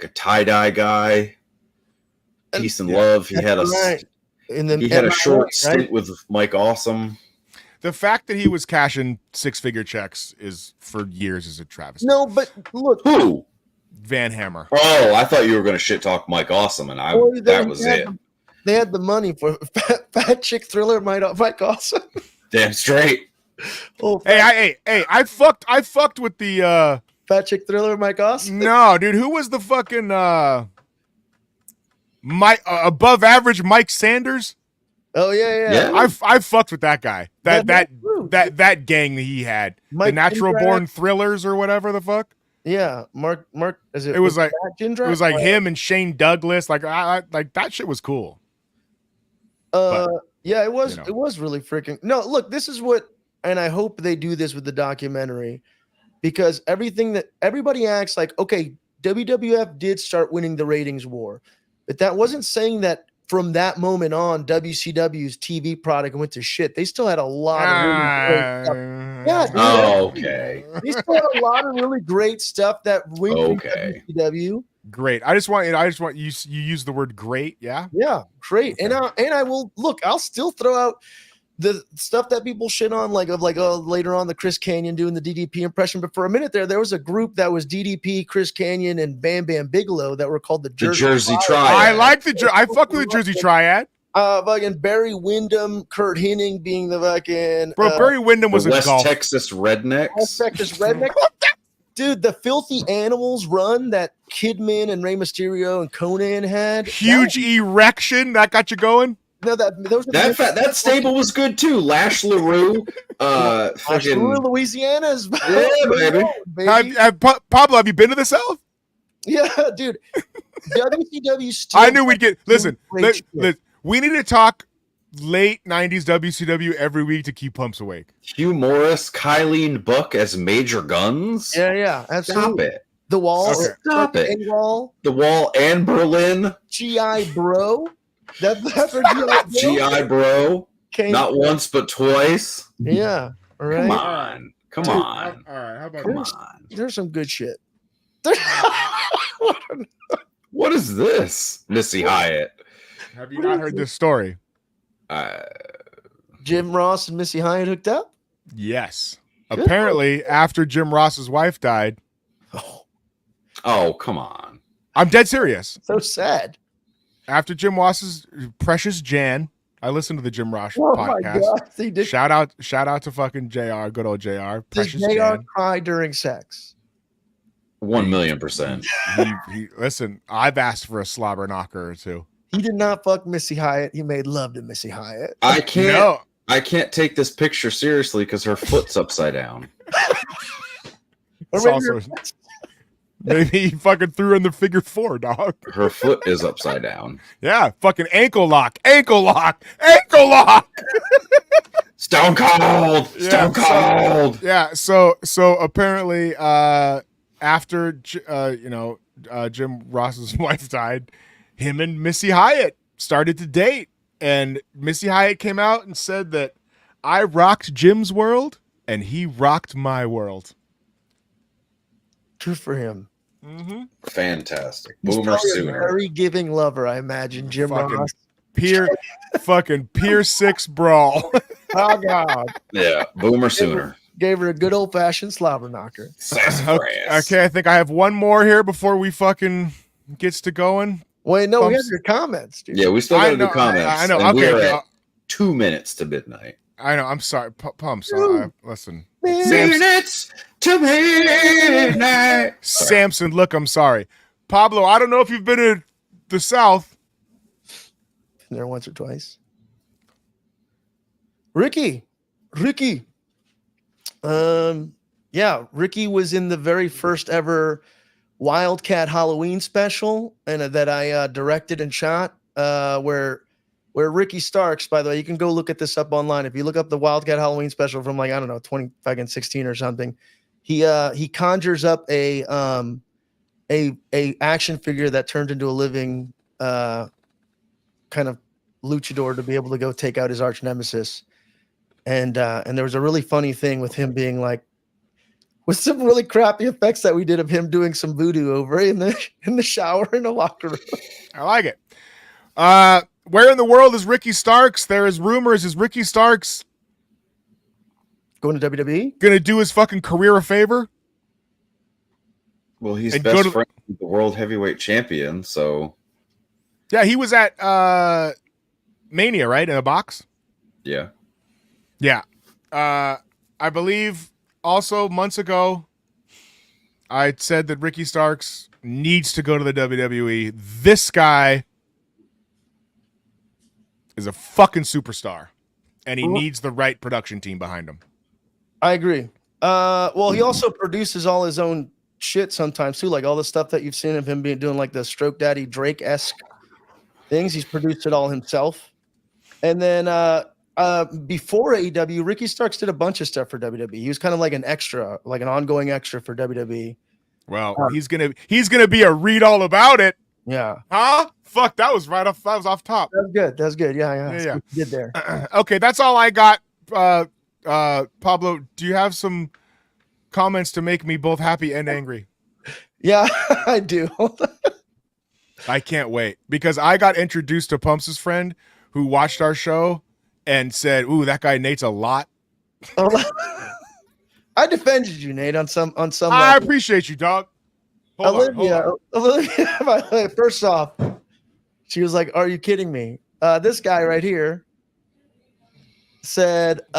Speaker 7: tie-dye guy. Peace and love. He had a short stint with Mike Awesome.
Speaker 2: The fact that he was cashing 6-figure checks is for years is a travesty.
Speaker 1: No, but look,
Speaker 7: who?
Speaker 2: Van Hammer.
Speaker 7: Oh, I thought you were going to shit talk Mike Awesome, and that was it.
Speaker 1: They had the money for Fat Chick Thriller, Mike Awesome.
Speaker 7: Damn straight.
Speaker 1: Oh,
Speaker 2: hey! I fucked with the
Speaker 1: Fat Chick Thriller, Mike Awesome.
Speaker 2: No, dude, who was the fucking above average Mike Sanders?
Speaker 1: Oh yeah.
Speaker 2: I fucked with that guy. That gang that he had, the Natural Born Thrillers or whatever the fuck.
Speaker 1: Yeah, Mark.
Speaker 2: It was like him and Shane Douglas. Like like that shit was cool.
Speaker 1: Yeah, it was. It was really freaking. No, look, this is what, and I hope they do this with the documentary, because everything that everybody acts like, okay, WWF did start winning the ratings war, but that wasn't saying that from that moment on, WCW's TV product went to shit. They still had a lot of really great stuff. Yeah.
Speaker 7: Okay.
Speaker 1: They still had a lot of really great stuff that went to WCW.
Speaker 2: Great. I just want you use the word great. Yeah.
Speaker 1: Yeah. Great. Okay. And I will look, I'll still throw out the stuff that people shit on, later on the Chris Kanyon doing the DDP impression. But for a minute there was a group that was DDP, Chris Kanyon, and Bam Bam Bigelow that were called the Jersey
Speaker 7: Triad.
Speaker 2: I like I fuck with the Jersey Triad.
Speaker 1: Fucking Barry Windham, Kurt Hennig being the fucking
Speaker 2: Barry Windham was a
Speaker 7: West
Speaker 2: golf.
Speaker 7: Texas Rednecks.
Speaker 1: West Texas Redneck. Dude, the Filthy Animals run that Kidman and Rey Mysterio and Conan had.
Speaker 2: Huge erection that got you going.
Speaker 1: No,
Speaker 7: that stable was good too. Lash LaRue,
Speaker 1: Louisiana's.
Speaker 7: Yeah, baby.
Speaker 2: Pablo, have you been to the South?
Speaker 1: Yeah, dude. WCW still.
Speaker 2: I knew we'd get. Listen, we need to talk late 90s WCW every week to keep pumps awake.
Speaker 7: Hugh Morris, Kylene Buck as Major Guns.
Speaker 1: Yeah, absolutely.
Speaker 7: Stop it.
Speaker 1: The Wall.
Speaker 7: Okay. Stop it. The Wall and Berlin.
Speaker 1: GI Bro. That's
Speaker 7: GI Bro. Not once but twice.
Speaker 1: Yeah. All right.
Speaker 7: Come on.
Speaker 2: All right. How about
Speaker 1: come on? There's some good shit.
Speaker 7: What is this, Missy Hyatt?
Speaker 2: Have you not heard this story?
Speaker 1: Jim Ross and Missy Hyatt hooked up?
Speaker 2: Yes. Good. Apparently, after Jim Ross's wife died.
Speaker 7: Oh, come on.
Speaker 2: I'm dead serious.
Speaker 1: So sad.
Speaker 2: After Jim Ross's precious Jan, I listened to the Jim Ross podcast. Shout out to fucking JR, good old JR.
Speaker 1: Precious Did JR Jan. Cry during sex?
Speaker 7: 1,000,000%.
Speaker 2: Listen, I've asked for a slobber knocker or two.
Speaker 1: He did not fuck Missy Hyatt. He made love to Missy Hyatt.
Speaker 7: I can't take this picture seriously because her foot's upside down.
Speaker 2: Maybe he fucking threw in the figure 4, dog.
Speaker 7: Her foot is upside down.
Speaker 2: Yeah, fucking ankle lock.
Speaker 7: Stone Cold. Stone Cold.
Speaker 2: So apparently, after Jim Ross's wife died, him and Missy Hyatt started to date, and Missy Hyatt came out and said that I rocked Jim's world, and he rocked my world.
Speaker 1: Good for him.
Speaker 7: Fantastic.
Speaker 1: He's
Speaker 7: Boomer
Speaker 1: probably a
Speaker 7: Sooner.
Speaker 1: very giving lover, I imagine. Jim
Speaker 2: Fucking
Speaker 1: Ross.
Speaker 2: Pier 6 brawl.
Speaker 1: Oh God.
Speaker 7: Yeah, Boomer Sooner.
Speaker 1: Gave her a good old fashioned slobber knocker.
Speaker 2: Okay, I think I have one more here before we fucking gets to going.
Speaker 1: Wait, no, we have
Speaker 2: Bumps.
Speaker 1: your comments, dude.
Speaker 7: Yeah, we still got to do comments.
Speaker 2: I know.
Speaker 7: And we
Speaker 2: Okay,
Speaker 7: are at 2 minutes to midnight.
Speaker 2: I know. I'm sorry, Pumps. Listen,
Speaker 7: Minutes to midnight.
Speaker 2: Samson. Look, I'm sorry, Pablo. I don't know if you've been to the South.
Speaker 1: Been there once or twice. Ricky. Yeah, Ricky was in the very first ever Wildcat Halloween special, and that I directed and shot. Where Ricky Starks, by the way, you can go look at this up online. If you look up the Wildcat Halloween special from 2016 or something, he conjures up a action figure that turned into a living kind of luchador to be able to go take out his arch nemesis. And there was a really funny thing with him being like, with some really crappy effects that we did of him doing some voodoo over in the shower in the locker room.
Speaker 2: I like it. Where in the world is Ricky Starks? There is rumors. Is Ricky Starks
Speaker 1: going to WWE?
Speaker 2: Gonna do his fucking career a favor?
Speaker 7: Well, he's
Speaker 2: And
Speaker 7: best friend with the world heavyweight champion, so
Speaker 2: Yeah, he was at Mania, right? In a box?
Speaker 7: yeah.
Speaker 2: Yeah. I believe also months ago, I said that Ricky Starks needs to go to the WWE. This guy is a fucking superstar, and he needs the right production team behind him.
Speaker 1: I agree. Well, he also produces all his own shit sometimes too, like all the stuff that you've seen of him doing, like the Stroke Daddy Drake-esque things. He's produced it all himself. And then before AEW, Ricky Starks did a bunch of stuff for WWE. He was kind of like an extra, like an ongoing extra for WWE.
Speaker 2: Well, he's gonna be a read all about it.
Speaker 1: Yeah.
Speaker 2: Huh? Fuck, that was right off. That was off top.
Speaker 1: That's good. That's good. Yeah.
Speaker 2: Yeah.
Speaker 1: See what you did there.
Speaker 2: Okay, that's all I got. Pablo, do you have some comments to make me both happy and angry?
Speaker 1: Yeah, I do.
Speaker 2: I can't wait because I got introduced to Pumps' friend who watched our show and said, "Ooh, that guy Nate's a lot."
Speaker 1: I defended you, Nate, on some.
Speaker 2: I appreciate you, dog. Hold
Speaker 1: Olivia, by the way, first off, she was like, "Are you kidding me?" This guy right here said, and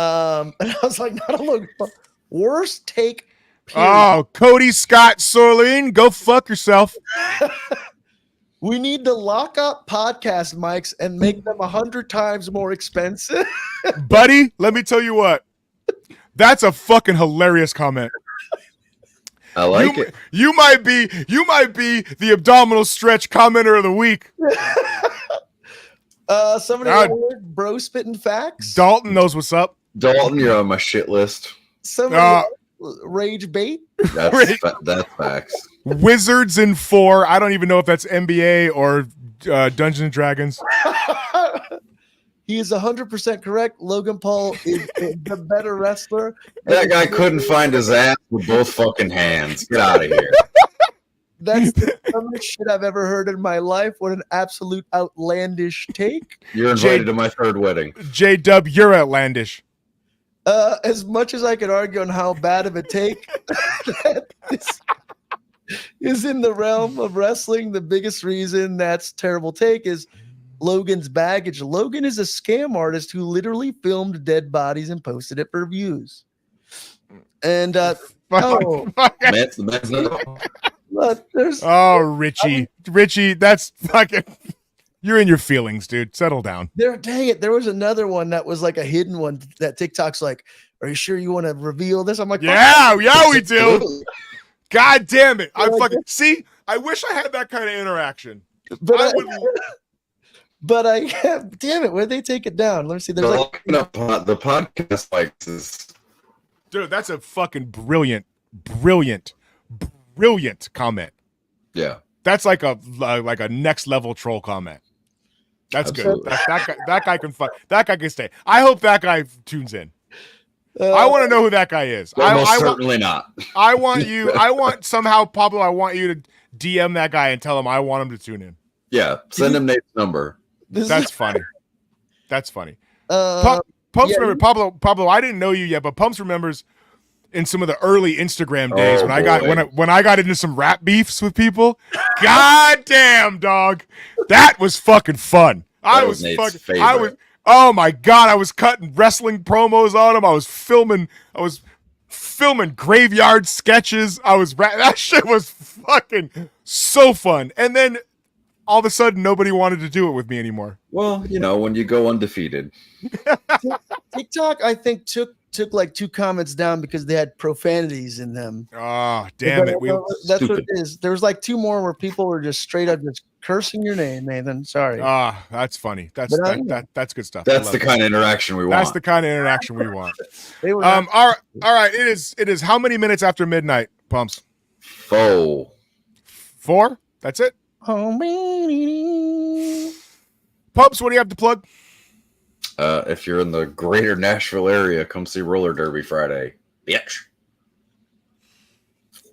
Speaker 1: I was like, "Not a Logan Paul. Worst take." Period.
Speaker 2: Oh, Cody Scott Sorleen, go fuck yourself.
Speaker 1: We need to lock up podcast mics and make them 100 times more expensive.
Speaker 2: Buddy, let me tell you what. That's a fucking hilarious comment.
Speaker 7: I like it.
Speaker 2: You might be the abdominal stretch commenter of the week.
Speaker 1: Somebody bro spitting facts.
Speaker 2: Dalton knows what's up.
Speaker 7: Dalton, you're on my shit list.
Speaker 1: Somebody rage bait.
Speaker 7: That's facts.
Speaker 2: Wizards in 4. I don't even know if that's NBA or Dungeons and Dragons.
Speaker 1: He is 100% correct. Logan Paul is the better wrestler.
Speaker 7: That guy couldn't find his ass with both fucking hands. Get out of here.
Speaker 1: That's the dumbest shit I've ever heard in my life. What an absolute outlandish take.
Speaker 7: You're invited to my third wedding.
Speaker 2: J-Dub, you're outlandish.
Speaker 1: As much as I could argue on how bad of a take this is in the realm of wrestling, the biggest reason that's terrible take is Logan's baggage. Logan is a scam artist who literally filmed dead bodies and posted it for views. And
Speaker 2: Richie, that's fucking. You're in your feelings, dude. Settle down.
Speaker 1: Dang it. There was another one that was like a hidden one that TikTok's like, "Are you sure you want to reveal this?" I'm like,
Speaker 2: yeah, we do. God damn it. I fucking see. I wish I had that kind of interaction.
Speaker 1: But damn it, where'd they take it down? Let me see. There's
Speaker 7: the podcast likes is.
Speaker 2: Dude, that's a fucking brilliant comment.
Speaker 7: Yeah.
Speaker 2: That's like a next level troll comment. That's
Speaker 7: Absolutely.
Speaker 2: good. That guy can fuck. That guy can stay. I hope that guy tunes in. I want to know who that guy is.
Speaker 7: Certainly not.
Speaker 2: I want somehow, Pablo, I want you to DM that guy and tell him I want him to tune in.
Speaker 7: Yeah, send him Nate's number.
Speaker 2: That's funny. That's funny. Pumps remember Pablo. I didn't know you yet, but Pumps remembers in some of the early Instagram days when I got into some rap beefs with people. God damn, dog, that was fucking fun. Oh my god, I was cutting wrestling promos on him. I was filming graveyard sketches. That shit was fucking so fun. And then all of a sudden, nobody wanted to do it with me anymore.
Speaker 7: Well, when you go undefeated.
Speaker 1: TikTok, I think, took like 2 comments down because they had profanities in them.
Speaker 2: Oh, damn it.
Speaker 1: That's what it is. There was like 2 more where people were just straight up just cursing your name, Nathan. Sorry.
Speaker 2: That's funny. That's good stuff.
Speaker 7: That's the kind of interaction we want.
Speaker 2: That's the kind of interaction we want.
Speaker 1: All
Speaker 2: right. It is how many minutes after midnight, Pumps?
Speaker 7: 4.
Speaker 2: 4? That's it? Pumps, what do you have to plug?
Speaker 7: If you're in the greater Nashville area, come see Roller Derby Friday. Bitch.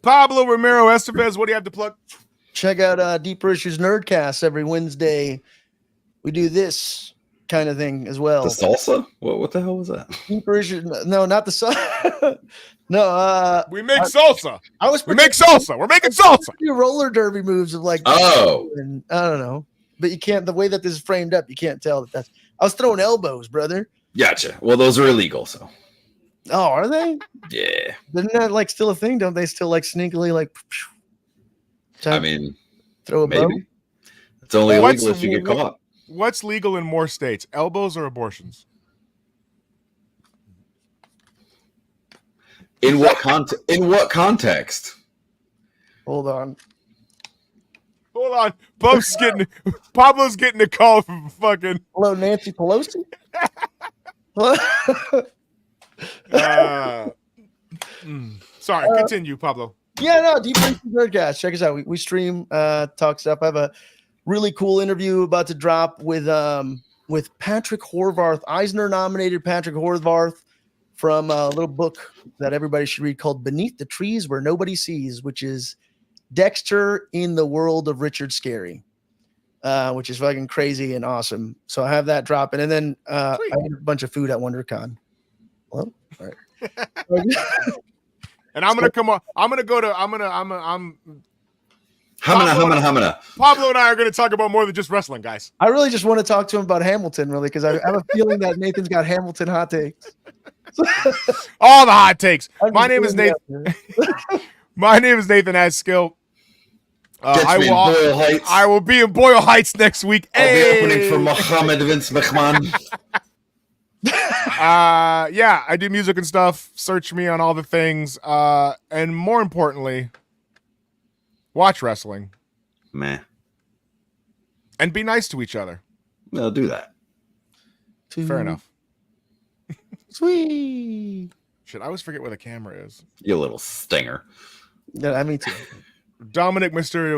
Speaker 2: Pablo Romero Estevez, what do you have to plug?
Speaker 1: Check out Deeper Issues Nerdcast every Wednesday. We do this kind of thing as well.
Speaker 7: The salsa? What the hell was that?
Speaker 1: Deeper Issues, no, not the salsa. No,
Speaker 2: we make salsa. We make salsa. We're making salsa.
Speaker 1: Do roller derby moves of like, and I don't know, but you can't. The way that this is framed up, you can't tell that that's. I was throwing elbows, brother.
Speaker 7: Gotcha. Well, those are illegal, so.
Speaker 1: Oh, are they?
Speaker 7: Yeah.
Speaker 1: Isn't that like still a thing? Don't they still like sneakily like?
Speaker 7: I mean,
Speaker 1: throw a
Speaker 7: maybe.
Speaker 1: bow?
Speaker 7: It's only illegal if you get caught.
Speaker 2: What's legal in more states? Elbows or abortions?
Speaker 7: In what context?
Speaker 1: Hold on.
Speaker 2: Pablo's getting a call from fucking.
Speaker 1: Hello, Nancy Pelosi.
Speaker 2: Sorry, continue, Pablo.
Speaker 1: Yeah, no, Deep Nerdcast. Check us out. We stream, talk stuff. I have a really cool interview about to drop with Patrick Horvath, Eisner-nominated Patrick Horvath, from a little book that everybody should read called Beneath the Trees Where Nobody Sees, which is Dexter in the world of Richard Scarry, which is fucking crazy and awesome. So I have that dropping. And then I ate a bunch of food at WonderCon. Well, all right.
Speaker 2: And I'm gonna come on.
Speaker 7: Hamana.
Speaker 2: Pablo and I are gonna talk about more than just wrestling, guys.
Speaker 1: I really just want to talk to him about Hamilton, really, because I have a feeling that Nathan's got Hamilton hot takes.
Speaker 2: All the hot takes. My name is Nathan. My name is Nathan Askill. I will be in Boyle Heights next week.
Speaker 7: I'll be opening for Mohammad Vince McMahon.
Speaker 2: Yeah, I do music and stuff. Search me on all the things. And more importantly, watch wrestling.
Speaker 7: Meh.
Speaker 2: And be nice to each other.
Speaker 7: Well, do that.
Speaker 2: Fair enough.
Speaker 1: Sweet.
Speaker 2: Shit, I always forget where the camera is.
Speaker 7: You little stinger.
Speaker 1: Yeah, me too.
Speaker 2: Dominic Mysterio